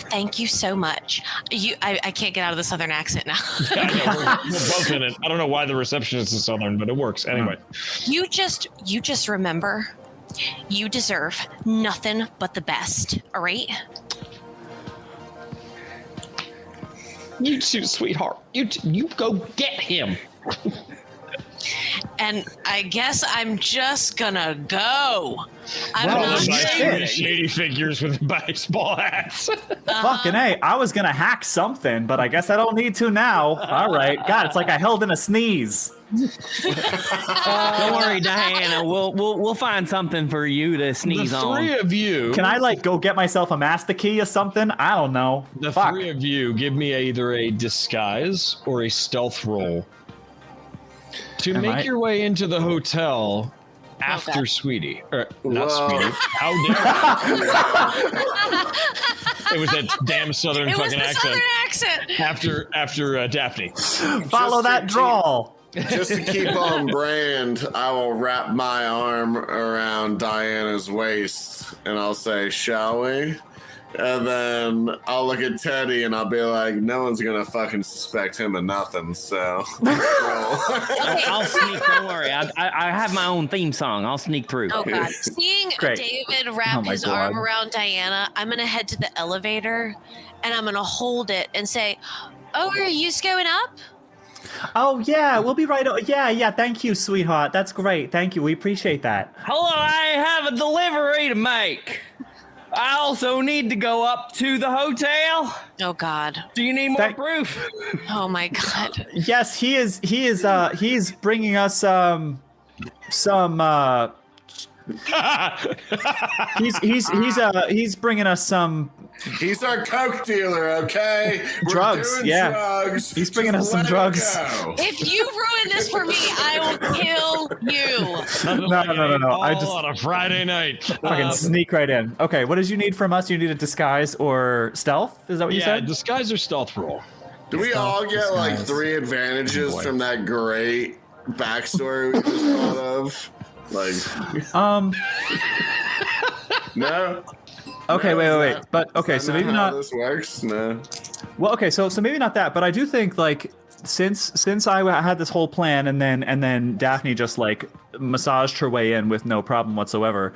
[SPEAKER 1] Thank you so much. I can't get out of the Southern accent now.
[SPEAKER 2] Yeah, I know, we're both in it. I don't know why the receptionist is Southern, but it works. Anyway.
[SPEAKER 1] You just remember, you deserve nothing but the best, all right?
[SPEAKER 2] You too, sweetheart. You go get him.
[SPEAKER 1] And I guess I'm just gonna go. I'm
[SPEAKER 2] Well,
[SPEAKER 1] not
[SPEAKER 2] shady figures with baseball hats.
[SPEAKER 3] Fucking A. I was going to hack something, but I guess I don't need to now. All right. God, it's like I held in a sneeze.
[SPEAKER 5] Don't worry, Diana. We'll find something for you to sneeze
[SPEAKER 2] The
[SPEAKER 5] on.
[SPEAKER 2] three of you.
[SPEAKER 3] Can I like go get myself a master key or something? I don't know.
[SPEAKER 2] The
[SPEAKER 3] Fuck.
[SPEAKER 2] three of you give me either a disguise or a stealth roll to
[SPEAKER 3] Am
[SPEAKER 2] make
[SPEAKER 3] I-
[SPEAKER 2] your way into the hotel after
[SPEAKER 1] God.
[SPEAKER 2] Sweetie. Or not
[SPEAKER 6] Whoa.
[SPEAKER 2] Sweetie. How dare you? It was that damn Southern
[SPEAKER 1] It was
[SPEAKER 2] fucking
[SPEAKER 1] the
[SPEAKER 2] accent.
[SPEAKER 1] Southern accent.
[SPEAKER 2] After Daphne.
[SPEAKER 3] Follow that drawl.
[SPEAKER 6] Just to keep on brand, I will wrap my arm around Diana's waist and I'll say, shall we? And then I'll look at Teddy and I'll be like, no one's going to fucking suspect him of nothing, so.
[SPEAKER 5] I'll sneak. Don't worry. I have my own theme song. I'll sneak through.
[SPEAKER 1] Oh God! Seeing
[SPEAKER 3] Great.
[SPEAKER 1] David
[SPEAKER 3] Oh
[SPEAKER 1] wrap
[SPEAKER 3] my
[SPEAKER 1] his
[SPEAKER 3] God.
[SPEAKER 1] arm around Diana, I'm gonna head to the elevator, and I'm gonna hold it and say, "Oh, are you going up?"
[SPEAKER 3] Oh, yeah. We'll be right. Yeah. Thank you, sweetheart. That's great. Thank you. We appreciate that.
[SPEAKER 5] Hello, I have a delivery to make. I also need to go up to the hotel.
[SPEAKER 1] Oh God!
[SPEAKER 5] Do you need more
[SPEAKER 3] Thank-
[SPEAKER 5] proof?
[SPEAKER 1] Oh my God!
[SPEAKER 3] Yes, he is. He's bringing us some. He's bringing us some
[SPEAKER 6] He's our coke dealer, okay? We're
[SPEAKER 3] Drugs,
[SPEAKER 6] doing
[SPEAKER 3] yeah.
[SPEAKER 6] drugs.
[SPEAKER 3] He's bringing
[SPEAKER 6] Just
[SPEAKER 3] us some
[SPEAKER 6] let it
[SPEAKER 3] drugs.
[SPEAKER 6] go.
[SPEAKER 1] If you ruin this for me, I will kill you.
[SPEAKER 3] No. I just
[SPEAKER 2] on a Friday night.
[SPEAKER 3] fucking sneak right in. Okay, what did you need from us? You need a disguise or stealth? Is that what you
[SPEAKER 2] Yeah,
[SPEAKER 3] said?
[SPEAKER 2] disguise or stealth roll.
[SPEAKER 6] Do we all get like
[SPEAKER 3] Disguise.
[SPEAKER 6] 3 advantages
[SPEAKER 2] Boy.
[SPEAKER 6] from that great backstory we just thought of? Like, no?
[SPEAKER 3] Okay, wait. But okay,
[SPEAKER 6] Is
[SPEAKER 3] so
[SPEAKER 6] that
[SPEAKER 3] maybe
[SPEAKER 6] how
[SPEAKER 3] not.
[SPEAKER 6] this works? No.
[SPEAKER 3] Well, okay, so maybe not that, but I do think like since I had this whole plan and then Daphne just like massaged her way in with no problem whatsoever.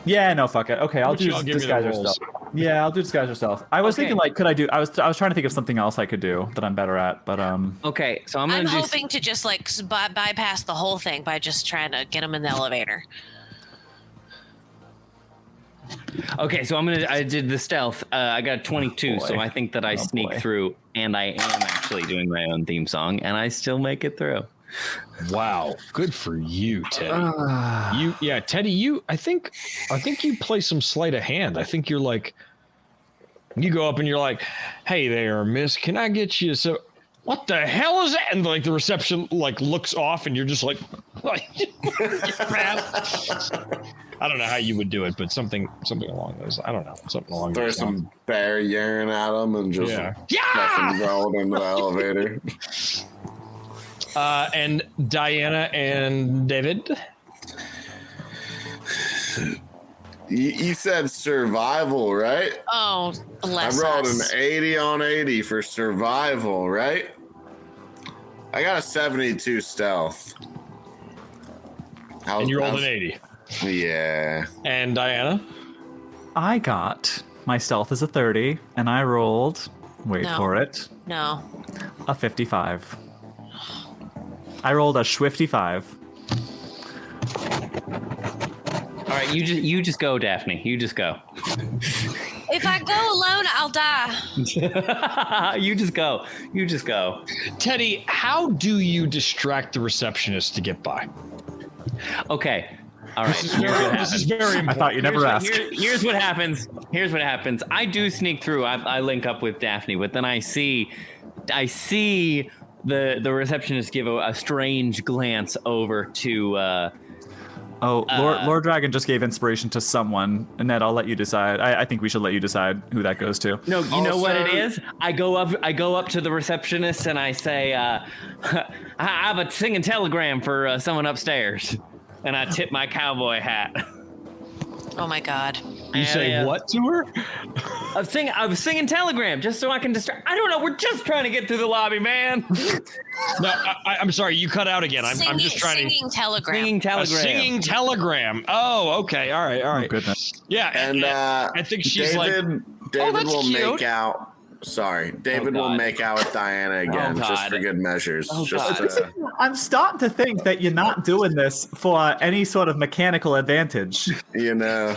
[SPEAKER 3] Yeah, no, fuck it. Okay, I'll do
[SPEAKER 2] y'all give me the
[SPEAKER 3] disguise
[SPEAKER 2] rolls?
[SPEAKER 3] herself. Yeah, I'll do disguise herself. I was
[SPEAKER 5] Okay.
[SPEAKER 3] thinking like, could I do? I was trying to think of something else I could do that I'm better at, but
[SPEAKER 5] Okay, so I'm
[SPEAKER 1] I'm
[SPEAKER 5] gonna do.
[SPEAKER 1] hoping to just like bypass the whole thing by just trying to get him in the elevator.
[SPEAKER 5] Okay, so I did the stealth. I got 22, so I think that I sneak
[SPEAKER 3] boy.
[SPEAKER 5] through, and I am actually doing my own theme song, and I still make it through.
[SPEAKER 2] Wow, good for you, Teddy. Teddy, I think you play some sleight of hand. I think you're like, you go up and you're like, "Hey there, miss, can I get you so?" What the hell is that? And like the reception like looks off, and you're just like I don't know how you would do it, but something along those. I don't know, something along
[SPEAKER 6] Throw
[SPEAKER 2] those lines.
[SPEAKER 6] some bear urine at him and just fucking roll into the elevator.
[SPEAKER 2] And Diana and David.
[SPEAKER 6] You said survival, right?
[SPEAKER 1] Oh, bless
[SPEAKER 6] I rolled
[SPEAKER 1] us.
[SPEAKER 6] an 80 on 80 for survival, right? I got a 72 stealth.
[SPEAKER 2] And you rolled an 80.
[SPEAKER 6] Yeah.
[SPEAKER 2] And Diana?
[SPEAKER 3] I got my stealth is a 30, and I rolled. Wait
[SPEAKER 1] No.
[SPEAKER 3] for it.
[SPEAKER 1] No.
[SPEAKER 3] A 55. I rolled a schwifty-5.
[SPEAKER 5] All right, you just go, Daphne. You just go.
[SPEAKER 1] If I go alone, I'll die.
[SPEAKER 5] You just go. You just go.
[SPEAKER 2] Teddy, how do you distract the receptionist to get by?
[SPEAKER 5] Okay. All right.
[SPEAKER 2] This is very important.
[SPEAKER 3] I thought you never asked.
[SPEAKER 5] Here's what happens. Here's what happens. I do sneak through. I link up with Daphne, but then I see the receptionist give a strange glance over to.
[SPEAKER 3] Lord Dragon just gave inspiration to someone. Annette, I'll let you decide. I think we should let you decide who that goes to.
[SPEAKER 5] No, you know what it
[SPEAKER 6] Also-
[SPEAKER 5] is? I go up to the receptionist and I say, I have a singing telegram for someone upstairs. And I tip my cowboy hat.
[SPEAKER 1] Oh my God.
[SPEAKER 2] You say what to her?
[SPEAKER 5] I was singing telegram just so I can distract. I don't know. We're just trying to get through the lobby, man.
[SPEAKER 2] No, I'm sorry. You cut out again. I'm just trying
[SPEAKER 1] singing telegram.
[SPEAKER 5] Singing
[SPEAKER 2] to. A
[SPEAKER 5] telegram.
[SPEAKER 2] singing telegram. Oh, okay. All right.
[SPEAKER 3] Oh, goodness.
[SPEAKER 2] Yeah.
[SPEAKER 6] And
[SPEAKER 2] I think she's
[SPEAKER 6] David
[SPEAKER 2] that's
[SPEAKER 6] will
[SPEAKER 2] cute.
[SPEAKER 6] make out. Sorry, David will
[SPEAKER 5] God.
[SPEAKER 6] make out with Diana again, just
[SPEAKER 5] God.
[SPEAKER 6] for good measures.
[SPEAKER 5] Oh,
[SPEAKER 6] just
[SPEAKER 5] God.
[SPEAKER 3] I'm starting to think that you're not doing this for any sort of mechanical advantage.
[SPEAKER 6] you know,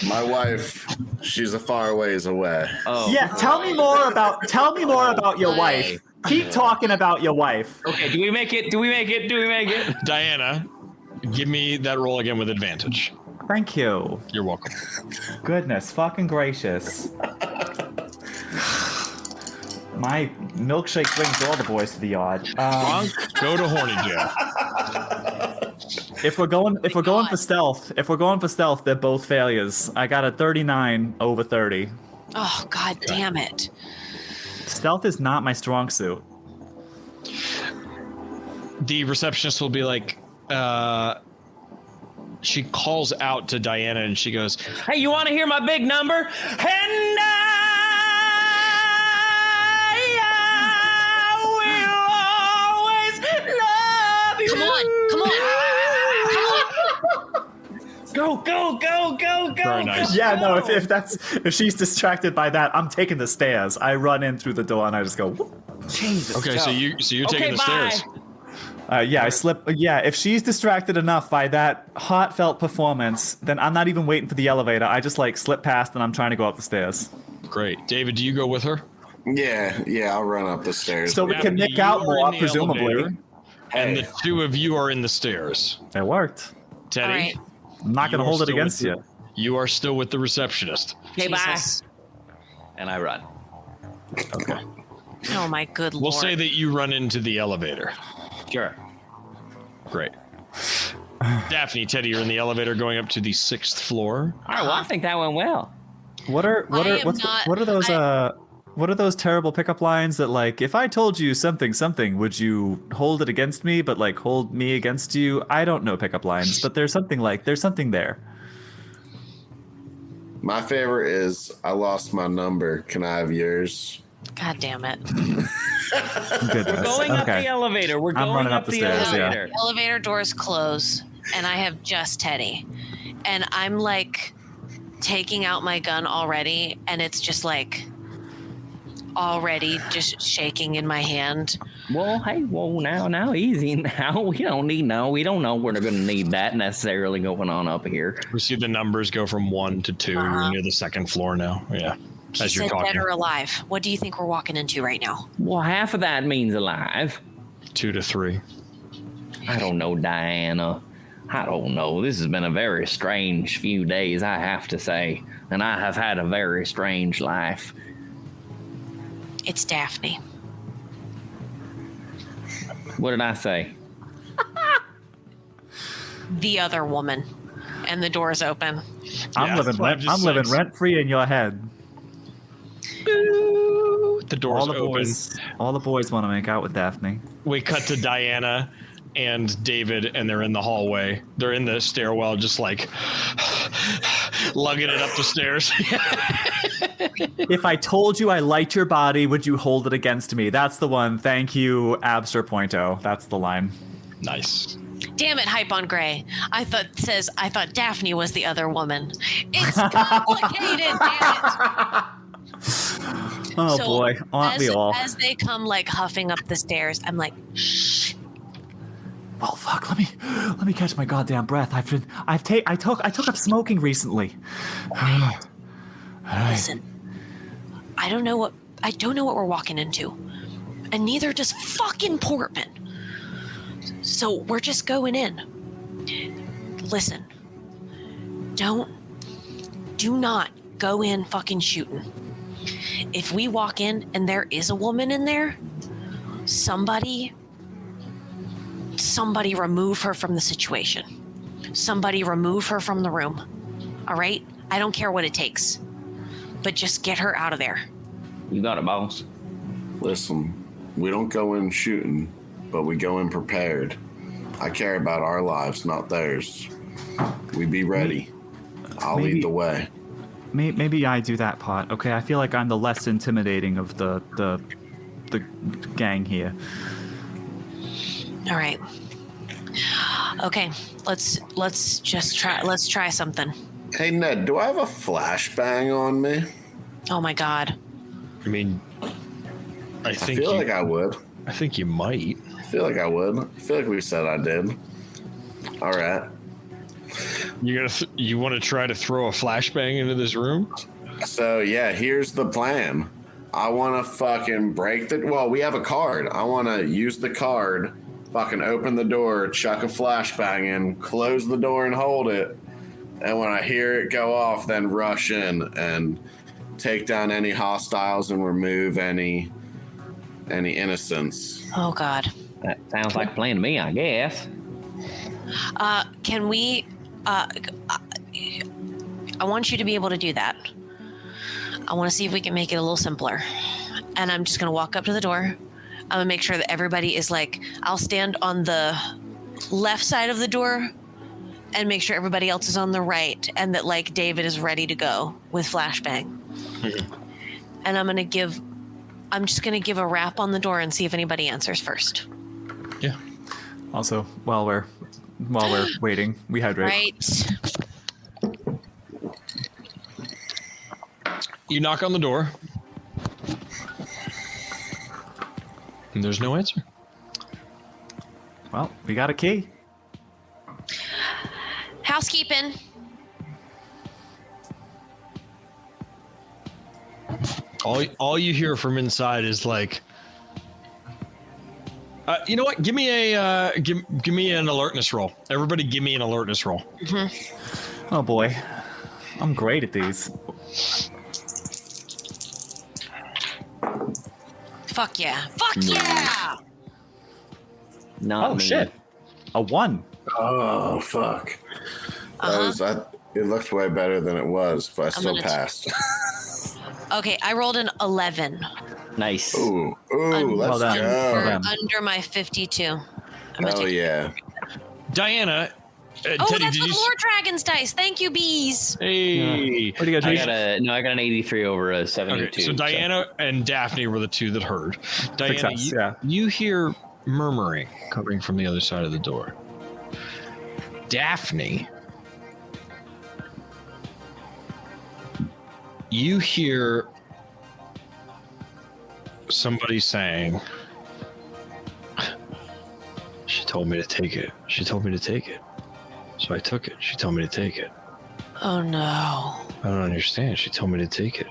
[SPEAKER 6] my wife, she's a far ways away.
[SPEAKER 5] Oh.
[SPEAKER 3] Yeah, tell me more about your wife. Keep talking about your wife.
[SPEAKER 5] Okay, do we make it? Do we make it?
[SPEAKER 2] Diana, give me that roll again with advantage.
[SPEAKER 3] Thank you.
[SPEAKER 2] You're welcome.
[SPEAKER 3] Goodness fucking gracious. My milkshake brings all the boys to the yard.
[SPEAKER 2] Go to horny jail.
[SPEAKER 3] If we're going for stealth, they're both failures. I got a 39 over 30.
[SPEAKER 1] Oh God damn it.
[SPEAKER 3] Stealth is not my strong suit.
[SPEAKER 2] The receptionist will be like, she calls out to Diana and she goes,
[SPEAKER 5] Hey, you want to hear my big number? And I will always love you.
[SPEAKER 1] Come on.
[SPEAKER 5] Go.
[SPEAKER 2] Very nice.
[SPEAKER 3] Yeah, no. If she's distracted by that, I'm taking the stairs. I run in through the door and I just go. Whoop.
[SPEAKER 5] Jesus.
[SPEAKER 2] okay, so you're taking
[SPEAKER 5] Okay,
[SPEAKER 2] the
[SPEAKER 5] bye.
[SPEAKER 2] stairs.
[SPEAKER 3] Yeah, I slip. Yeah, if she's distracted enough by that heartfelt performance, then I'm not even waiting for the elevator. I just like slip past and I'm trying to go up the stairs.
[SPEAKER 2] Great. David, do you go with her?
[SPEAKER 6] Yeah, I'll run up the stairs.
[SPEAKER 3] So we can
[SPEAKER 2] Daphne,
[SPEAKER 3] nick out
[SPEAKER 2] you are
[SPEAKER 3] more,
[SPEAKER 2] in the
[SPEAKER 3] presumably.
[SPEAKER 2] elevator, And the two of you are in the stairs.
[SPEAKER 3] It worked.
[SPEAKER 2] Teddy,
[SPEAKER 1] All right.
[SPEAKER 3] I'm not
[SPEAKER 2] you
[SPEAKER 3] gonna
[SPEAKER 2] are
[SPEAKER 3] hold it
[SPEAKER 2] still
[SPEAKER 3] against
[SPEAKER 2] with
[SPEAKER 3] you.
[SPEAKER 2] You are still with the receptionist.
[SPEAKER 5] Okay, bye.
[SPEAKER 1] Jesus.
[SPEAKER 5] And I run.
[SPEAKER 2] Okay.
[SPEAKER 1] Oh my good lord.
[SPEAKER 2] We'll say that you run into the elevator.
[SPEAKER 5] Sure.
[SPEAKER 2] Great. Daphne, Teddy, you're in the elevator going up to the 6th floor.
[SPEAKER 5] All right. Well, I think that went well.
[SPEAKER 3] What are
[SPEAKER 1] I am not-
[SPEAKER 3] those What are those terrible pickup lines that like, if I told you something, would you hold it against me, but like hold me against you? I don't know pickup lines, but there's something there.
[SPEAKER 6] My favorite is I lost my number. Can I have yours?
[SPEAKER 1] God damn it.
[SPEAKER 3] Goodness.
[SPEAKER 5] We're going up the elevator. We're
[SPEAKER 3] I'm
[SPEAKER 5] going
[SPEAKER 3] running
[SPEAKER 5] up
[SPEAKER 3] up the
[SPEAKER 5] the
[SPEAKER 3] stairs, yeah.
[SPEAKER 5] elevator.
[SPEAKER 1] The elevator doors close, and I have just Teddy. And I'm like taking out my gun already, and it's just like already just shaking in my hand.
[SPEAKER 5] Well, hey, now, easy. Now we don't know we're going to need that necessarily going on up here.
[SPEAKER 2] We see the numbers go from 1 to 2. You're near the second floor now. Yeah.
[SPEAKER 1] She
[SPEAKER 2] As you're
[SPEAKER 1] said
[SPEAKER 2] talking.
[SPEAKER 1] dead or alive. What do you think we're walking into right now?
[SPEAKER 5] Well, half of that means alive.
[SPEAKER 2] 2 to 3.
[SPEAKER 5] I don't know, Diana. I don't know. This has been a very strange few days, I have to say. And I have had a very strange life.
[SPEAKER 1] It's Daphne.
[SPEAKER 5] What did I say?
[SPEAKER 1] The other woman. And the door's open.
[SPEAKER 3] I'm living
[SPEAKER 2] just
[SPEAKER 3] rent free in your head.
[SPEAKER 2] The door's open.
[SPEAKER 3] All the boys want to make out with Daphne.
[SPEAKER 2] We cut to Diana and David, and they're in the hallway. They're in the stairwell, just like lugging it up the stairs.
[SPEAKER 3] If I told you I liked your body, would you hold it against me? That's the one. Thank you, Abster Pointo. That's the line.
[SPEAKER 2] Nice.
[SPEAKER 1] Damn it, Hype on Gray. I thought Daphne was the other woman. It's complicated, damn it.
[SPEAKER 3] Oh
[SPEAKER 1] So
[SPEAKER 3] boy, aren't we all?
[SPEAKER 1] As they come like huffing up the stairs, I'm like, shh.
[SPEAKER 3] Oh fuck! Let me catch my goddamn breath. I took up smoking recently.
[SPEAKER 1] Listen, I don't know what we're walking into, and neither does fucking Portman. So we're just going in. Listen, do not go in fucking shooting. If we walk in and there is a woman in there, somebody remove her from the situation. Somebody remove her from the room. All right? I don't care what it takes. But just get her out of there.
[SPEAKER 5] You got it, boss.
[SPEAKER 6] Listen, we don't go in shooting, but we go in prepared. I care about our lives, not theirs. We be ready. I'll lead the way.
[SPEAKER 3] Maybe I do that part. Okay, I feel like I'm the less intimidating of the gang here.
[SPEAKER 1] All right. Okay, let's try something.
[SPEAKER 6] Hey, Ned, do I have a flashbang on me?
[SPEAKER 1] Oh my god.
[SPEAKER 2] I mean, I
[SPEAKER 6] I
[SPEAKER 2] think
[SPEAKER 6] feel like I would.
[SPEAKER 2] I think you might.
[SPEAKER 6] I feel like I would. I feel like we said I did. All right.
[SPEAKER 2] You want to try to throw a flashbang into this room?
[SPEAKER 6] So, yeah, here's the plan. I want to fucking we have a card. I want to use the card, fucking open the door, chuck a flashbang in, close the door and hold it. And when I hear it go off, then rush in and take down any hostiles and remove any innocents.
[SPEAKER 1] Oh god.
[SPEAKER 5] That sounds like a plan to me, I guess.
[SPEAKER 1] Can we I want you to be able to do that. I want to see if we can make it a little simpler. And I'm just going to walk up to the door. I'm going to make sure that everybody is like, I'll stand on the left side of the door and make sure everybody else is on the right, and that like David is ready to go with flashbang. And I'm just going to give a rap on the door and see if anybody answers first.
[SPEAKER 2] Yeah.
[SPEAKER 3] Also, while we're waiting, we hydrate.
[SPEAKER 1] Right.
[SPEAKER 2] You knock on the door, and there's no answer.
[SPEAKER 3] Well, we got a key.
[SPEAKER 1] Housekeeping.
[SPEAKER 2] All you hear from inside is like, you know what? Give me a give me an alertness roll. Everybody, give me an alertness roll.
[SPEAKER 1] Mm-hmm.
[SPEAKER 3] Oh boy, I'm great at these.
[SPEAKER 1] Fuck yeah. Fuck yeah.
[SPEAKER 5] Not
[SPEAKER 3] Oh
[SPEAKER 5] me.
[SPEAKER 3] shit, a 1.
[SPEAKER 6] Oh, fuck. It looked way better than it was, but I still
[SPEAKER 1] gonna
[SPEAKER 6] passed.
[SPEAKER 1] Okay, I rolled an 11.
[SPEAKER 4] Nice.
[SPEAKER 6] Ooh,
[SPEAKER 1] Un-
[SPEAKER 6] let's
[SPEAKER 3] done.
[SPEAKER 6] go.
[SPEAKER 3] Well done.
[SPEAKER 1] Under my 52. I'm gonna
[SPEAKER 6] Oh
[SPEAKER 1] take-
[SPEAKER 6] yeah.
[SPEAKER 2] Diana.
[SPEAKER 1] Oh,
[SPEAKER 2] Teddy,
[SPEAKER 1] that's
[SPEAKER 2] did
[SPEAKER 1] with
[SPEAKER 2] you?
[SPEAKER 1] more dragon's dice. Thank you, bees.
[SPEAKER 2] Hey.
[SPEAKER 3] What do you
[SPEAKER 4] I
[SPEAKER 3] got?
[SPEAKER 4] got an 83 over a 72.
[SPEAKER 2] Okay, so Diana and Daphne were the two that heard. Diana,
[SPEAKER 3] Success,
[SPEAKER 2] you hear murmuring coming from the other side of the door. Daphne, you hear somebody saying, "She told me to take it. She told me to take it. So I took it. She told me to take it.
[SPEAKER 1] Oh no.
[SPEAKER 2] I don't understand. She told me to take it.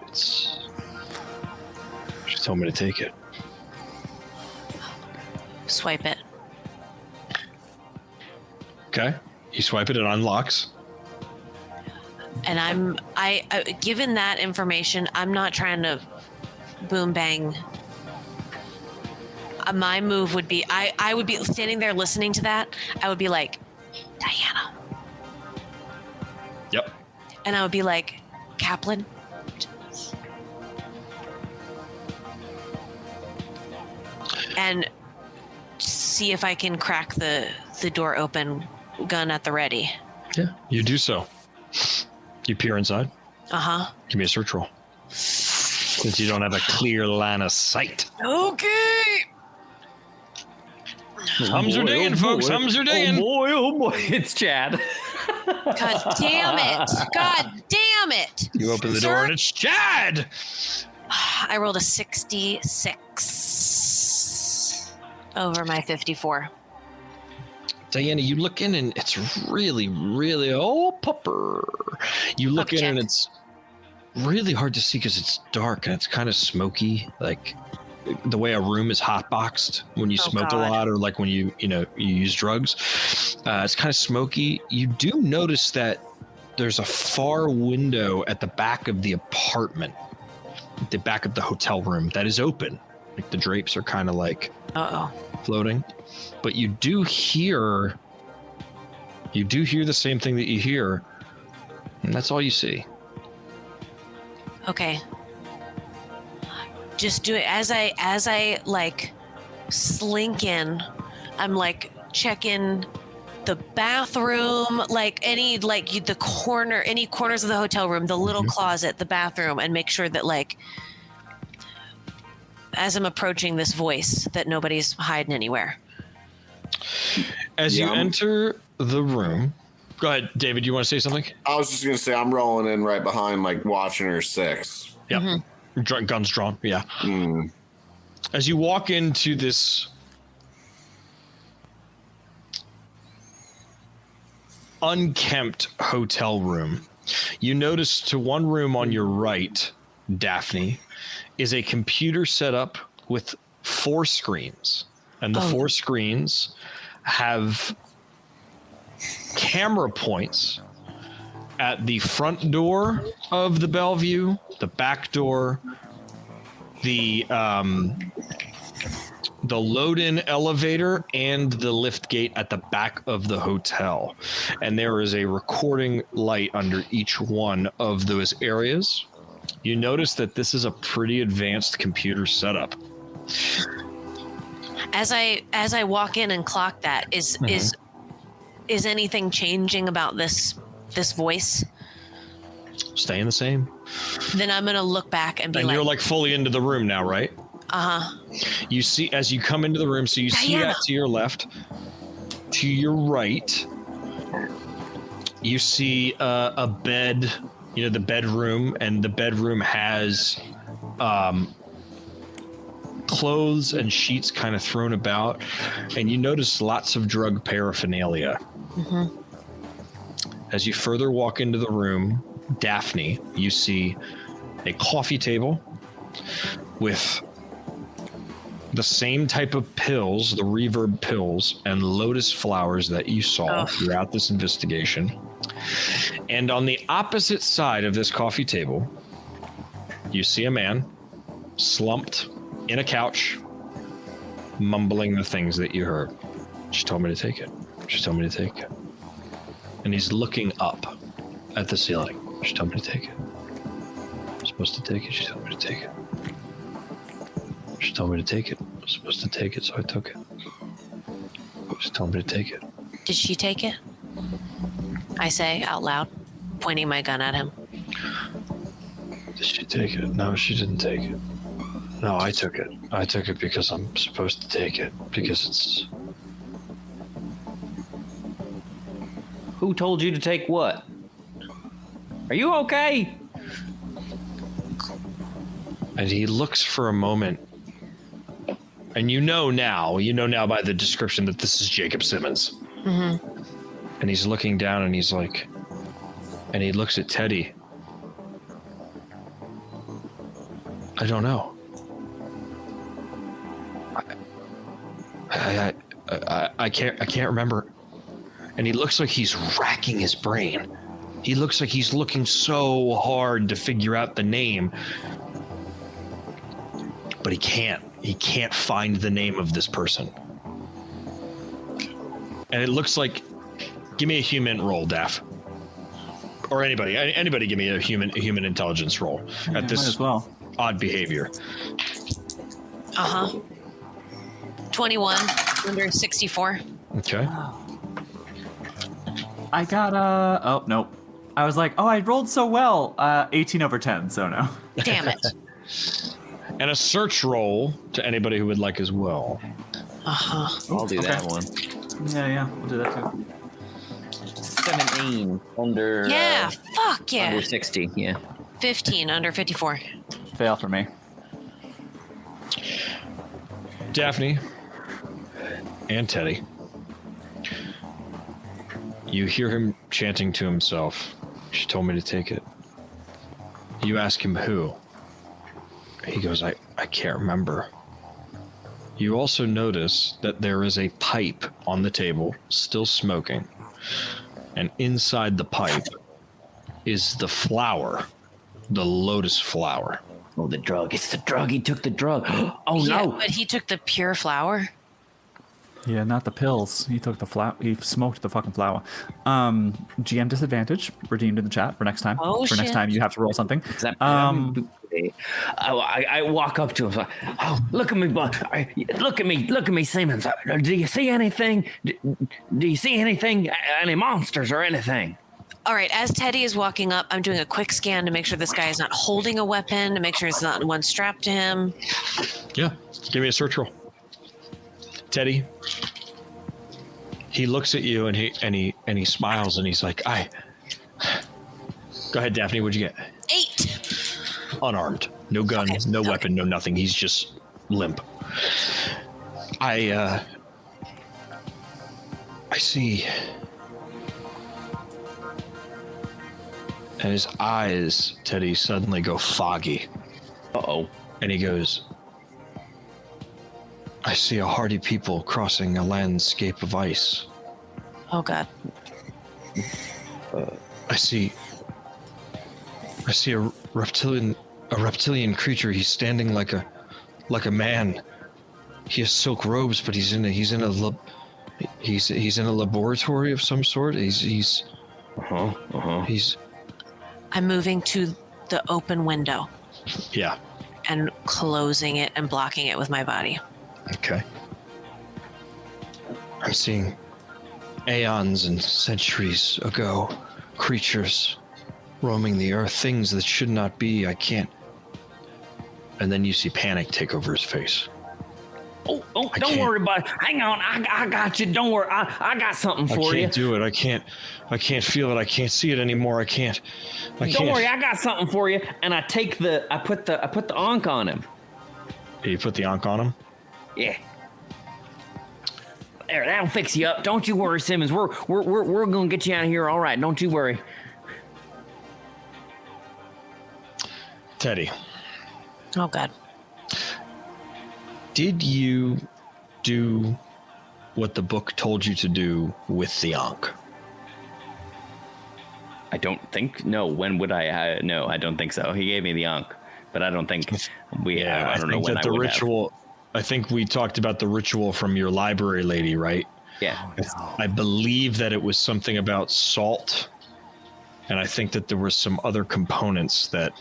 [SPEAKER 2] She told me to take it."
[SPEAKER 1] Swipe it.
[SPEAKER 2] Okay. You swipe it, it unlocks.
[SPEAKER 1] And I given that information, I'm not trying to boom bang. My move would be, I would be standing there listening to that. I would be like, Diana.
[SPEAKER 2] Yep.
[SPEAKER 1] And I would be like, Kaplan. And see if I can crack the door open, gun at the ready.
[SPEAKER 2] Yeah. You do so. You peer inside.
[SPEAKER 1] Uh-huh.
[SPEAKER 2] Give me a search roll. Since you don't have a clear line of sight.
[SPEAKER 1] Okay.
[SPEAKER 2] Hums are digging, folks. Hums are digging.
[SPEAKER 4] Oh boy, it's Chad.
[SPEAKER 1] God damn it. God damn it.
[SPEAKER 2] You open the door and it's Chad.
[SPEAKER 1] I rolled a 66 over my 54.
[SPEAKER 2] Diana, you look in and it's really, really, pupper. You look
[SPEAKER 1] Puppy
[SPEAKER 2] in and
[SPEAKER 1] check.
[SPEAKER 2] it's really hard to see because it's dark and it's kind of smoky, like the way a room is hotboxed when you
[SPEAKER 1] Oh,
[SPEAKER 2] smoke
[SPEAKER 1] God.
[SPEAKER 2] a lot or like when you use drugs. It's kind of smoky. You do notice that there's a far window at the back of the apartment, the back of the hotel room that is open. Like the drapes are kind of like
[SPEAKER 1] Uh-oh.
[SPEAKER 2] floating, but you do hear the same thing that you hear, and that's all you see.
[SPEAKER 1] Okay. Just do it as I like slink in. I'm like checking the bathroom, like any the corner, any corners of the hotel room, the little closet, the bathroom, and make sure that like as I'm approaching this voice that nobody's hiding anywhere.
[SPEAKER 2] As you
[SPEAKER 6] Yeah,
[SPEAKER 2] enter the room, go ahead, David. You want to say something?
[SPEAKER 6] I was just gonna say I'm rolling in right behind, like watching her 6.
[SPEAKER 2] Yep. Guns drawn. Yeah.
[SPEAKER 6] Hmm.
[SPEAKER 2] As you walk into this unkempt hotel room, you notice to one room on your right, Daphne, is a computer set up with 4 screens. And the 4 screens have camera points at the front door of the Bellevue, the back door, the load-in elevator, and the lift gate at the back of the hotel. And there is a recording light under each one of those areas. You notice that this is a pretty advanced computer setup.
[SPEAKER 1] As I walk in and clock that, is anything changing about this voice?
[SPEAKER 2] Staying the same.
[SPEAKER 1] Then I'm gonna look back and be
[SPEAKER 2] And
[SPEAKER 1] like,
[SPEAKER 2] you're like fully into the room now, right?
[SPEAKER 1] uh-huh.
[SPEAKER 2] You see, as you come into the room, so you see
[SPEAKER 1] Diana.
[SPEAKER 2] that to your left. To your right, you see a bed, the bedroom, and the bedroom has clothes and sheets kind of thrown about, and you notice lots of drug paraphernalia. As you further walk into the room, Daphne, you see a coffee table with the same type of pills, the reverb pills, and lotus flowers that you saw throughout this investigation. And on the opposite side of this coffee table, you see a man slumped in a couch, mumbling the things that you heard. She told me to take it. She told me to take it. And he's looking up at the ceiling. She told me to take it. Just supposed to take it. She told me to take it. She told me to take it. I was supposed to take it, so I took it. She told me to take it.
[SPEAKER 1] Did she take it? I say out loud, pointing my gun at him.
[SPEAKER 2] Did she take it? No, she didn't take it. No, I took it. I took it because I'm supposed to take it. Because it's...
[SPEAKER 5] Who told you to take what? Are you okay?
[SPEAKER 2] And he looks for a moment. And you know now by the description that this is Jacob Simmons.
[SPEAKER 1] Mm-hmm.
[SPEAKER 2] And he's looking down and he's like... And he looks at Teddy. I don't know. I can't remember. And he looks like he's racking his brain. He looks like he's looking so hard to figure out the name. But he can't. He can't find the name of this person. And it looks like... Give me a human roll, Daph. Or anybody. Anybody give me a human intelligence roll at this
[SPEAKER 3] as well.
[SPEAKER 2] Odd behavior.
[SPEAKER 1] 21 under 64.
[SPEAKER 2] Okay.
[SPEAKER 3] I got oh nope. I was like, oh, I rolled so well. 18 over 10, so no.
[SPEAKER 1] Damn it.
[SPEAKER 2] And a search roll to anybody who would like as well.
[SPEAKER 5] I'll do that one.
[SPEAKER 3] Yeah, we'll do that too.
[SPEAKER 5] 17 under.
[SPEAKER 1] Yeah, fuck yeah.
[SPEAKER 5] Under 60. Yeah.
[SPEAKER 1] 15 under 54.
[SPEAKER 3] Fail for me.
[SPEAKER 2] Daphne and Teddy. You hear him chanting to himself. She told me to take it. You ask him who. He goes, I can't remember. You also notice that there is a pipe on the table, still smoking. And inside the pipe is the flower, the lotus flower.
[SPEAKER 5] Oh, the drug. It's the drug. He took the drug. Oh,
[SPEAKER 1] Yeah,
[SPEAKER 5] no.
[SPEAKER 1] but he took the pure flower.
[SPEAKER 3] Yeah, not the pills. He took the flower. He smoked the fucking flower. GM disadvantage redeemed in the chat for next time.
[SPEAKER 1] Oh,
[SPEAKER 3] for next
[SPEAKER 1] shit.
[SPEAKER 3] time, you have to roll something.
[SPEAKER 5] Is that I walk up to him. Like, oh, look at me, bud. Look at me, Simmons. Do you see anything? Do you see anything? Any monsters or anything?
[SPEAKER 1] All right, as Teddy is walking up, I'm doing a quick scan to make sure this guy is not holding a weapon, to make sure it's not one strapped to him.
[SPEAKER 2] Yeah, give me a search roll. Teddy, he looks at you and he smiles and he's like, Go ahead, Daphne, what'd you get?
[SPEAKER 1] 8.
[SPEAKER 2] Unarmed. No gun, no weapon, no nothing. He's just limp. I see. And his eyes, Teddy, suddenly go foggy.
[SPEAKER 5] Uh-oh.
[SPEAKER 2] And he goes, I see a hardy people crossing a landscape of ice.
[SPEAKER 1] Oh, God.
[SPEAKER 2] I see a reptilian creature. He's standing like a man. He has silk robes, but he's in a laboratory of some sort. He's
[SPEAKER 1] I'm moving to the open window
[SPEAKER 2] yeah.
[SPEAKER 1] and closing it and blocking it with my body.
[SPEAKER 2] Okay. I'm seeing aeons and centuries ago creatures roaming the earth, things that should not be. I can't. And then you see panic take over his face.
[SPEAKER 5] Oh, don't worry about it. Hang on, I got you. Don't worry, I got something for you.
[SPEAKER 2] I can't do it. I can't feel it. I can't see it anymore. I can't.
[SPEAKER 5] Don't worry, I got something for you. And I put the ankh on him.
[SPEAKER 2] You put the ankh on him?
[SPEAKER 5] Yeah. There, that'll fix you up. Don't you worry, Simmons. We're gonna get you out of here. All right. Don't you worry.
[SPEAKER 2] Teddy,
[SPEAKER 1] Oh, God.
[SPEAKER 2] did you do what the book told you to do with the ankh?
[SPEAKER 5] I don't think. No. When would I? No, I don't think so. He gave me the ankh, but I don't think we. I don't know when
[SPEAKER 2] that
[SPEAKER 5] I
[SPEAKER 2] the
[SPEAKER 5] would
[SPEAKER 2] ritual. I think we talked about the ritual from your library lady, right?
[SPEAKER 5] Yeah.
[SPEAKER 2] I believe that it was something about salt, and I think that there were some other components that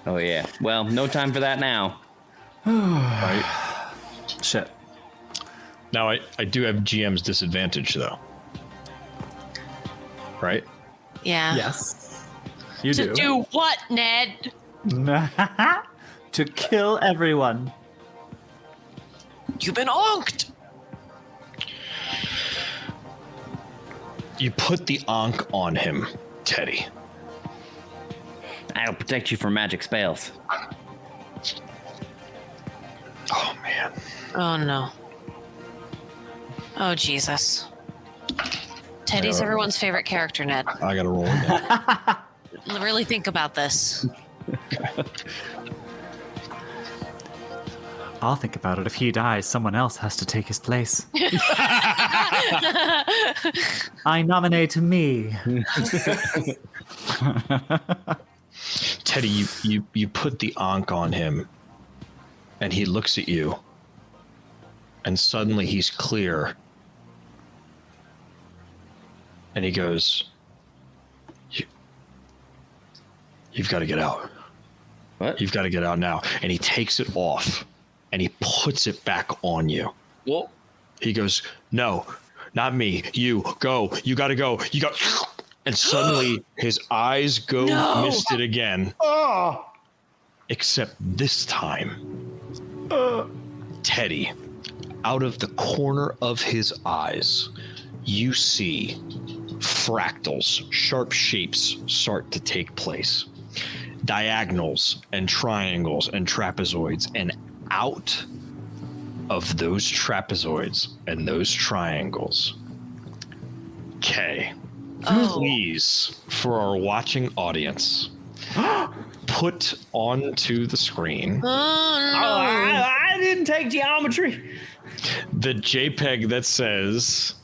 [SPEAKER 5] Oh yeah. Well, no time for that now.
[SPEAKER 2] Right.
[SPEAKER 3] Shit.
[SPEAKER 2] Now I do have GM's disadvantage though. Right?
[SPEAKER 1] Yeah.
[SPEAKER 3] Yes. You
[SPEAKER 1] To do what, Ned?
[SPEAKER 3] To kill everyone.
[SPEAKER 1] You've been onked.
[SPEAKER 2] You put the Ankh on him, Teddy.
[SPEAKER 5] I'll protect you from magic spells.
[SPEAKER 2] Oh man.
[SPEAKER 1] Oh no. Oh Jesus. Teddy's everyone's favorite character, Ned.
[SPEAKER 2] I gotta roll again.
[SPEAKER 1] Really think about this.
[SPEAKER 3] I'll think about it. If he dies, someone else has to take his place. I nominate me.
[SPEAKER 2] Teddy, you put the Ankh on him, and he looks at you, and suddenly he's clear. And he goes, you've got to get out.
[SPEAKER 5] What?
[SPEAKER 2] You've got to get out now. And he takes it off, and he puts it back on you.
[SPEAKER 5] Well,
[SPEAKER 2] He goes, no, not me. You, go. You got to go. You got... And suddenly his eyes go misted again. Except this time, Teddy, out of the corner of his eyes, you see fractals, sharp shapes start to take place. Diagonals and triangles and trapezoids. And out of those trapezoids and those triangles, Kay, please, for our watching audience, put onto the screen
[SPEAKER 5] I didn't take geometry.
[SPEAKER 2] the JPEG that says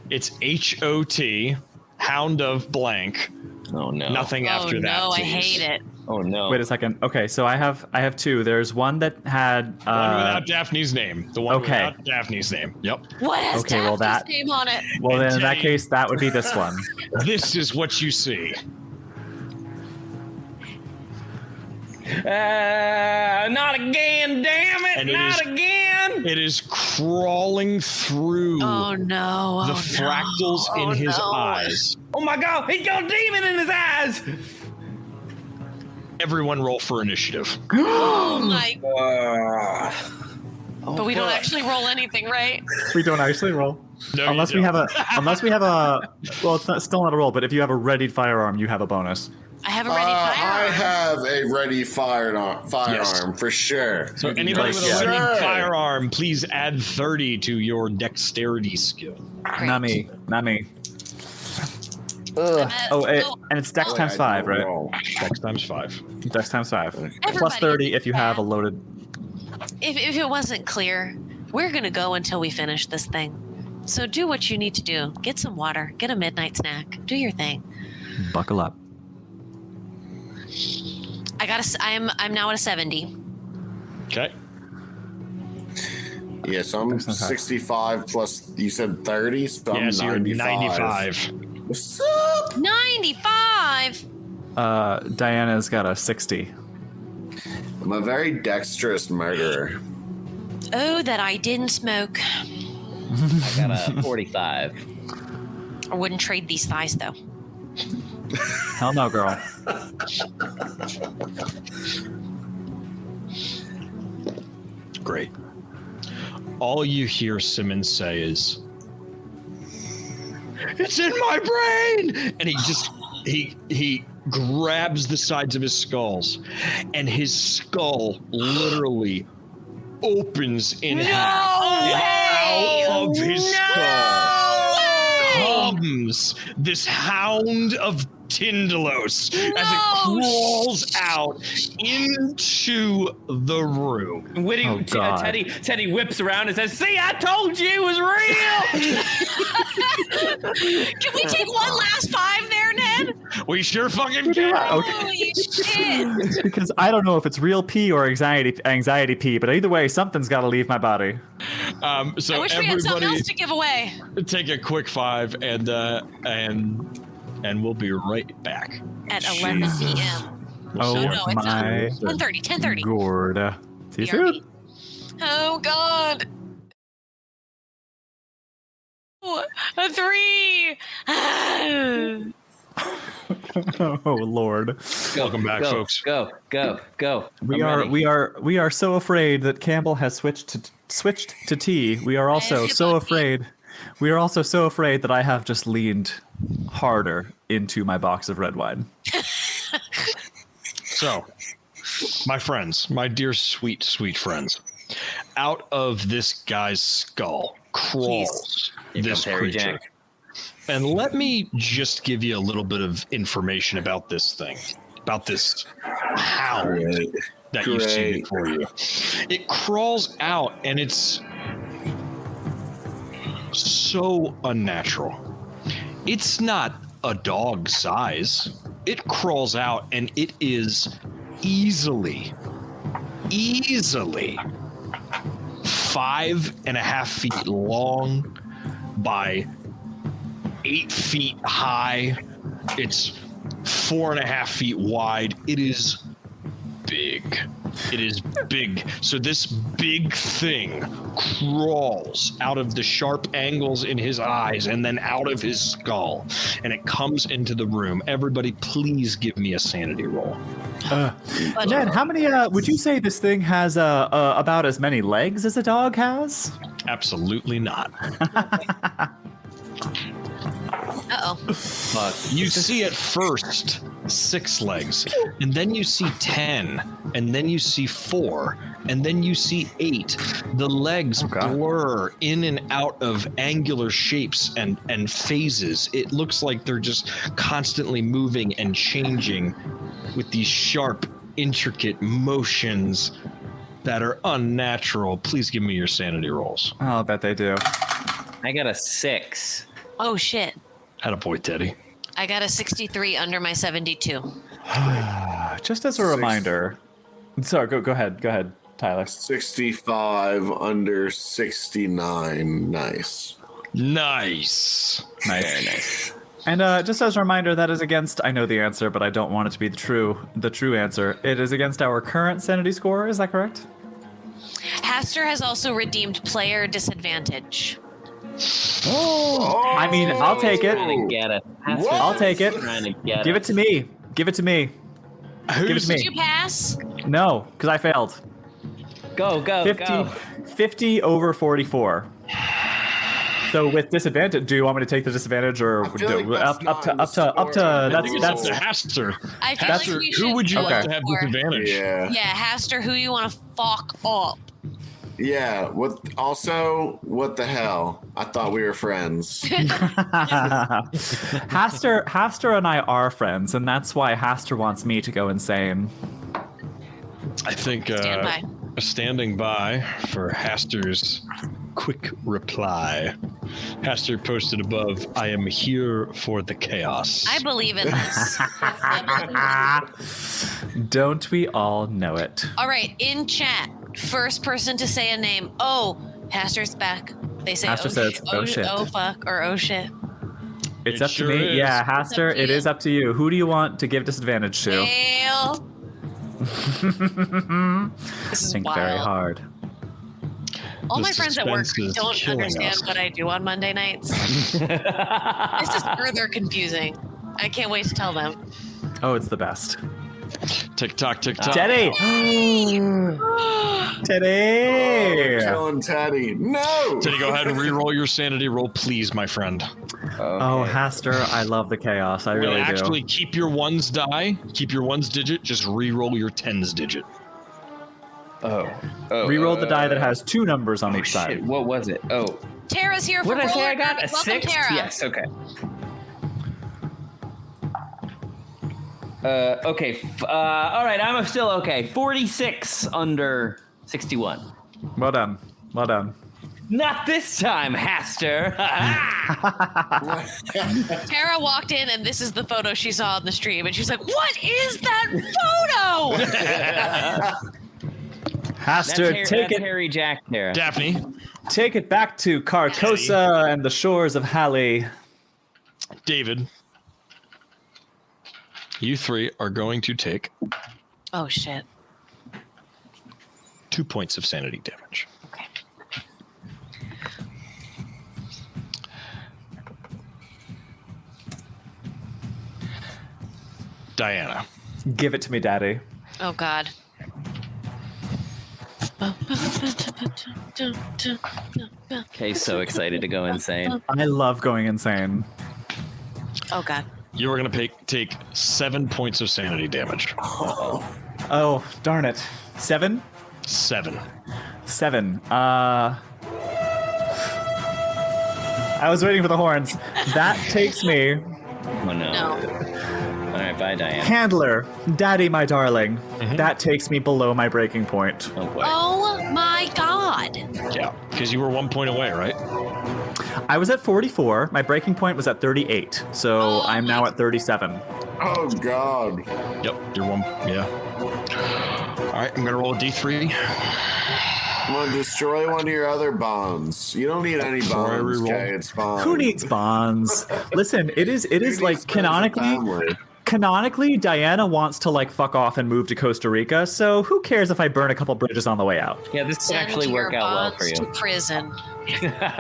[SPEAKER 2] it's HOT, Hound of Blank,
[SPEAKER 5] Oh no.
[SPEAKER 2] nothing after that.
[SPEAKER 1] No, I
[SPEAKER 2] please.
[SPEAKER 1] hate it.
[SPEAKER 5] Oh no.
[SPEAKER 3] Wait a second. Okay, so I have two. There's one that had
[SPEAKER 2] The one without Daphne's name. The one
[SPEAKER 3] okay.
[SPEAKER 2] without Daphne's name. Yep.
[SPEAKER 1] What has
[SPEAKER 3] Okay, well,
[SPEAKER 1] Daphne's
[SPEAKER 3] that-
[SPEAKER 1] name on it?
[SPEAKER 3] well, then in that
[SPEAKER 2] Teddy-
[SPEAKER 3] case, that would be this one.
[SPEAKER 2] This is what you see.
[SPEAKER 5] Not again, damn it!
[SPEAKER 2] And it
[SPEAKER 5] Not
[SPEAKER 2] is-
[SPEAKER 5] again!
[SPEAKER 2] It is crawling through
[SPEAKER 1] Oh no.
[SPEAKER 2] the
[SPEAKER 1] Oh,
[SPEAKER 2] fractals
[SPEAKER 1] no.
[SPEAKER 2] in his
[SPEAKER 1] no.
[SPEAKER 2] eyes.
[SPEAKER 5] Oh my god, he's got a demon in his eyes!
[SPEAKER 2] Everyone roll for initiative.
[SPEAKER 1] Oh my.
[SPEAKER 6] Uh,
[SPEAKER 1] But we don't actually roll anything, right?
[SPEAKER 3] We don't actually roll.
[SPEAKER 2] No,
[SPEAKER 3] Unless
[SPEAKER 2] you
[SPEAKER 3] we
[SPEAKER 2] don't.
[SPEAKER 3] have a well, it's not, still not a roll, but if you have a readied firearm, you have a bonus.
[SPEAKER 1] I have a ready
[SPEAKER 6] I
[SPEAKER 1] firearm.
[SPEAKER 6] have a ready firearm
[SPEAKER 2] Yes.
[SPEAKER 6] for sure.
[SPEAKER 2] So anybody with a
[SPEAKER 6] Sure.
[SPEAKER 2] ready firearm, please add 30 to your dexterity skill.
[SPEAKER 1] Great.
[SPEAKER 3] Not me. Not me.
[SPEAKER 1] Uh,
[SPEAKER 3] Oh,
[SPEAKER 1] so
[SPEAKER 3] and it's Dex
[SPEAKER 6] Oh,
[SPEAKER 3] times
[SPEAKER 6] I
[SPEAKER 3] 5,
[SPEAKER 6] don't
[SPEAKER 3] right?
[SPEAKER 6] know.
[SPEAKER 2] Dex times 5.
[SPEAKER 3] Dex times 5. Plus
[SPEAKER 1] Everybody
[SPEAKER 3] 30
[SPEAKER 1] gets
[SPEAKER 3] if you have a
[SPEAKER 1] that.
[SPEAKER 3] loaded.
[SPEAKER 1] if it wasn't clear, we're going to go until we finish this thing. So do what you need to do. Get some water, get a midnight snack, do your thing.
[SPEAKER 3] Buckle up.
[SPEAKER 1] I'm now at a 70.
[SPEAKER 2] Okay.
[SPEAKER 6] Yeah, so I'm
[SPEAKER 3] That's not bad.
[SPEAKER 6] 65 plus, you said 30, so I'm
[SPEAKER 2] Yeah, so you're
[SPEAKER 6] 95.
[SPEAKER 2] 95.
[SPEAKER 6] What's up?
[SPEAKER 1] 95.
[SPEAKER 3] Diana's got a 60.
[SPEAKER 6] I'm a very dexterous murderer.
[SPEAKER 1] Oh, that I didn't smoke.
[SPEAKER 5] I got a 45.
[SPEAKER 1] I wouldn't trade these thighs though.
[SPEAKER 3] Hell no, girl.
[SPEAKER 2] Great. All you hear Simmons say is, "It's in my brain!" And he grabs the sides of his skulls, and his skull literally opens in half. And out of his skull comes this hound of Tindalos as it crawls out into the room.
[SPEAKER 5] Witty,
[SPEAKER 3] Oh, God.
[SPEAKER 5] Teddy whips around and says, "See, I told you it was real."
[SPEAKER 1] Can we take one last 5 there, Ned?
[SPEAKER 2] We sure fucking can.
[SPEAKER 3] Okay.
[SPEAKER 1] Holy shit.
[SPEAKER 3] Because I don't know if it's real pee or anxiety pee, but either way, something's got to leave my body.
[SPEAKER 2] So
[SPEAKER 1] I wish we had something
[SPEAKER 2] everybody
[SPEAKER 1] else to give away.
[SPEAKER 2] take a quick 5 and we'll be right back.
[SPEAKER 1] At 11 p.m.
[SPEAKER 3] Oh
[SPEAKER 1] no, it's
[SPEAKER 3] my
[SPEAKER 1] 10:30. 10:30.
[SPEAKER 3] gourd. See you
[SPEAKER 1] BRB.
[SPEAKER 3] soon.
[SPEAKER 1] Oh God. Oh, a 3.
[SPEAKER 3] Oh Lord.
[SPEAKER 2] Welcome back,
[SPEAKER 5] go,
[SPEAKER 2] folks.
[SPEAKER 5] Go.
[SPEAKER 3] We
[SPEAKER 5] I'm ready.
[SPEAKER 3] we are so afraid that Campbell has switched to tea. We are also
[SPEAKER 1] hit
[SPEAKER 3] so
[SPEAKER 1] my
[SPEAKER 3] afraid. We are also so afraid that I have just leaned harder into my box of red wine.
[SPEAKER 2] So, my friends, my dear sweet, sweet friends, out of this guy's skull crawls this
[SPEAKER 5] Harry
[SPEAKER 2] creature.
[SPEAKER 5] Jack.
[SPEAKER 2] And let me just give you a little bit of information about this thing, about this hound
[SPEAKER 6] Great.
[SPEAKER 2] that you see
[SPEAKER 6] Great.
[SPEAKER 2] before you. It crawls out and it's so unnatural. It's not a dog size. It crawls out and it is easily 5.5 feet long by 8 feet high. It's 4.5 feet wide. It is big. It is big. So this big thing crawls out of the sharp angles in his eyes and then out of his skull, and it comes into the room. Everybody, please give me a sanity roll.
[SPEAKER 3] Ned, how many? Would you say this thing has about as many legs as a dog has?
[SPEAKER 2] Absolutely not.
[SPEAKER 1] Uh-oh.
[SPEAKER 5] Fuck.
[SPEAKER 2] You see at first 6 legs, and then you see 10, and then you see 4, and then you see 8. The legs blur in and out of angular shapes and phases. It looks like they're just constantly moving and changing with these sharp, intricate motions that are unnatural. Please give me your sanity rolls.
[SPEAKER 3] I'll bet they do.
[SPEAKER 5] I got a 6.
[SPEAKER 1] Oh shit.
[SPEAKER 2] Attaboy, Teddy.
[SPEAKER 1] I got a 63 under my 72.
[SPEAKER 3] Just as a reminder. Sorry, go ahead, Tyler.
[SPEAKER 6] 65 under 69. Nice.
[SPEAKER 2] Nice.
[SPEAKER 3] Very nice. And just as a reminder, that is against. I know the answer, but I don't want it to be the true answer. It is against our current sanity score. Is that correct?
[SPEAKER 1] Haster has also redeemed player disadvantage.
[SPEAKER 3] I mean, I'll take it.
[SPEAKER 5] Trying to get it.
[SPEAKER 3] I'll take it.
[SPEAKER 5] Trying to get
[SPEAKER 3] Give it to me. Give it to me. Give it to
[SPEAKER 1] Did you
[SPEAKER 3] me.
[SPEAKER 1] pass?
[SPEAKER 3] No, because I failed.
[SPEAKER 5] Go.
[SPEAKER 3] 50 over 44. So with disadvantage, do you want me to take the disadvantage or
[SPEAKER 6] feel like that's
[SPEAKER 3] up
[SPEAKER 6] not
[SPEAKER 3] to
[SPEAKER 6] in the score.
[SPEAKER 2] I think it's up
[SPEAKER 3] that's
[SPEAKER 2] to Haster.
[SPEAKER 1] I feel
[SPEAKER 2] Haster,
[SPEAKER 1] like we should
[SPEAKER 2] who would you
[SPEAKER 1] vote
[SPEAKER 2] like to have
[SPEAKER 1] for-
[SPEAKER 2] disadvantage?
[SPEAKER 6] Yeah.
[SPEAKER 1] Yeah, Haster, who you want to fuck up?
[SPEAKER 6] Yeah. What the hell? I thought we were friends.
[SPEAKER 3] Haster and I are friends, and that's why Haster wants me to go insane.
[SPEAKER 2] I think
[SPEAKER 1] Stand by.
[SPEAKER 2] standing by for Haster's quick reply. Haster posted above, I am here for the chaos.
[SPEAKER 1] I believe in this.
[SPEAKER 3] Don't we all know it?
[SPEAKER 1] All right, in chat, first person to say a name. Oh, Haster's back. They say,
[SPEAKER 3] Haster says, "Oh, shit."
[SPEAKER 1] oh fuck, or oh shit.
[SPEAKER 3] It's
[SPEAKER 2] It
[SPEAKER 3] up
[SPEAKER 2] sure
[SPEAKER 3] to me.
[SPEAKER 2] is.
[SPEAKER 3] Yeah,
[SPEAKER 1] It's up
[SPEAKER 3] Haster,
[SPEAKER 1] to
[SPEAKER 3] it
[SPEAKER 1] you.
[SPEAKER 3] is up to you. Who do you want to give disadvantage to?
[SPEAKER 1] Fail. This is
[SPEAKER 3] Think
[SPEAKER 1] wild.
[SPEAKER 3] very hard.
[SPEAKER 1] All
[SPEAKER 2] The
[SPEAKER 1] my friends at work
[SPEAKER 2] suspense is
[SPEAKER 1] don't
[SPEAKER 2] killing
[SPEAKER 1] understand
[SPEAKER 2] us.
[SPEAKER 1] what I do on Monday nights. This is further confusing. I can't wait to tell them.
[SPEAKER 3] Oh, it's the best.
[SPEAKER 2] Tick tock, tick tock.
[SPEAKER 3] Teddy! Teddy!
[SPEAKER 6] Killing Teddy. No.
[SPEAKER 2] Teddy, go ahead and re-roll your sanity roll, please, my friend.
[SPEAKER 3] Oh, Haster, I love the chaos. I really do.
[SPEAKER 2] Actually, keep your ones die, keep your ones digit, just re-roll your tens digit.
[SPEAKER 3] Reroll the die that has 2 numbers on each
[SPEAKER 5] Shit,
[SPEAKER 3] side.
[SPEAKER 5] what was it? Oh,
[SPEAKER 1] Tara's here for
[SPEAKER 5] what did I say?
[SPEAKER 1] roller
[SPEAKER 5] I got
[SPEAKER 1] derby.
[SPEAKER 5] a
[SPEAKER 1] Welcome,
[SPEAKER 5] 6.
[SPEAKER 1] Tara.
[SPEAKER 5] Yes. Okay. Okay. All right. I'm still okay. 46 under 61.
[SPEAKER 3] Well done. Well done.
[SPEAKER 5] Not this time, Haster.
[SPEAKER 1] Tara walked in, and this is the photo she saw on the stream, and she's like, "What is that photo?"
[SPEAKER 3] Haster, take it.
[SPEAKER 5] Harry Jack there.
[SPEAKER 2] Daphne,
[SPEAKER 3] Take it back to Carcosa and the shores of Halley.
[SPEAKER 2] David, You three are going to take
[SPEAKER 1] Oh, shit.
[SPEAKER 2] 2 points of sanity damage.
[SPEAKER 1] Okay.
[SPEAKER 2] Diana.
[SPEAKER 3] Give it to me, Daddy.
[SPEAKER 1] Oh, God.
[SPEAKER 4] Okay, so excited to go insane.
[SPEAKER 3] I love going insane.
[SPEAKER 1] Oh, God.
[SPEAKER 2] You are going to take 7 points of sanity damage.
[SPEAKER 3] Oh, darn it. 7?
[SPEAKER 2] 7.
[SPEAKER 3] 7. I was waiting for the horns. That takes me.
[SPEAKER 4] Oh no.
[SPEAKER 1] No.
[SPEAKER 4] All right, bye, Diane.
[SPEAKER 3] Handler, Daddy, my darling. That takes me below my breaking point.
[SPEAKER 4] Oh boy.
[SPEAKER 1] Oh, my God.
[SPEAKER 2] Yeah, because you were 1 point away, right?
[SPEAKER 3] I was at 44. My breaking point was at 38. So
[SPEAKER 1] Oh,
[SPEAKER 3] I'm now at 37.
[SPEAKER 6] Oh God.
[SPEAKER 2] Yep, you're 1. Yeah. All right, I'm going to roll a d3.
[SPEAKER 6] I'm gonna destroy one of your other bonds. You don't need any
[SPEAKER 2] Before I
[SPEAKER 6] bonds,
[SPEAKER 2] reroll.
[SPEAKER 6] okay? It's fine.
[SPEAKER 3] Who needs bonds? Listen, it is like canonically, Diana wants to like fuck off and move to Costa Rica. So who cares if I burn a couple bridges on the way out?
[SPEAKER 4] Yeah, this could
[SPEAKER 1] Send
[SPEAKER 4] actually work
[SPEAKER 1] your
[SPEAKER 4] out well
[SPEAKER 1] bonds
[SPEAKER 4] for you.
[SPEAKER 1] to prison.
[SPEAKER 6] Yeah.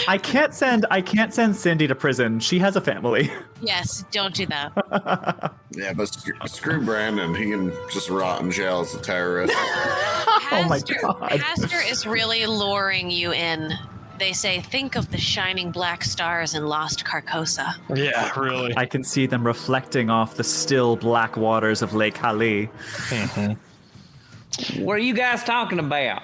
[SPEAKER 3] I can't send Cindy to prison. She has a family.
[SPEAKER 1] Yes, don't do that.
[SPEAKER 6] Yeah, but screw Brandon. He can just rot in jail as a terrorist.
[SPEAKER 3] Oh my God.
[SPEAKER 1] Pastor is really luring you in. They say, think of the shining black stars in Lost Carcosa.
[SPEAKER 2] Yeah, really.
[SPEAKER 3] I can see them reflecting off the still black waters of Lake Hali.
[SPEAKER 5] What are you guys talking about?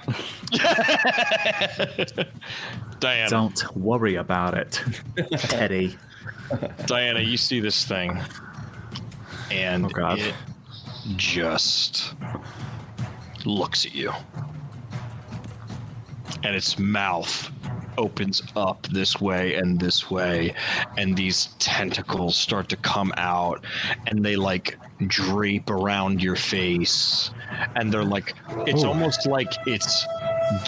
[SPEAKER 2] Diana.
[SPEAKER 3] Don't worry about it, Teddy.
[SPEAKER 2] Diana, you see this thing, and
[SPEAKER 3] Oh, God.
[SPEAKER 2] it just looks at you. And its mouth opens up this way, and these tentacles start to come out, and they like drape around your face, and they're like, it's almost like it's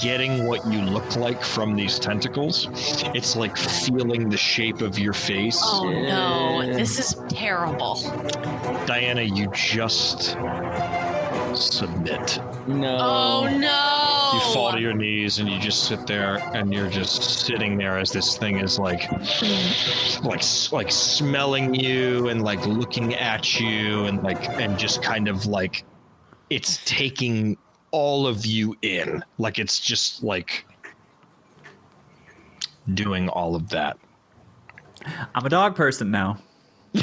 [SPEAKER 2] getting what you look like from these tentacles. It's like feeling the shape of your face.
[SPEAKER 1] Oh no, this is terrible.
[SPEAKER 2] Diana, you just submit.
[SPEAKER 5] No.
[SPEAKER 1] Oh no.
[SPEAKER 2] You fall to your knees and you just sit there, and you're just sitting there as this thing is like smelling you and like looking at you and just kind of like it's taking all of you in. Like it's just like doing all of that.
[SPEAKER 3] I'm a dog person now.
[SPEAKER 1] Oh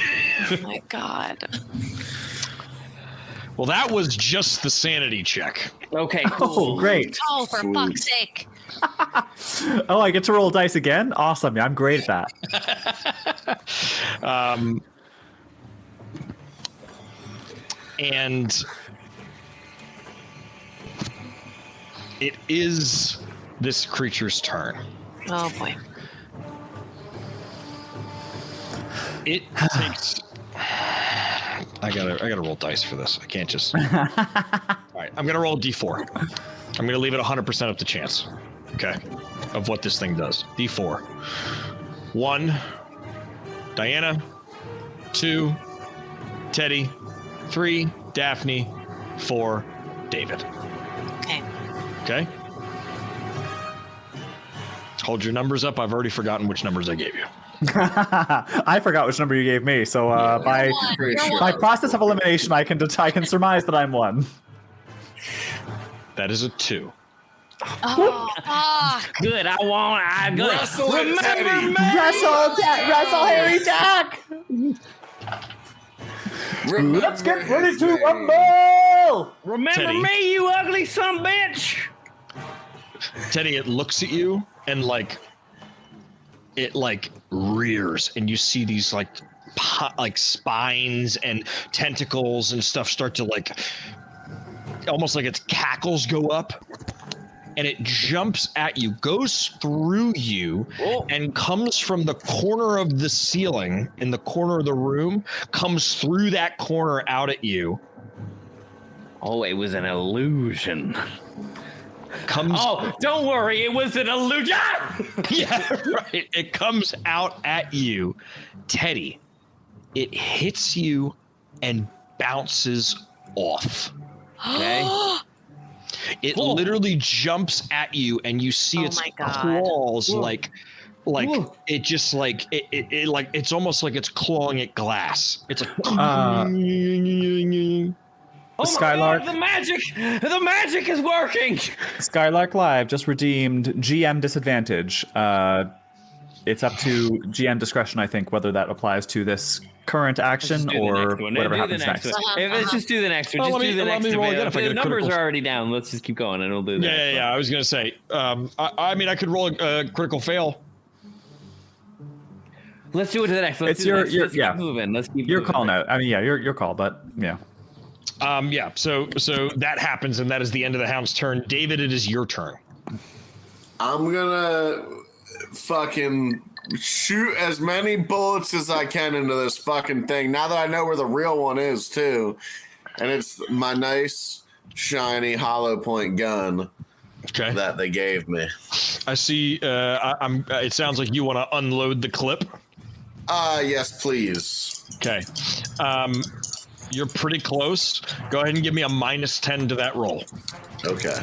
[SPEAKER 1] my God.
[SPEAKER 2] Well, that was just the sanity check.
[SPEAKER 5] Okay,
[SPEAKER 3] Oh,
[SPEAKER 5] cool.
[SPEAKER 3] great.
[SPEAKER 1] Oh, for fuck's sake.
[SPEAKER 3] Oh, I get to roll dice again? Awesome. Yeah, I'm great at that.
[SPEAKER 2] And it is this creature's turn.
[SPEAKER 1] Oh boy.
[SPEAKER 2] It takes. I gotta roll dice for this. I can't just. All right, I'm gonna roll a d4. I'm gonna leave it 100% up to chance. Okay, of what this thing does. D4. 1, Diana. 2, Teddy. 3, Daphne. 4, David.
[SPEAKER 1] Okay.
[SPEAKER 2] Okay. Hold your numbers up. I've already forgotten which numbers I gave you.
[SPEAKER 3] I forgot which number you gave me, so by
[SPEAKER 1] You're
[SPEAKER 3] by
[SPEAKER 1] one.
[SPEAKER 3] process of elimination, I can surmise that I'm 1.
[SPEAKER 2] That is a 2.
[SPEAKER 1] Oh, fuck.
[SPEAKER 5] Good. I good.
[SPEAKER 6] Wrestle it, Teddy.
[SPEAKER 3] Wrestle, Harry Jack! Let's get ready to rumble!
[SPEAKER 5] Remember
[SPEAKER 2] Teddy.
[SPEAKER 5] me, you ugly son bitch.
[SPEAKER 2] Teddy, it looks at you and it rears, and you see these like spines and tentacles and stuff start to almost like its cackles go up, and it jumps at you, goes through you, and comes from the corner of the ceiling in the corner of the room, comes through that corner out at you.
[SPEAKER 5] Oh, it was an illusion.
[SPEAKER 2] Comes.
[SPEAKER 5] Oh, don't worry, it was an illusion.
[SPEAKER 2] Yeah, right. It comes out at you. Teddy, it hits you and bounces off.
[SPEAKER 5] Okay.
[SPEAKER 2] It literally jumps at you, and you see its
[SPEAKER 1] my God.
[SPEAKER 2] claws like it just like it like it's almost like it's clawing at glass. It's like
[SPEAKER 5] Oh
[SPEAKER 3] Skylark.
[SPEAKER 5] my God, the magic is working.
[SPEAKER 3] Skylark Live just redeemed GM disadvantage. It's up to GM discretion, I think, whether that applies to this current action or whatever happens next.
[SPEAKER 5] Let's just do the next one.
[SPEAKER 2] Well,
[SPEAKER 5] Just do the next
[SPEAKER 2] roll again if I get
[SPEAKER 5] The
[SPEAKER 2] a
[SPEAKER 5] numbers
[SPEAKER 2] critical.
[SPEAKER 5] are already down. Let's just keep going, and we'll do that.
[SPEAKER 2] Yeah. I was gonna say. I mean, I could roll a critical fail.
[SPEAKER 5] Let's do it to the next. Let's keep moving. Let's keep
[SPEAKER 3] You're
[SPEAKER 5] moving.
[SPEAKER 3] calling out. I mean, yeah, your call, but yeah.
[SPEAKER 2] So that happens, and that is the end of the hound's turn. David, it is your turn.
[SPEAKER 6] I'm gonna fucking shoot as many bullets as I can into this fucking thing. Now that I know where the real one is, too, and it's my nice, shiny, hollow point gun that they gave me.
[SPEAKER 2] I see. It sounds like you want to unload the clip.
[SPEAKER 6] Yes, please.
[SPEAKER 2] Okay. You're pretty close. Go ahead and give me a -10 to that roll.
[SPEAKER 6] Okay.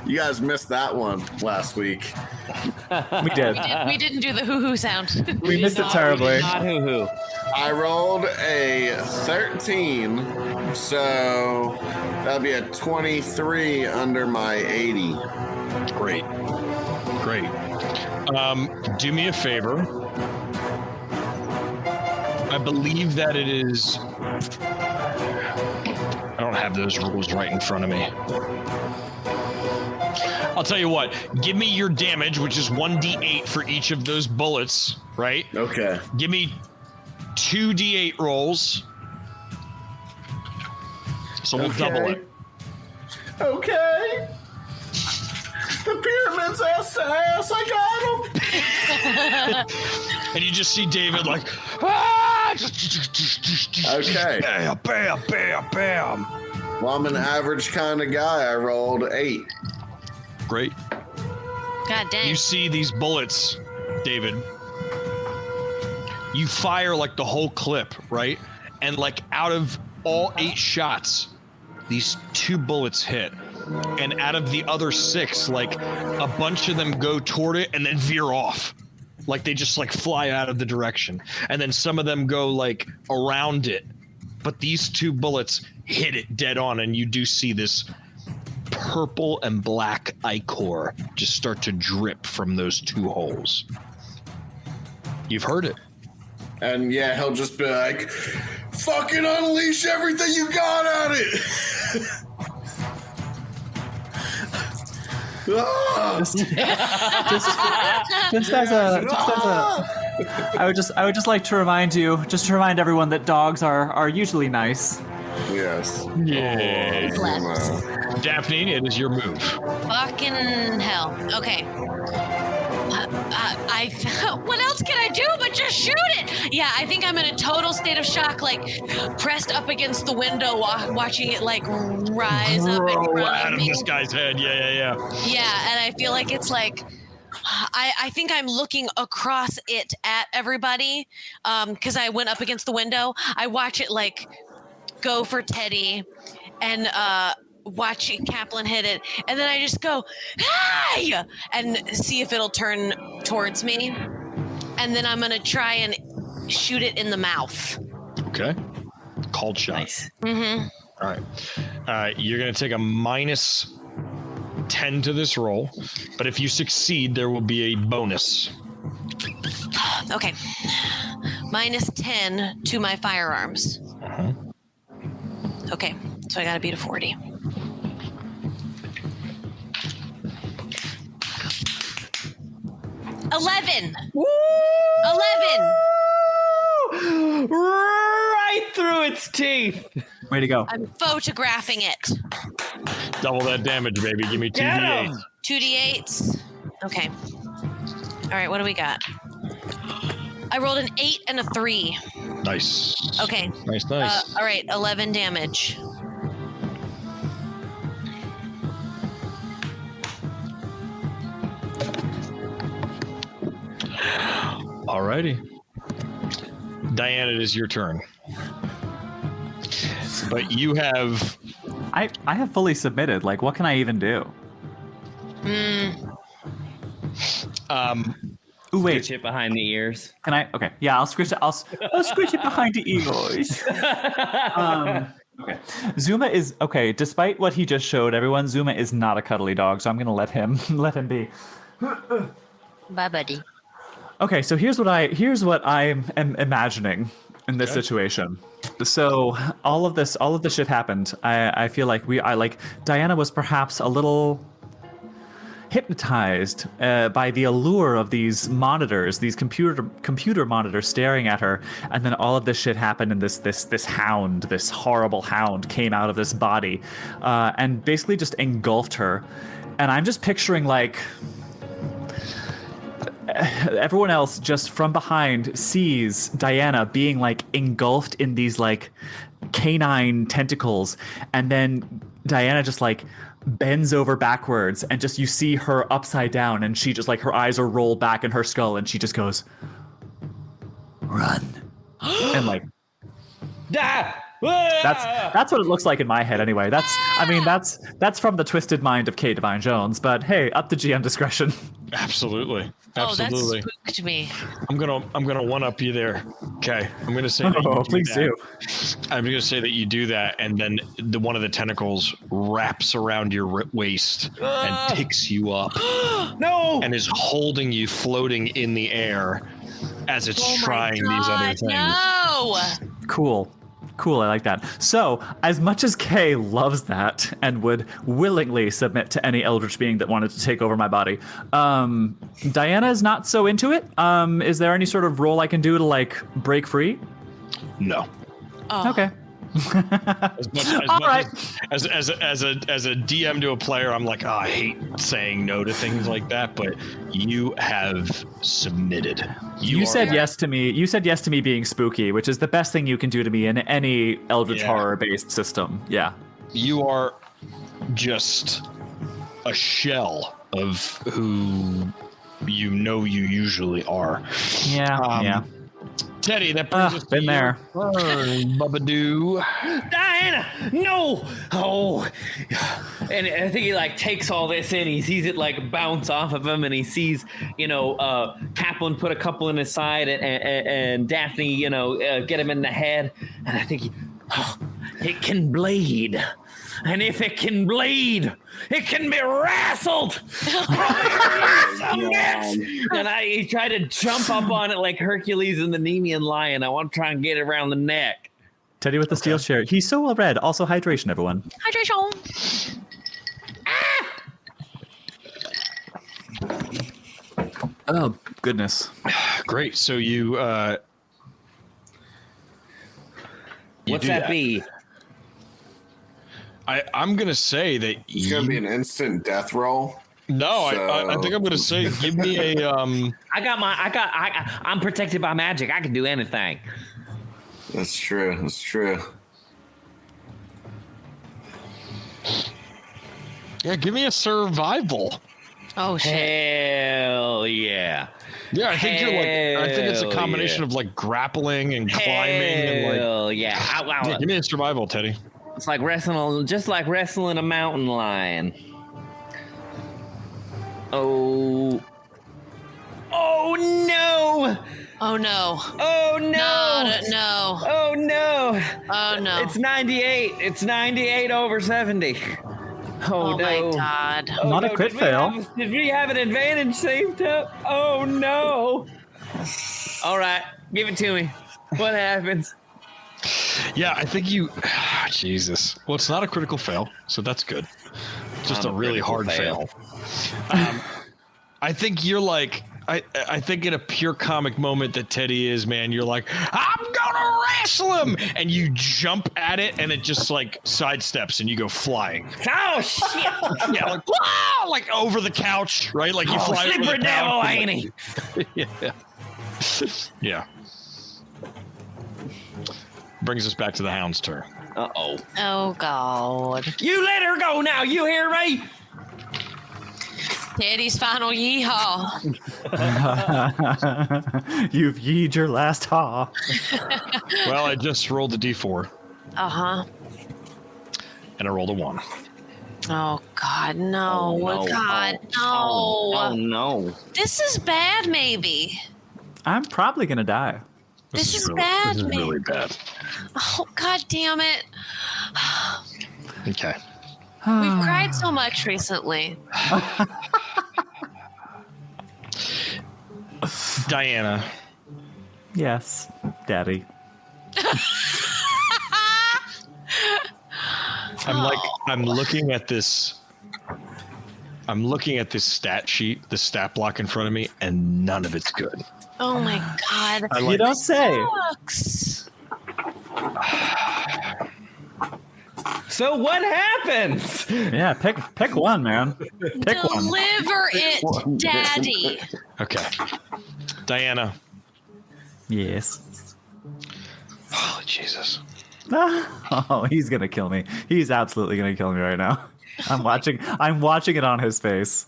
[SPEAKER 6] You guys missed that one last week.
[SPEAKER 3] We did.
[SPEAKER 1] We didn't do the hoo-hoo sound.
[SPEAKER 3] We missed it terribly.
[SPEAKER 5] Not hoo-hoo.
[SPEAKER 6] I rolled a 13, so that'd be a 23 under my 80.
[SPEAKER 2] Great. Do me a favor. I believe that it is. I don't have those rules right in front of me. I'll tell you what. Give me your damage, which is 1d8 for each of those bullets, right?
[SPEAKER 6] Okay.
[SPEAKER 2] Give me 2d8 rolls. So we'll double it.
[SPEAKER 6] Okay. The pyramids ass to ass. I got them.
[SPEAKER 2] And you just see David like, ah!
[SPEAKER 6] Okay.
[SPEAKER 2] Bam, bam, bam, bam.
[SPEAKER 6] Well, I'm an average kind of guy. I rolled 8.
[SPEAKER 2] Great.
[SPEAKER 1] God dang.
[SPEAKER 2] You see these bullets, David. You fire like the whole clip, right? And like out of all 8 shots, these 2 bullets hit. And out of the other 6, like a bunch of them go toward it and then veer off. Like they just like fly out of the direction. And then some of them go like around it. But these 2 bullets hit it dead on, and you do see this purple and black ichor just start to drip from those 2 holes. You've heard it.
[SPEAKER 6] And yeah, he'll just be like, fucking unleash everything you got at it.
[SPEAKER 3] Just as a, I would just like to remind everyone that dogs are usually nice.
[SPEAKER 6] Yes.
[SPEAKER 2] Yeah. Daphne, it is your move.
[SPEAKER 1] Fucking hell. Okay. What else can I do but just shoot it? Yeah, I think I'm in a total state of shock, like pressed up against the window, watching it like rise up in front
[SPEAKER 2] Out
[SPEAKER 1] of
[SPEAKER 2] of
[SPEAKER 1] me.
[SPEAKER 2] this guy's head. Yeah.
[SPEAKER 1] Yeah, and I feel like it's like I think I'm looking across it at everybody because I went up against the window. I watch it like go for Teddy and watch Kaplan hit it, and then I just go, "Hey!" and see if it'll turn towards me, and then I'm gonna try and shoot it in the mouth.
[SPEAKER 2] Okay. Called shot.
[SPEAKER 5] Nice.
[SPEAKER 1] Mm-hmm.
[SPEAKER 2] All right. You're going to take a -10 to this roll, but if you succeed, there will be a bonus.
[SPEAKER 1] Okay. -10 to my firearms.
[SPEAKER 2] Uh-huh.
[SPEAKER 1] Okay, so I gotta beat a 40. $11.
[SPEAKER 5] Woo!
[SPEAKER 1] 11.
[SPEAKER 5] Right through its teeth.
[SPEAKER 3] Way to go.
[SPEAKER 1] I'm photographing it.
[SPEAKER 2] Double that damage, baby. Give me 2
[SPEAKER 5] Get
[SPEAKER 2] d8.
[SPEAKER 5] 'em.
[SPEAKER 1] 2 d8s. Okay. All right, what do we got? I rolled an 8 and a 3.
[SPEAKER 2] Nice.
[SPEAKER 1] Okay.
[SPEAKER 2] Nice.
[SPEAKER 1] All right, 11 damage.
[SPEAKER 2] righty. Diana, it is your turn. But you have...
[SPEAKER 3] I have fully submitted. Like, what can I even do? Ooh, wait.
[SPEAKER 5] Scooch it behind the ears.
[SPEAKER 3] Can I? Okay. Yeah, I'll squish it. I'll squish it behind the ears. Okay. Zuma is okay. Despite what he just showed everyone, Zuma is not a cuddly dog, so I'm gonna let him be.
[SPEAKER 1] Bye, buddy.
[SPEAKER 3] Okay, so here's what I am imagining in this situation. So all of this shit happened. I feel like Diana was perhaps a little hypnotized by the allure of these monitors, these computer monitors staring at her, and then all of this shit happened, and this hound, this horrible hound, came out of this body, and basically just engulfed her. And I'm just picturing like everyone else just from behind sees Diana being like engulfed in these like canine tentacles, and then Diana just like bends over backwards, and just you see her upside down, and she just like her eyes are rolled back in her skull, and she just goes, "Run," and like that's what it looks like in my head anyway. That's from the twisted mind of K. Divine Jones. But hey, up to GM discretion.
[SPEAKER 2] Absolutely.
[SPEAKER 1] Oh, that spooked me.
[SPEAKER 2] I'm gonna one up you there. Okay. I'm gonna say
[SPEAKER 3] Please do.
[SPEAKER 2] I'm gonna say that you do that, and then one of the tentacles wraps around your waist and picks you up.
[SPEAKER 5] No!
[SPEAKER 2] And is holding you floating in the air as it's trying these other things.
[SPEAKER 1] No!
[SPEAKER 3] Cool, I like that. So, as much as Kay loves that and would willingly submit to any eldritch being that wanted to take over my body, Diana is not so into it. Is there any sort of roll I can do to like break free?
[SPEAKER 2] No.
[SPEAKER 1] Oh.
[SPEAKER 3] Okay.
[SPEAKER 2] As a DM to a player, I'm like, I hate saying no to things like that, but you have submitted.
[SPEAKER 3] You said yes to me. You said yes to me being spooky, which is the best thing you can do to me in any eldritch horror-based system. Yeah.
[SPEAKER 2] You are just a shell of who you usually are.
[SPEAKER 3] Yeah.
[SPEAKER 2] Teddy, that brings us
[SPEAKER 3] been
[SPEAKER 2] to
[SPEAKER 3] there.
[SPEAKER 2] Bubba-doo.
[SPEAKER 5] Diana, no! Oh, and I think he like takes all this in. He sees it like bounce off of him, and he sees, Kaplan put a couple in his side, and Daphne, get him in the head. And I think it can bleed, and if it can bleed, it can be wrestled. And he tried to jump up on it like Hercules and the Nemean lion. I want to try and get it around the neck.
[SPEAKER 3] Teddy with the steel chair. He's so well read. Also hydration, everyone.
[SPEAKER 1] Hydration.
[SPEAKER 3] Oh, goodness.
[SPEAKER 2] Great. So you
[SPEAKER 5] What's that be?
[SPEAKER 2] I'm gonna say that
[SPEAKER 6] It's gonna be an instant death roll.
[SPEAKER 2] No, so... I think I'm gonna say give me a
[SPEAKER 5] I'm protected by magic. I can do anything.
[SPEAKER 6] That's true.
[SPEAKER 2] Yeah, give me a survival.
[SPEAKER 1] Oh shit.
[SPEAKER 5] Hell yeah.
[SPEAKER 2] Yeah, I think it's a combination of like grappling and climbing and like.
[SPEAKER 5] Hell yeah.
[SPEAKER 2] Yeah, give me a survival, Teddy.
[SPEAKER 5] It's like wrestling a mountain lion. Oh no!
[SPEAKER 1] Oh no!
[SPEAKER 5] Oh no!
[SPEAKER 1] No!
[SPEAKER 5] Oh no!
[SPEAKER 1] Oh no!
[SPEAKER 5] It's 98. It's 98 over 70.
[SPEAKER 1] Oh
[SPEAKER 5] no!
[SPEAKER 1] My God!
[SPEAKER 5] Oh,
[SPEAKER 3] Not a crit fail.
[SPEAKER 5] Did we have an advantage saved up? Oh no! All right, give it to me. What happens?
[SPEAKER 2] Yeah, I think you. Jesus. Well, it's not a critical fail, so that's good. Just a really hard fail. I think you're like. I think in a pure comic moment that Teddy is, man, you're like, I'm gonna wrestle him, and you jump at it, and it just like sidesteps, and you go flying.
[SPEAKER 5] Oh shit!
[SPEAKER 2] Yeah, like wow, like over the couch, right? Like you fly over
[SPEAKER 5] slippery
[SPEAKER 2] the
[SPEAKER 5] devil,
[SPEAKER 2] couch.
[SPEAKER 5] ain't he?
[SPEAKER 2] Yeah. Brings us back to the hound's turn.
[SPEAKER 5] Uh-oh.
[SPEAKER 1] Oh God!
[SPEAKER 5] You let her go now. You hear me?
[SPEAKER 1] Daddy's final yeehaw.
[SPEAKER 3] You've yeed your last haw.
[SPEAKER 2] Well, I just rolled a d4
[SPEAKER 1] Uh-huh.
[SPEAKER 2] and I rolled a 1.
[SPEAKER 1] Oh, God, no.
[SPEAKER 5] no.
[SPEAKER 1] God, no.
[SPEAKER 5] Oh, no.
[SPEAKER 1] This is bad, maybe.
[SPEAKER 3] I'm probably gonna die.
[SPEAKER 1] This is bad,
[SPEAKER 2] This is
[SPEAKER 1] maybe.
[SPEAKER 2] really bad.
[SPEAKER 1] Oh, God damn it.
[SPEAKER 2] Okay.
[SPEAKER 1] We've cried so much recently.
[SPEAKER 2] Diana,
[SPEAKER 3] Yes, Daddy.
[SPEAKER 2] I'm looking at this. I'm looking at this stat sheet, the stat block in front of me, and none of it's good.
[SPEAKER 1] Oh, my God.
[SPEAKER 3] You don't say.
[SPEAKER 1] Sucks.
[SPEAKER 5] So what happens?
[SPEAKER 3] Yeah, pick one, man. Pick one.
[SPEAKER 1] Deliver it, Daddy.
[SPEAKER 2] Okay. Diana.
[SPEAKER 3] Yes.
[SPEAKER 2] Oh, Jesus.
[SPEAKER 3] Oh, he's gonna kill me. He's absolutely gonna kill me right now. I'm watching it on his face.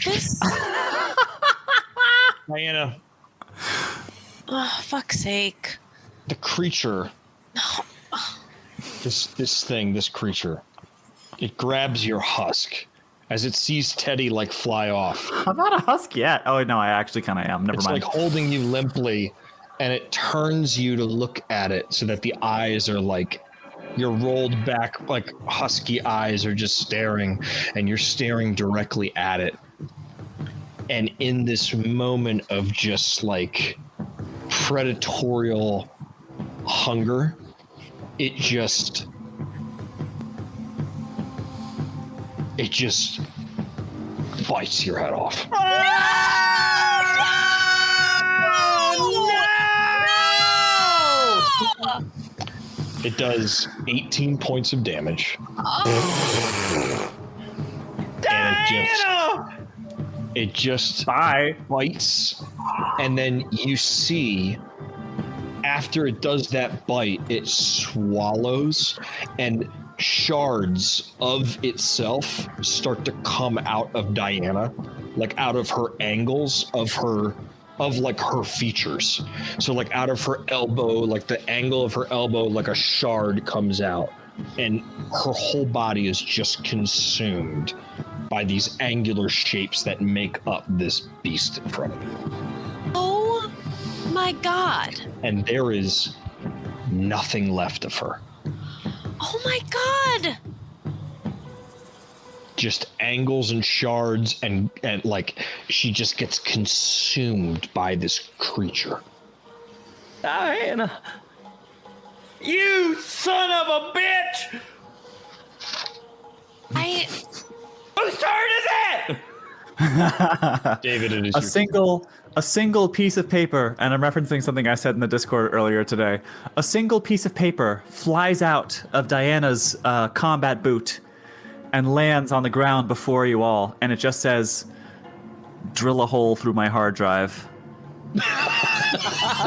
[SPEAKER 1] This.
[SPEAKER 2] Diana,
[SPEAKER 1] Oh, fuck's sake.
[SPEAKER 2] the creature. This creature. It grabs your husk as it sees Teddy like fly off.
[SPEAKER 3] I'm not a husk yet. Oh no, I actually kind of am. Never
[SPEAKER 2] It's
[SPEAKER 3] mind.
[SPEAKER 2] like holding you limply, and it turns you to look at it so that the eyes are like you're rolled back, like husky eyes are just staring, and you're staring directly at it. And in this moment of just like predatorial hunger, it just bites your head off. It does 18 points of damage. And it just
[SPEAKER 3] Bye.
[SPEAKER 2] bites, and then you see after it does that bite, it swallows, and shards of itself start to come out of Diana, like out of her angles of her features. So like out of her elbow, like the angle of her elbow, like a shard comes out, and her whole body is just consumed by these angular shapes that make up this beast in front of you.
[SPEAKER 1] Oh, my God.
[SPEAKER 2] And there is nothing left of her.
[SPEAKER 1] Oh, my God.
[SPEAKER 2] Just angles and shards, and like she just gets consumed by this creature.
[SPEAKER 5] Diana. You son of a bitch! Whose turn is it?
[SPEAKER 2] David, it is
[SPEAKER 3] A
[SPEAKER 2] your
[SPEAKER 3] single piece of paper, and I'm referencing something I said in the Discord earlier today. A single piece of paper flies out of Diana's combat boot and lands on the ground before you all, and it just says, "Drill a hole through my hard drive."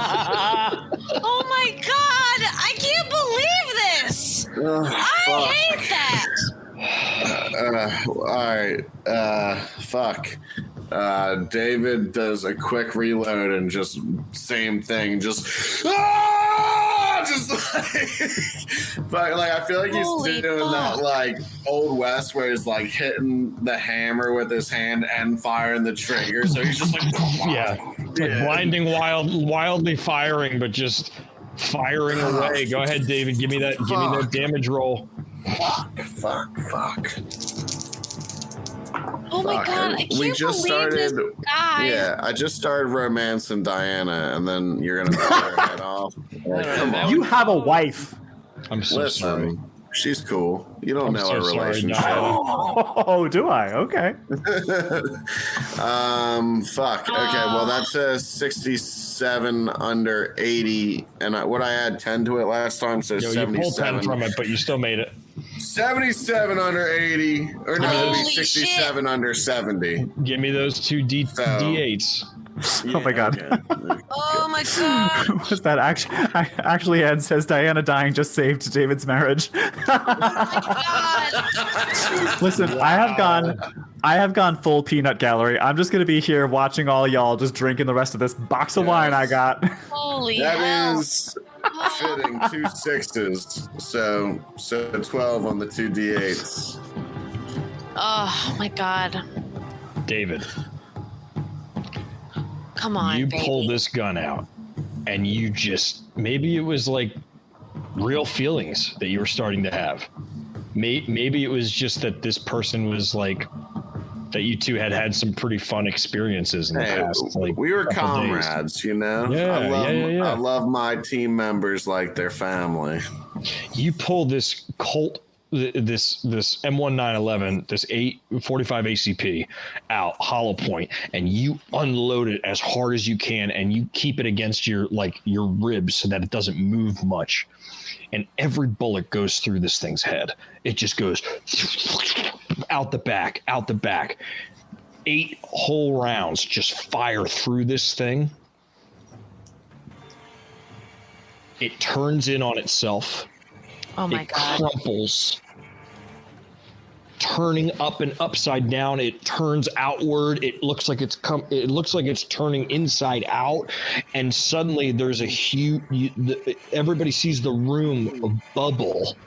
[SPEAKER 1] Oh, my God. I can't believe this. I hate that.
[SPEAKER 6] Alright, fuck. David does a quick reload and just same thing, just like, but like I feel like he's
[SPEAKER 1] Holy
[SPEAKER 6] doing
[SPEAKER 1] fuck.
[SPEAKER 6] that like Old West where he's like hitting the hammer with his hand and firing the trigger, so he's just like
[SPEAKER 2] yeah, like blinding, wildly firing, but just firing away. Go ahead, David. Give me that damage roll.
[SPEAKER 6] Fuck.
[SPEAKER 1] Oh, my
[SPEAKER 6] Fuck.
[SPEAKER 1] God. I can't
[SPEAKER 6] We just
[SPEAKER 1] believe this
[SPEAKER 6] started-
[SPEAKER 1] guy.
[SPEAKER 6] Yeah, I just started romancing Diana, and then you're gonna cut her head off. Like, come on.
[SPEAKER 3] You have a wife.
[SPEAKER 2] I'm so sorry.
[SPEAKER 6] Listen, she's cool. You don't
[SPEAKER 2] I'm
[SPEAKER 6] know
[SPEAKER 2] so
[SPEAKER 6] our
[SPEAKER 2] sorry,
[SPEAKER 6] relationship.
[SPEAKER 2] Diana.
[SPEAKER 3] Oh, do I? Okay.
[SPEAKER 6] Fuck. Okay, well that's a 67 under 80, and what I had 10 to it last time, so
[SPEAKER 2] Yo, you pulled 10 from
[SPEAKER 6] 77.
[SPEAKER 2] it, but you still made it.
[SPEAKER 6] 77 under 80, or no, it'd be
[SPEAKER 1] Holy
[SPEAKER 6] 67 under 70.
[SPEAKER 2] Give me those two D8s.
[SPEAKER 3] Oh my God.
[SPEAKER 6] Okay.
[SPEAKER 1] Oh, my God.
[SPEAKER 3] Was that actually Ed says Diana dying just saved David's marriage?
[SPEAKER 1] God.
[SPEAKER 3] Listen, I have gone full peanut gallery. I'm just gonna be here watching all y'all just drinking the rest of this box of wine I got.
[SPEAKER 1] Holy
[SPEAKER 6] That
[SPEAKER 1] hell.
[SPEAKER 6] is fitting 2 6s. So 12 on the 2 d8s.
[SPEAKER 1] Oh my God.
[SPEAKER 2] David,
[SPEAKER 1] Come on,
[SPEAKER 2] you
[SPEAKER 1] baby.
[SPEAKER 2] pull this gun out, and you just maybe it was like real feelings that you were starting to have. Maybe it was just that this person was like that you two had some pretty fun experiences in the past. Like
[SPEAKER 6] we were
[SPEAKER 2] couple days.
[SPEAKER 6] comrades, you know.
[SPEAKER 2] Yeah,
[SPEAKER 6] I love my team members like their family.
[SPEAKER 2] You pull this Colt, this M1911, this 845 ACP out hollow point, and you unload it as hard as you can, and you keep it against your ribs so that it doesn't move much. And every bullet goes through this thing's head. It just goes out the back. 8 whole rounds just fire through this thing. It turns in on itself.
[SPEAKER 1] Oh my
[SPEAKER 2] It
[SPEAKER 1] God.
[SPEAKER 2] crumples, turning up and upside down. It turns outward. It looks like it's turning inside out. And suddenly there's a huge. Everybody sees the room bubble,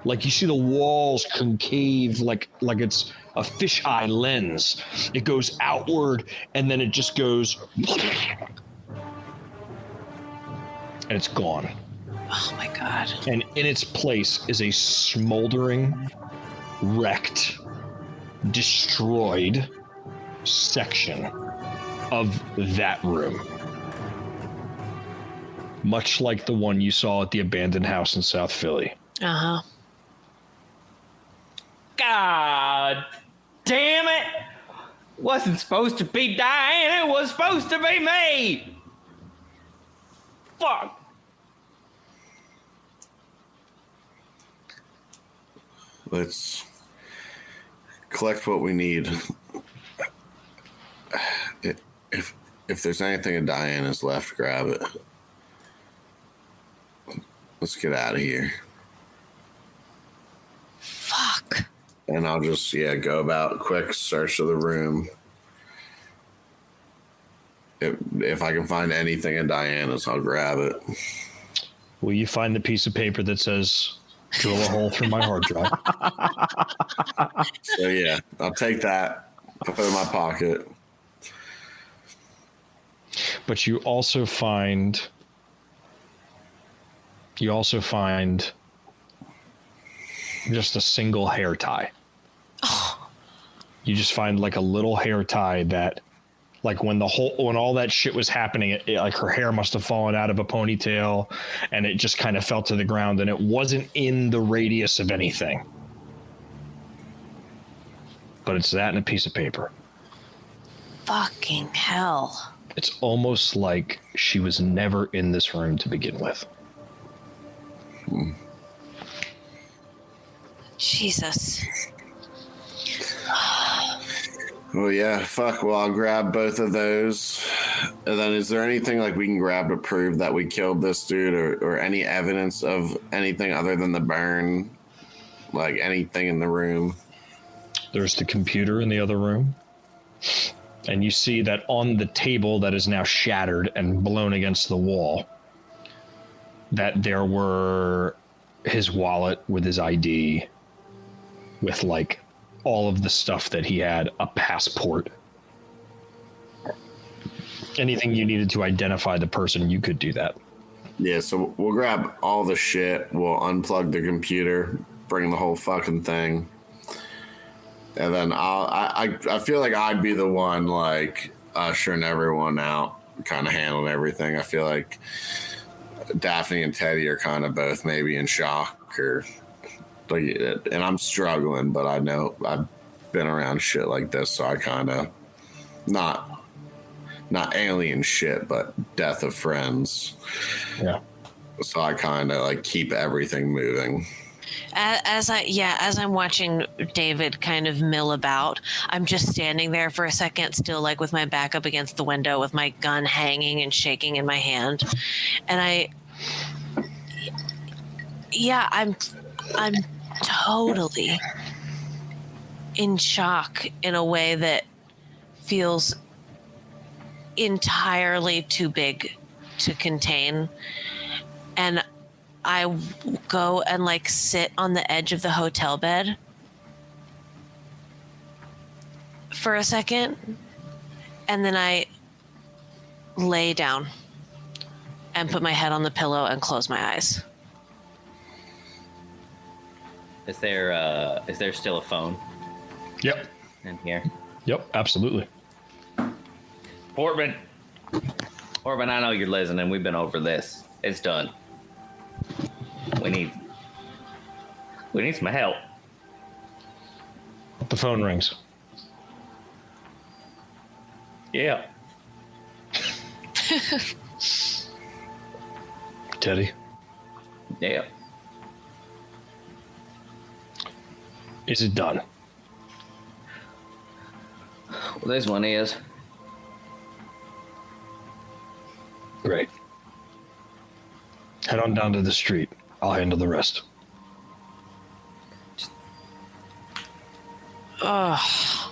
[SPEAKER 2] like you see the walls concave, like it's a fisheye lens. It goes outward, and then it just goes, and it's gone.
[SPEAKER 1] Oh my God.
[SPEAKER 2] And in its place is a smoldering, wrecked, destroyed section of that room. Much like the one you saw at the abandoned house in South Philly.
[SPEAKER 1] Uh-huh.
[SPEAKER 5] God damn it! Wasn't supposed to be Diane, it was supposed to be me! Fuck!
[SPEAKER 6] Let's collect what we need. If there's anything of Diana's left, grab it. Let's get out of here.
[SPEAKER 1] Fuck.
[SPEAKER 6] And I'll just, go about quick search of the room. If I can find anything in Diana's, I'll grab it.
[SPEAKER 2] Will you find the piece of paper that says, drill a hole through my hard drive?
[SPEAKER 6] So, I'll take that, put it in my pocket.
[SPEAKER 2] But you also find just a single hair tie.
[SPEAKER 1] Oh.
[SPEAKER 2] You just find like a little hair tie that, like when all that shit was happening, it like her hair must have fallen out of a ponytail, and it just kind of fell to the ground, and it wasn't in the radius of anything. But it's that and a piece of paper.
[SPEAKER 1] Fucking hell.
[SPEAKER 2] It's almost like she was never in this room to begin with.
[SPEAKER 1] Jesus.
[SPEAKER 6] Well, yeah, fuck. Well, I'll grab both of those. And then is there anything like we can grab to prove that we killed this dude or any evidence of anything other than the burn? Like anything in the room?
[SPEAKER 2] There's the computer in the other room. And you see that on the table that is now shattered and blown against the wall, that there were his wallet with his ID, with like all of the stuff that he had, a passport. Anything you needed to identify the person, you could do that.
[SPEAKER 6] Yeah, so we'll grab all the shit. We'll unplug the computer, bring the whole fucking thing. And then I feel like I'd be the one like ushering everyone out, kind of handling everything. I feel like Daphne and Teddy are kind of both maybe in shock or like, and I'm struggling, but I know I've been around shit like this, so I kind of not alien shit, but death of friends.
[SPEAKER 2] Yeah.
[SPEAKER 6] So I kind of like keep everything moving.
[SPEAKER 1] As I'm watching David kind of mill about, I'm just standing there for a second, still like with my back up against the window, with my gun hanging and shaking in my hand, and I'm totally in shock in a way that feels entirely too big to contain. And I go and like sit on the edge of the hotel bed for a second, and then I lay down and put my head on the pillow and close my eyes.
[SPEAKER 5] Is there still a phone
[SPEAKER 2] Yep.
[SPEAKER 5] in here?
[SPEAKER 2] Yep. Absolutely.
[SPEAKER 5] Portman, I know you're listening. We've been over this. It's done. We need some help.
[SPEAKER 2] The phone rings.
[SPEAKER 5] Yeah.
[SPEAKER 2] Teddy,
[SPEAKER 5] Yeah.
[SPEAKER 2] is it done?
[SPEAKER 5] Well, this one is.
[SPEAKER 2] Great. Head on down to the street. I'll handle the rest.
[SPEAKER 1] Ugh.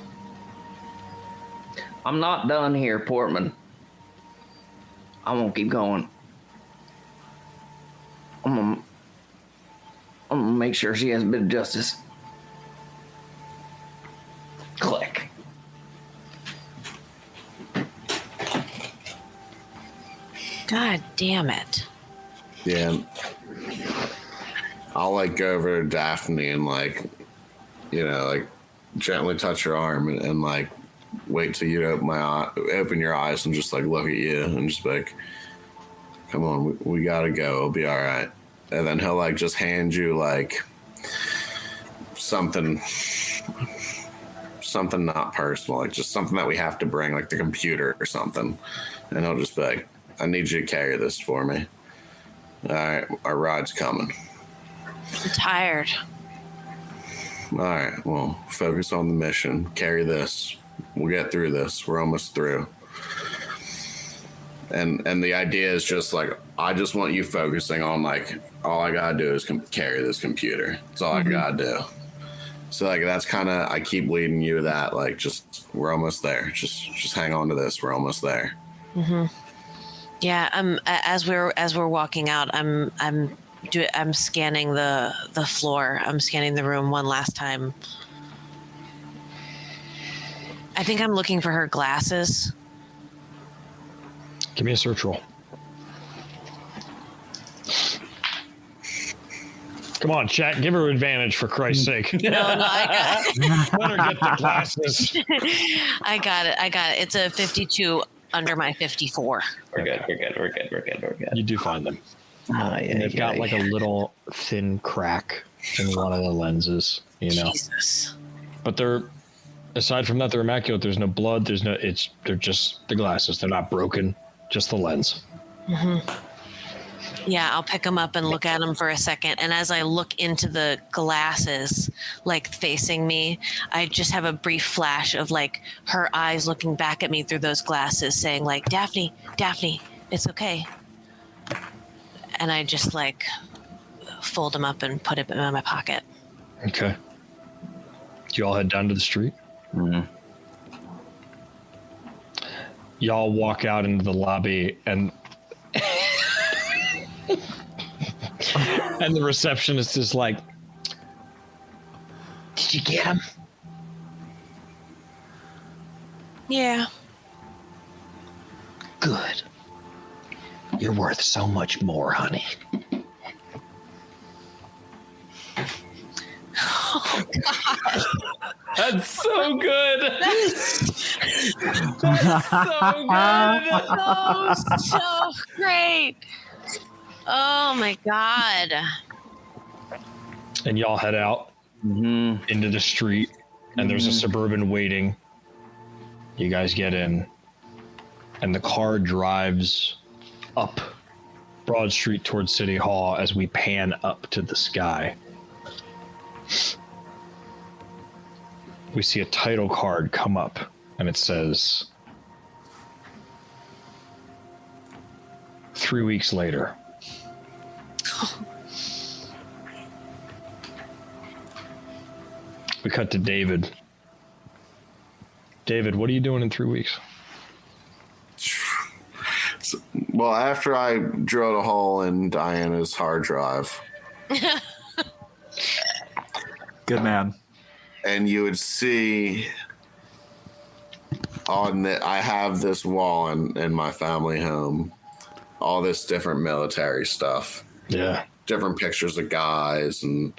[SPEAKER 5] I'm not done here, Portman. I'm gonna keep going. I'm gonna make sure she has a bit of justice. Click.
[SPEAKER 1] God damn it.
[SPEAKER 6] Yeah. I'll like go over to Daphne and like, you know, like gently touch her arm and like wait till you open your eyes and just like look at you and just be like, come on, we gotta go. It'll be all right. And then he'll like just hand you like something not personal, like just something that we have to bring, like the computer or something. And he'll just be like, I need you to carry this for me. All right, our ride's coming.
[SPEAKER 1] I'm tired.
[SPEAKER 6] All right, well, focus on the mission. Carry this. We'll get through this. We're almost through. And the idea is just like, I just want you focusing on like, all I gotta do is carry this computer. That's all I gotta do. So like, that's kind of, I keep leading you to that. Like, just, we're almost there. Just hang on to this. We're almost there.
[SPEAKER 1] Mm-hmm. Yeah. As we're walking out, I'm scanning the floor. I'm scanning the room one last time. I think I'm looking for her glasses.
[SPEAKER 2] Give me a search roll. Come on, chat. Give her advantage for Christ's sake.
[SPEAKER 1] No, I got
[SPEAKER 2] Let her get the glasses.
[SPEAKER 1] I got it. It's a 52 under my 54.
[SPEAKER 5] We're good.
[SPEAKER 2] You do find them.
[SPEAKER 5] Oh, yeah,
[SPEAKER 2] And they've got like a little thin crack in one of the lenses, you know.
[SPEAKER 1] Jesus.
[SPEAKER 2] But they're, aside from that, they're immaculate. There's no blood. They're just the glasses. They're not broken. Just the lens.
[SPEAKER 1] Mm-hmm. Yeah, I'll pick them up and look at them for a second. And as I look into the glasses, like facing me, I just have a brief flash of like her eyes looking back at me through those glasses saying like, Daphne, it's okay. And I just like fold them up and put it in my pocket.
[SPEAKER 2] Okay. You all head down to the street?
[SPEAKER 5] Mm-hmm.
[SPEAKER 2] Y'all walk out into the lobby and and the receptionist is like, did you get him?
[SPEAKER 1] Yeah.
[SPEAKER 2] Good. You're worth so much more, honey.
[SPEAKER 1] Oh, God.
[SPEAKER 5] That's so good.
[SPEAKER 1] That's
[SPEAKER 5] so good.
[SPEAKER 1] Oh, so great. Oh, my God.
[SPEAKER 2] And y'all head out into the street, and there's a Suburban waiting. You guys get in, and the car drives up Broad Street towards City Hall as we pan up to the sky. We see a title card come up, and it says, 3 weeks later. We cut to David David, what are you doing in 3 weeks?
[SPEAKER 6] Well, after I drilled a hole in Diana's hard drive,
[SPEAKER 3] Good man.
[SPEAKER 6] and you would see I have this wall in my family home, all this different military stuff.
[SPEAKER 2] Yeah.
[SPEAKER 6] Different pictures of guys and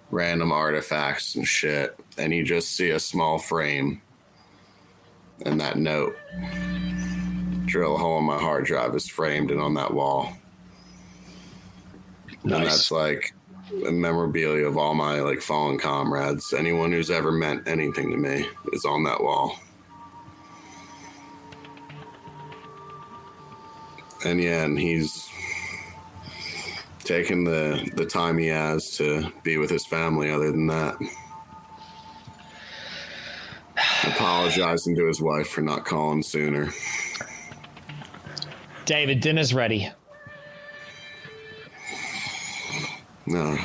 [SPEAKER 6] random artifacts and shit. And you just see a small frame and that note. Drill a hole in my hard drive is framed and on that wall.
[SPEAKER 2] Nice.
[SPEAKER 6] And that's like a memorabilia of all my like fallen comrades. Anyone who's ever meant anything to me is on that wall. And yeah, and he's taking the time he has to be with his family other than that. Apologizing to his wife for not calling sooner.
[SPEAKER 2] David, dinner's ready.
[SPEAKER 6] No,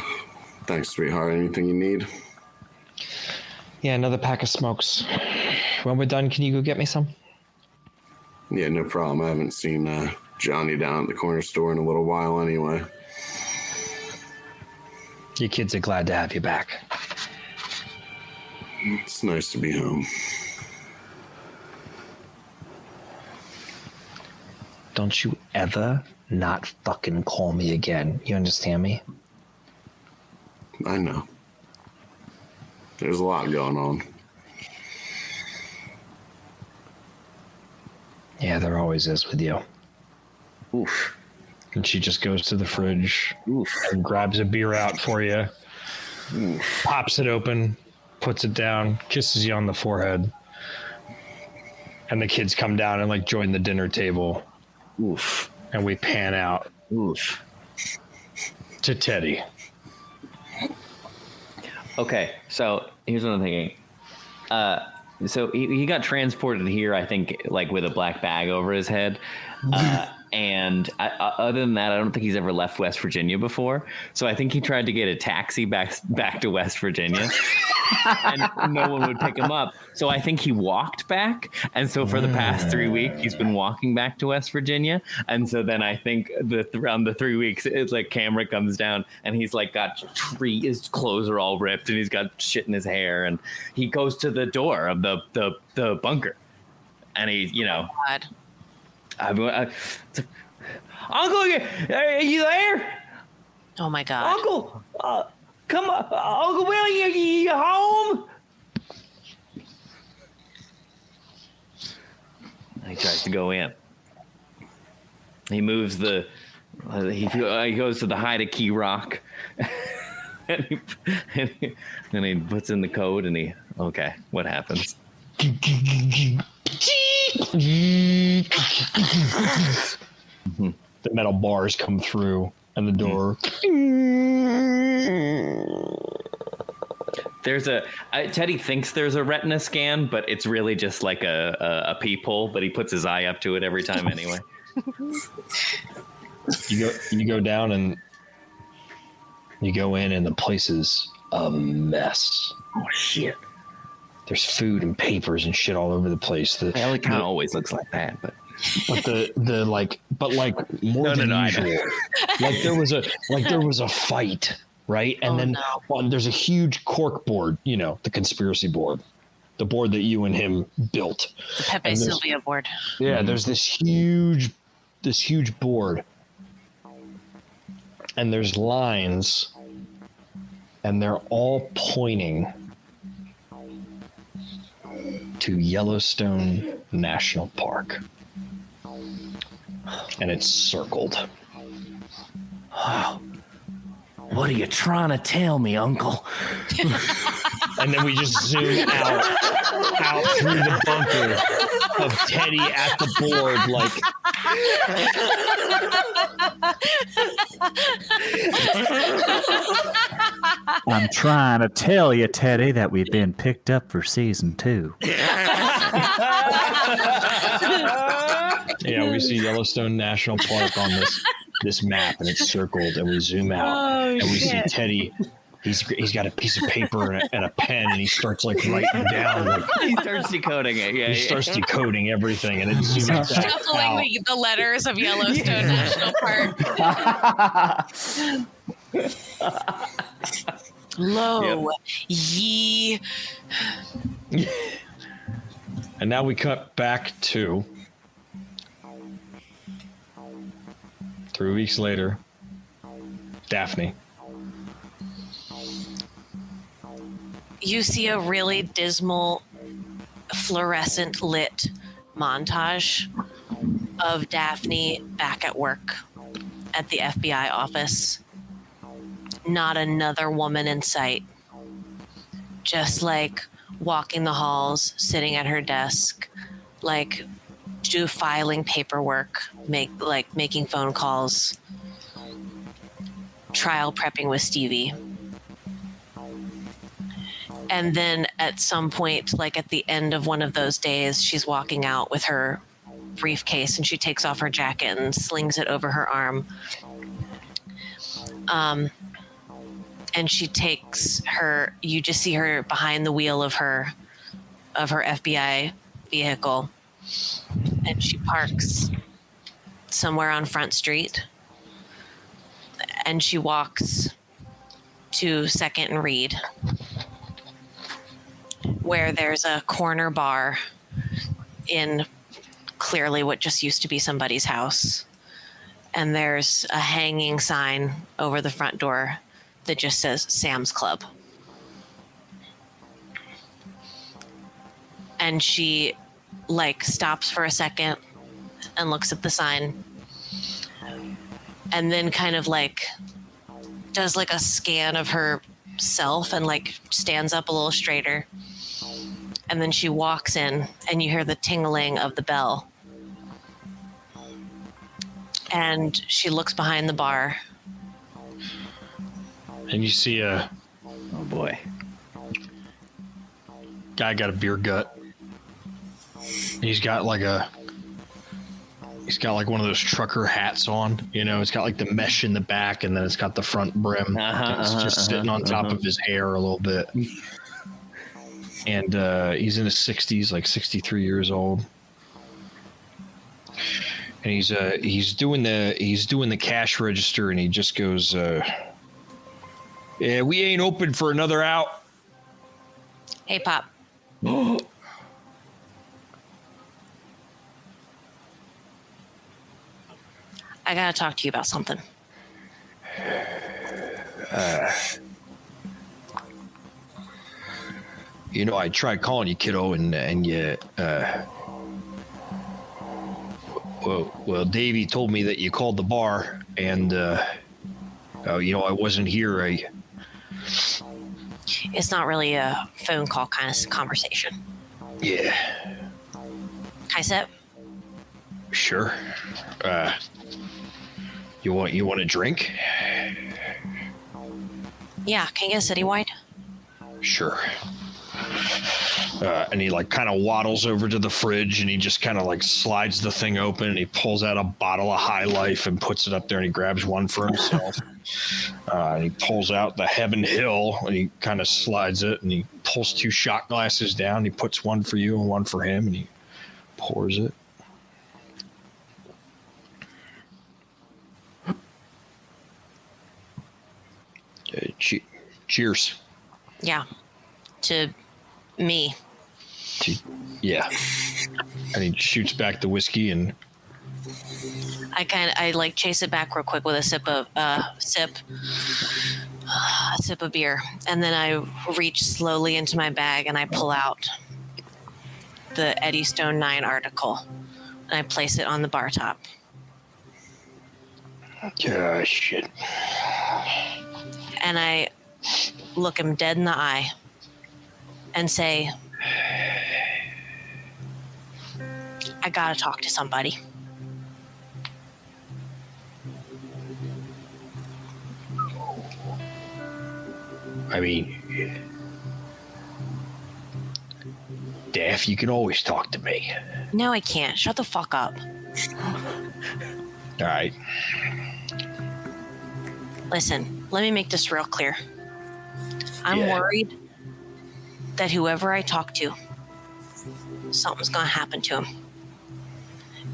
[SPEAKER 6] thanks, sweetheart. Anything you need?
[SPEAKER 2] Yeah, another pack of smokes. When we're done, can you go get me some?
[SPEAKER 6] Yeah, no problem. I haven't seen Johnny down at the corner store in a little while anyway.
[SPEAKER 2] Your kids are glad to have you back.
[SPEAKER 6] It's nice to be home.
[SPEAKER 2] Don't you ever not fucking call me again. You understand me?
[SPEAKER 6] I know. There's a lot going on.
[SPEAKER 2] Yeah, there always is with you.
[SPEAKER 5] Oof.
[SPEAKER 2] And she just goes to the fridge
[SPEAKER 5] Oof.
[SPEAKER 2] and grabs a beer out for you, pops it open, puts it down, kisses you on the forehead. And the kids come down and like join the dinner table.
[SPEAKER 5] Oof.
[SPEAKER 2] And we pan out
[SPEAKER 5] Oof.
[SPEAKER 2] to Teddy.
[SPEAKER 5] Okay, so here's what I'm thinking. So he got transported here, I think, like with a black bag over his head. And other than that, I don't think he's ever left West Virginia before. So I think he tried to get a taxi back to West Virginia. And no one would pick him up. So I think he walked back. And so for the past 3 weeks, he's been walking back to West Virginia. And so then I think around the 3 weeks, it's like camera comes down and he's like got his clothes are all ripped and he's got shit in his hair. And he goes to the door of the bunker. And he,
[SPEAKER 1] God.
[SPEAKER 5] Uncle, are you there?
[SPEAKER 1] Oh my God.
[SPEAKER 5] Uncle, come on, Uncle Willie, you home? And he tries to go in. He moves he goes to the hide a key rock, and he puts in the code, and okay, what happens?
[SPEAKER 2] The metal bars come through and the door.
[SPEAKER 5] There's Teddy thinks there's a retina scan, but it's really just like a peephole, but he puts his eye up to it every time anyway.
[SPEAKER 2] You go down and you go in and the place is a mess.
[SPEAKER 5] Oh shit.
[SPEAKER 2] There's food and papers and shit all over the place.
[SPEAKER 5] Well, it kind of always looks like that, but
[SPEAKER 2] more than usual. Like there was a fight, right? And there's a huge cork board, the conspiracy board, the board that you and him built.
[SPEAKER 1] The Pepe Sylvia board.
[SPEAKER 2] Yeah, there's this huge board, and there's lines, and they're all pointing to Yellowstone National Park. And it's circled.
[SPEAKER 5] Oh, what are you trying to tell me, Uncle?
[SPEAKER 2] And then we just zoom out through the bunker of Teddy at the board, like.
[SPEAKER 3] I'm trying to tell you, Teddy, that we've been picked up for season 2.
[SPEAKER 2] Yeah, we see Yellowstone National Park on this map, and it's circled, and we zoom out, and we see Teddy he's got a piece of paper and a pen, and he starts like writing down. Like,
[SPEAKER 5] He starts decoding it. Yeah,
[SPEAKER 2] he starts decoding everything, and it's exact
[SPEAKER 1] Shuffling the letters of Yellowstone National Park. Lo, ye.
[SPEAKER 2] And now we cut back to 3 weeks later. Daphne.
[SPEAKER 1] You see a really dismal, fluorescent lit montage of Daphne back at work at the FBI office. Not another woman in sight. Just like walking the halls, sitting at her desk, like filing paperwork, making phone calls, trial prepping with Stevie. And then at some point, like at the end of one of those days, she's walking out with her briefcase and she takes off her jacket and slings it over her arm. And she takes her, you just see her behind the wheel of her FBI vehicle. And she parks somewhere on Front Street. And she walks to 2nd and Reed, where there's a corner bar in clearly what just used to be somebody's house. And there's a hanging sign over the front door that just says Sam's Club. And she stops for a second and looks at the sign and then kind of does a scan of herself and stands up a little straighter. And then she walks in and you hear the tingling of the bell. And she looks behind the bar.
[SPEAKER 2] And you see a
[SPEAKER 5] Oh boy.
[SPEAKER 2] guy got a beer gut. He's got one of those trucker hats on. It's got the mesh in the back, and then it's got the front brim. It's just sitting on top of his hair a little bit. And he's in his 60s, 63 years old. And he's doing the cash register, and he just goes, "Yeah, we ain't open for another out."
[SPEAKER 1] Hey, Pop. I gotta talk to you about something.
[SPEAKER 2] I tried calling you, kiddo, and you, well, Davey told me that you called the bar, and, I wasn't here.
[SPEAKER 1] It's not really a phone call kind of conversation.
[SPEAKER 2] Yeah,
[SPEAKER 1] Can I sit?
[SPEAKER 2] sure. You want a drink?
[SPEAKER 1] Yeah, can you get a citywide?
[SPEAKER 2] Sure. And he kind of waddles over to the fridge, and he just kind of slides the thing open, and he pulls out a bottle of High Life and puts it up there, and he grabs one for himself. And he pulls out the Heaven Hill, and he kind of slides it, and he pulls 2 shot glasses down. He puts one for you and one for him, and he pours it. Cheers.
[SPEAKER 1] Yeah. To me.
[SPEAKER 2] Yeah. And he shoots back the whiskey, and
[SPEAKER 1] I chase it back real quick with a sip of beer, and then I reach slowly into my bag and I pull out the Eddystone 9 article and I place it on the bar top.
[SPEAKER 2] Shit.
[SPEAKER 1] And I look him dead in the eye and say, I gotta talk to somebody.
[SPEAKER 2] I mean, Daph, you can always talk to me.
[SPEAKER 1] No, I can't. Shut the fuck up.
[SPEAKER 2] All right.
[SPEAKER 1] Listen, let me make this real clear. I'm worried that whoever I talk to, something's gonna happen to him.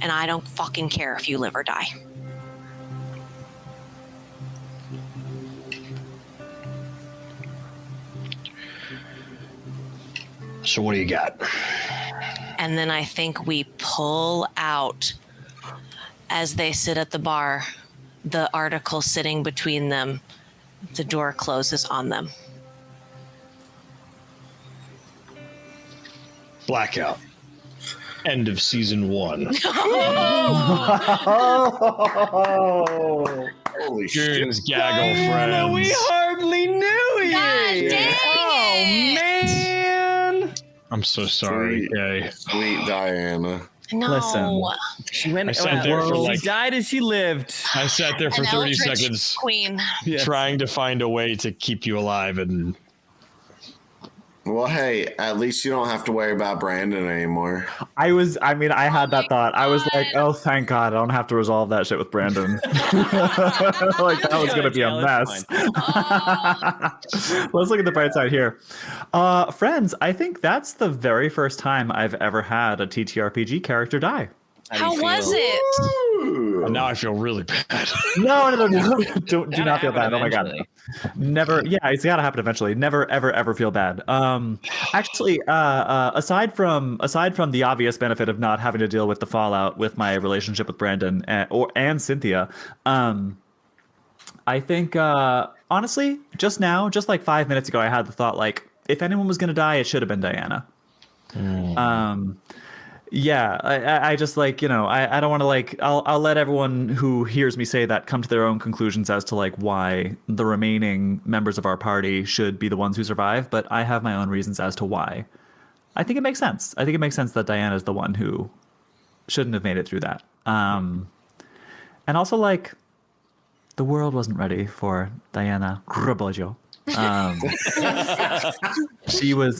[SPEAKER 1] And I don't fucking care if you live or die.
[SPEAKER 2] So what do you got?
[SPEAKER 1] And then I think we pull out as they sit at the bar, the article sitting between them. The door closes on them.
[SPEAKER 2] Blackout. End of season 1.
[SPEAKER 6] Holy shit.
[SPEAKER 2] Goon's gaggle friends.
[SPEAKER 5] We hardly knew you.
[SPEAKER 1] God dang it.
[SPEAKER 5] Man.
[SPEAKER 2] I'm so sorry, Kay.
[SPEAKER 6] Sweet Diana.
[SPEAKER 1] No.
[SPEAKER 3] Listen.
[SPEAKER 5] She went.
[SPEAKER 2] I sat there for
[SPEAKER 5] she
[SPEAKER 2] like-
[SPEAKER 5] died as she lived.
[SPEAKER 2] I sat there for
[SPEAKER 1] An
[SPEAKER 2] 30
[SPEAKER 1] eldritch
[SPEAKER 2] seconds
[SPEAKER 1] queen.
[SPEAKER 2] trying to find a way to keep you alive, and
[SPEAKER 6] Well, hey, at least you don't have to worry about Brandon anymore.
[SPEAKER 3] I had that thought. I was like,
[SPEAKER 1] God.
[SPEAKER 3] oh, thank God. I don't have to resolve that shit with Brandon. Like, that was going to be a mess. Let's look at the bright side here. Friends, I think that's the very first time I've ever had a TTRPG character die.
[SPEAKER 1] How was it?
[SPEAKER 6] Ooh.
[SPEAKER 2] now I feel really bad.
[SPEAKER 3] No. Do not feel bad. Oh my God.
[SPEAKER 5] Eventually.
[SPEAKER 3] Never. Yeah, it's got to happen eventually. Never, ever feel bad. Actually, aside from the obvious benefit of not having to deal with the fallout with my relationship with Brandon and Cynthia, I think honestly, just like 5 minutes ago, I had the thought like, if anyone was going to die, it should have been Diana. Yeah, I just like, I don't want to like, I'll let everyone who hears me say that come to their own conclusions as to like why the remaining members of our party should be the ones who survive. But I have my own reasons as to why. I think it makes sense. I think it makes sense that Diana is the one who shouldn't have made it through that. And also like the world wasn't ready for Diana Rebollo.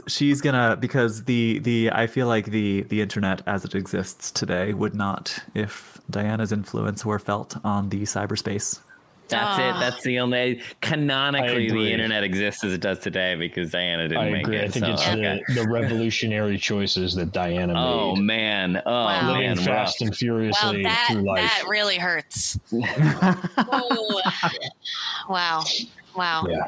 [SPEAKER 3] She's gonna, because I feel like the internet as it exists today would not if Diana's influence were felt on the cyberspace.
[SPEAKER 5] That's it. That's the only canonically
[SPEAKER 2] agree.
[SPEAKER 5] the internet exists as it does today because Diana didn't
[SPEAKER 2] I
[SPEAKER 5] make
[SPEAKER 2] agree.
[SPEAKER 5] it.
[SPEAKER 2] I think
[SPEAKER 5] so,
[SPEAKER 2] it's
[SPEAKER 5] okay.
[SPEAKER 2] the revolutionary choices that Diana made.
[SPEAKER 5] Oh man. Oh
[SPEAKER 1] Wow.
[SPEAKER 2] Living
[SPEAKER 5] man.
[SPEAKER 2] fast and
[SPEAKER 1] Wow,
[SPEAKER 2] furiously through life.
[SPEAKER 1] that really hurts. Oh. Wow. Wow.
[SPEAKER 2] Yeah.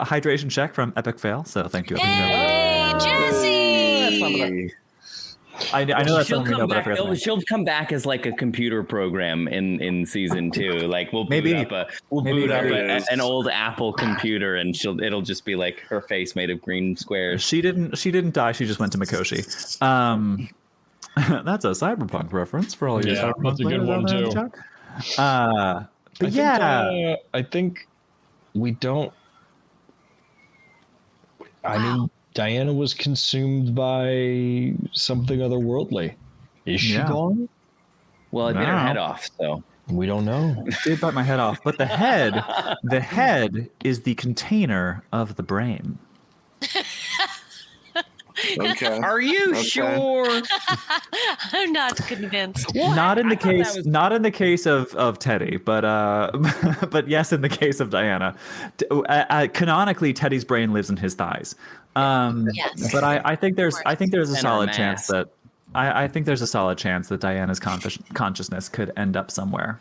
[SPEAKER 3] Hydration check from Epic Fail. So thank you.
[SPEAKER 1] Hey, Jesse!
[SPEAKER 3] I know that's
[SPEAKER 5] She'll
[SPEAKER 3] something we know,
[SPEAKER 5] come
[SPEAKER 3] but I
[SPEAKER 5] back.
[SPEAKER 3] forgot. the name.
[SPEAKER 5] She'll come back as like a computer program in season 2. Like we'll
[SPEAKER 3] Maybe.
[SPEAKER 5] boot up an old Apple computer, and it'll just be like her face made of green squares.
[SPEAKER 3] She didn't die. She just went to Mikoshi. That's a cyberpunk reference for all you
[SPEAKER 2] Yeah,
[SPEAKER 3] cyberpunk
[SPEAKER 2] that's a good
[SPEAKER 3] players
[SPEAKER 2] one,
[SPEAKER 3] out there in the
[SPEAKER 2] too.
[SPEAKER 3] chat. But yeah,
[SPEAKER 2] I think we don't. I mean, Diana was consumed by something otherworldly. Is she
[SPEAKER 3] Yeah.
[SPEAKER 2] gone?
[SPEAKER 5] Well, I bit her
[SPEAKER 3] No.
[SPEAKER 5] head off, so
[SPEAKER 2] We don't know.
[SPEAKER 3] did bite my head off. But the head is the container of the brain.
[SPEAKER 6] Okay.
[SPEAKER 5] are you
[SPEAKER 6] Okay.
[SPEAKER 5] sure?
[SPEAKER 1] I'm not convinced.
[SPEAKER 3] Not in the
[SPEAKER 5] I thought that
[SPEAKER 3] case,
[SPEAKER 5] was-
[SPEAKER 3] not in the case of Teddy, but but yes, in the case of Diana. Canonically, Teddy's brain lives in his thighs.
[SPEAKER 1] Yes.
[SPEAKER 3] But I think there's a
[SPEAKER 5] Center
[SPEAKER 3] solid
[SPEAKER 5] mass.
[SPEAKER 3] chance that I think there's a solid chance that Diana's consciousness could end up somewhere,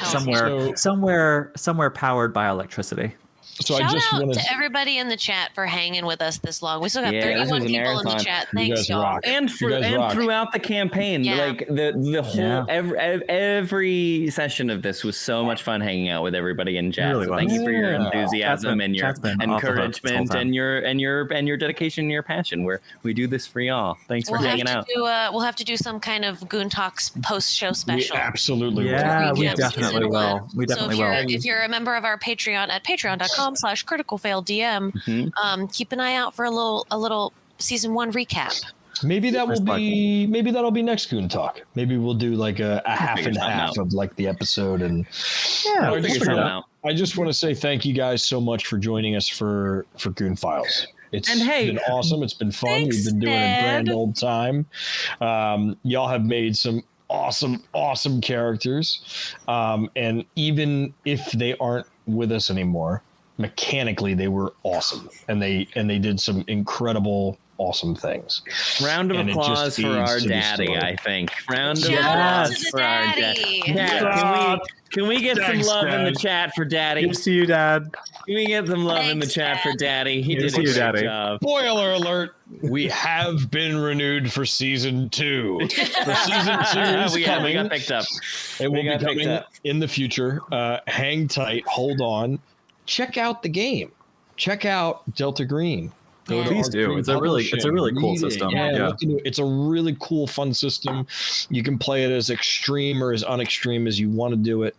[SPEAKER 2] So-
[SPEAKER 3] somewhere powered by electricity.
[SPEAKER 2] So
[SPEAKER 1] Shout
[SPEAKER 2] I just
[SPEAKER 1] out
[SPEAKER 2] want
[SPEAKER 1] to everybody in the chat for hanging with us this long. We still got
[SPEAKER 5] Yeah, this
[SPEAKER 1] 31
[SPEAKER 5] was a
[SPEAKER 1] people in the
[SPEAKER 5] marathon.
[SPEAKER 1] chat.
[SPEAKER 2] You
[SPEAKER 1] Thanks,
[SPEAKER 2] guys
[SPEAKER 1] y'all.
[SPEAKER 2] rock.
[SPEAKER 5] And
[SPEAKER 2] You guys rock.
[SPEAKER 5] throughout the campaign,
[SPEAKER 1] Yeah.
[SPEAKER 5] like the whole
[SPEAKER 3] Yeah.
[SPEAKER 5] every session of this was so much fun hanging out with everybody in chat.
[SPEAKER 3] Really
[SPEAKER 5] So
[SPEAKER 3] was.
[SPEAKER 5] thank you for your
[SPEAKER 2] Yeah.
[SPEAKER 5] enthusiasm and your
[SPEAKER 3] Chat's been off the hook this whole
[SPEAKER 5] encouragement
[SPEAKER 3] time.
[SPEAKER 5] and your dedication and your passion. We do this for y'all. Thanks for
[SPEAKER 1] We'll have
[SPEAKER 5] hanging out.
[SPEAKER 1] to do some kind of Goon Talks post-show
[SPEAKER 2] we
[SPEAKER 1] special.
[SPEAKER 2] absolutely will.
[SPEAKER 3] Yeah, we
[SPEAKER 1] recap
[SPEAKER 3] definitely
[SPEAKER 1] season
[SPEAKER 3] will.
[SPEAKER 1] one.
[SPEAKER 3] We definitely
[SPEAKER 1] so
[SPEAKER 3] will.
[SPEAKER 1] if you're a member of our Patreon at patreon.com/criticalfaildm, keep an eye out for a little season 1 recap.
[SPEAKER 2] Maybe that will
[SPEAKER 3] First part.
[SPEAKER 2] be. Maybe that'll be next Goon Talk. Maybe we'll do like a half
[SPEAKER 5] figure
[SPEAKER 2] and
[SPEAKER 5] something
[SPEAKER 2] half
[SPEAKER 5] out.
[SPEAKER 2] of like the episode. And
[SPEAKER 3] Yeah,
[SPEAKER 2] I
[SPEAKER 3] we'll
[SPEAKER 2] just
[SPEAKER 3] figure it
[SPEAKER 2] wanna-
[SPEAKER 3] out.
[SPEAKER 2] I just want to say thank you guys so much for joining us for Goon Files. It's
[SPEAKER 5] And hey-
[SPEAKER 2] been awesome. It's been fun.
[SPEAKER 1] Thanks,
[SPEAKER 2] We've been doing a grand
[SPEAKER 1] Dad.
[SPEAKER 2] old time. Y'all have made some awesome characters. And even if they aren't with us anymore, mechanically they were awesome, and they did some incredible, awesome things.
[SPEAKER 5] Round of
[SPEAKER 2] And it just
[SPEAKER 5] applause for our
[SPEAKER 2] feeds to the
[SPEAKER 5] daddy,
[SPEAKER 2] story.
[SPEAKER 5] I think. Round of
[SPEAKER 1] Shout out
[SPEAKER 5] applause
[SPEAKER 1] to the
[SPEAKER 5] for our
[SPEAKER 1] daddy.
[SPEAKER 5] Dad, can we get
[SPEAKER 2] Thanks,
[SPEAKER 5] some love in the
[SPEAKER 2] Dad.
[SPEAKER 5] chat for daddy?
[SPEAKER 3] Here's to you, Dad.
[SPEAKER 5] Can we get some love in the
[SPEAKER 1] Thanks,
[SPEAKER 5] chat for
[SPEAKER 1] Dad.
[SPEAKER 5] daddy? He
[SPEAKER 3] Here's
[SPEAKER 5] did a
[SPEAKER 3] to you,
[SPEAKER 5] great
[SPEAKER 3] Daddy.
[SPEAKER 5] job.
[SPEAKER 2] Spoiler alert: we have been renewed for season 2. For season 2 is
[SPEAKER 5] we
[SPEAKER 2] coming.
[SPEAKER 5] got picked up.
[SPEAKER 2] It will be
[SPEAKER 5] got picked
[SPEAKER 2] coming
[SPEAKER 5] up.
[SPEAKER 2] in the future. Hang tight. Hold on. Check out the game. Check out Delta Green. Go to
[SPEAKER 3] Please do.
[SPEAKER 2] Arcade
[SPEAKER 3] It's a really cool
[SPEAKER 2] Read it.
[SPEAKER 3] system.
[SPEAKER 2] Yeah,
[SPEAKER 3] Yeah.
[SPEAKER 2] look into it. It's a really cool, fun system. You can play it as extreme or as unextreme as you want to do it.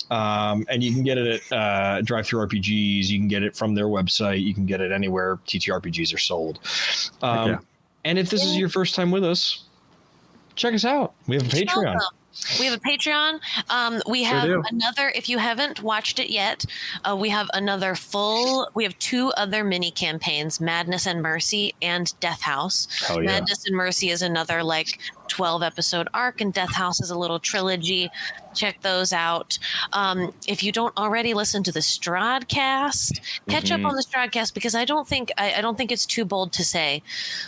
[SPEAKER 2] And you can get it at Drive-Thru RPGs. You can get it from their website. You can get it anywhere TTRPGs are sold.
[SPEAKER 3] Yeah.
[SPEAKER 2] And if this is your first time with us, check us out. We have a Patreon.
[SPEAKER 1] Welcome. We have a Patreon. We have
[SPEAKER 3] do.
[SPEAKER 1] another, if you haven't watched it yet, we have we have 2 other mini campaigns, Madness and Mercy and Death House.
[SPEAKER 2] Hell yeah.
[SPEAKER 1] Madness and Mercy is another 12 episode arc, and Death House is a little trilogy. Check those out. If you don't already listen to the Stradcast, catch up on the Stradcast, because I don't think it's too bold to say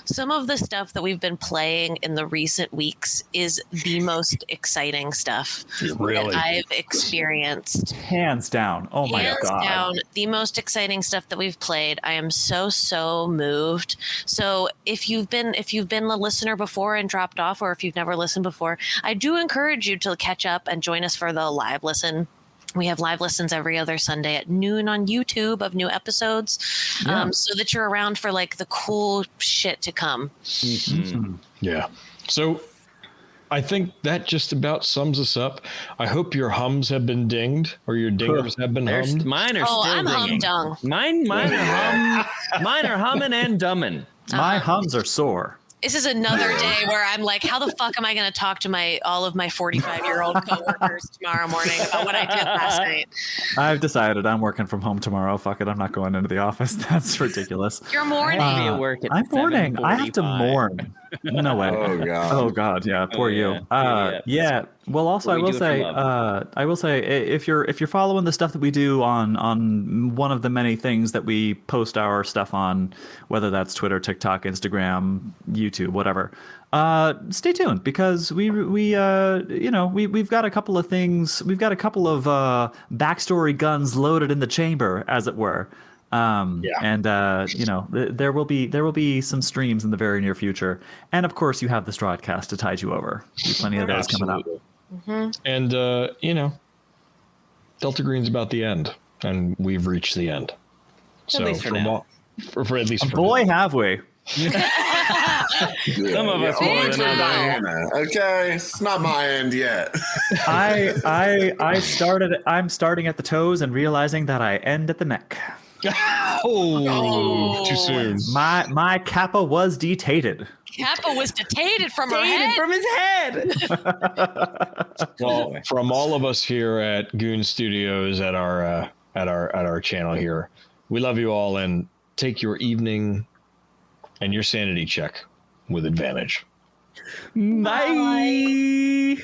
[SPEAKER 1] some of the stuff that we've been playing in the recent weeks is the most exciting stuff
[SPEAKER 2] Really?
[SPEAKER 1] that I've experienced.
[SPEAKER 3] Hands down. Oh my
[SPEAKER 1] Hands
[SPEAKER 3] God.
[SPEAKER 1] down, the most exciting stuff that we've played. I am so moved. So if you've been a listener before and dropped off, or if you've never listened before, I do encourage you to catch up and join us for the live listen. We have live listens every other Sunday at noon on YouTube of new episodes, so that you're around for the cool shit to come.
[SPEAKER 2] Yeah. So I think that just about sums us up. I hope your hums have been dinged, or your dingers have been hummed.
[SPEAKER 5] Mine are
[SPEAKER 1] Oh,
[SPEAKER 5] still
[SPEAKER 1] I'm
[SPEAKER 5] dinging.
[SPEAKER 1] humdung.
[SPEAKER 5] Mine are humming and dumbing.
[SPEAKER 3] My hums are sore.
[SPEAKER 1] This is another day where I'm like, how the fuck am I going to talk to all of my 45-year-old coworkers tomorrow morning about what I did last night?
[SPEAKER 3] I've decided I'm working from home tomorrow. Fuck it, I'm not going into the office. That's ridiculous.
[SPEAKER 1] You're mourning.
[SPEAKER 5] Be at work at
[SPEAKER 3] I'm mourning. I have to
[SPEAKER 5] 7:45.
[SPEAKER 3] mourn. No way.
[SPEAKER 6] Oh, God.
[SPEAKER 3] Oh God. Yeah. Poor you. Yeah. Well, also,
[SPEAKER 5] What
[SPEAKER 3] I
[SPEAKER 5] we
[SPEAKER 3] will
[SPEAKER 5] do for
[SPEAKER 3] say, if you're following the stuff that we do on one of the many things that we post our stuff on, whether that's Twitter, TikTok, Instagram, YouTube, whatever, stay tuned, because we've got a couple of things. We've got a couple of backstory guns loaded in the chamber, as it were. And there will be some streams in the very near future, and of course you have the Stradcast to tide you over. Plenty of those coming up.
[SPEAKER 2] And Delta Green's about the end, and we've reached the end. So
[SPEAKER 5] least for now.
[SPEAKER 2] For at least for
[SPEAKER 3] Boy, have we!
[SPEAKER 5] Some of us
[SPEAKER 6] only
[SPEAKER 5] more
[SPEAKER 6] for
[SPEAKER 5] than others.
[SPEAKER 6] Diana. Okay, it's not my end yet.
[SPEAKER 3] I'm starting at the toes and realizing that I end at the neck.
[SPEAKER 2] Oh, too soon.
[SPEAKER 3] My kappa was detated.
[SPEAKER 1] Kappa was detated from her head.
[SPEAKER 5] From his head.
[SPEAKER 2] Well, from all of us here at Goon Studios at our channel here, we love you all, and take your evening and your sanity check with advantage.
[SPEAKER 5] Bye.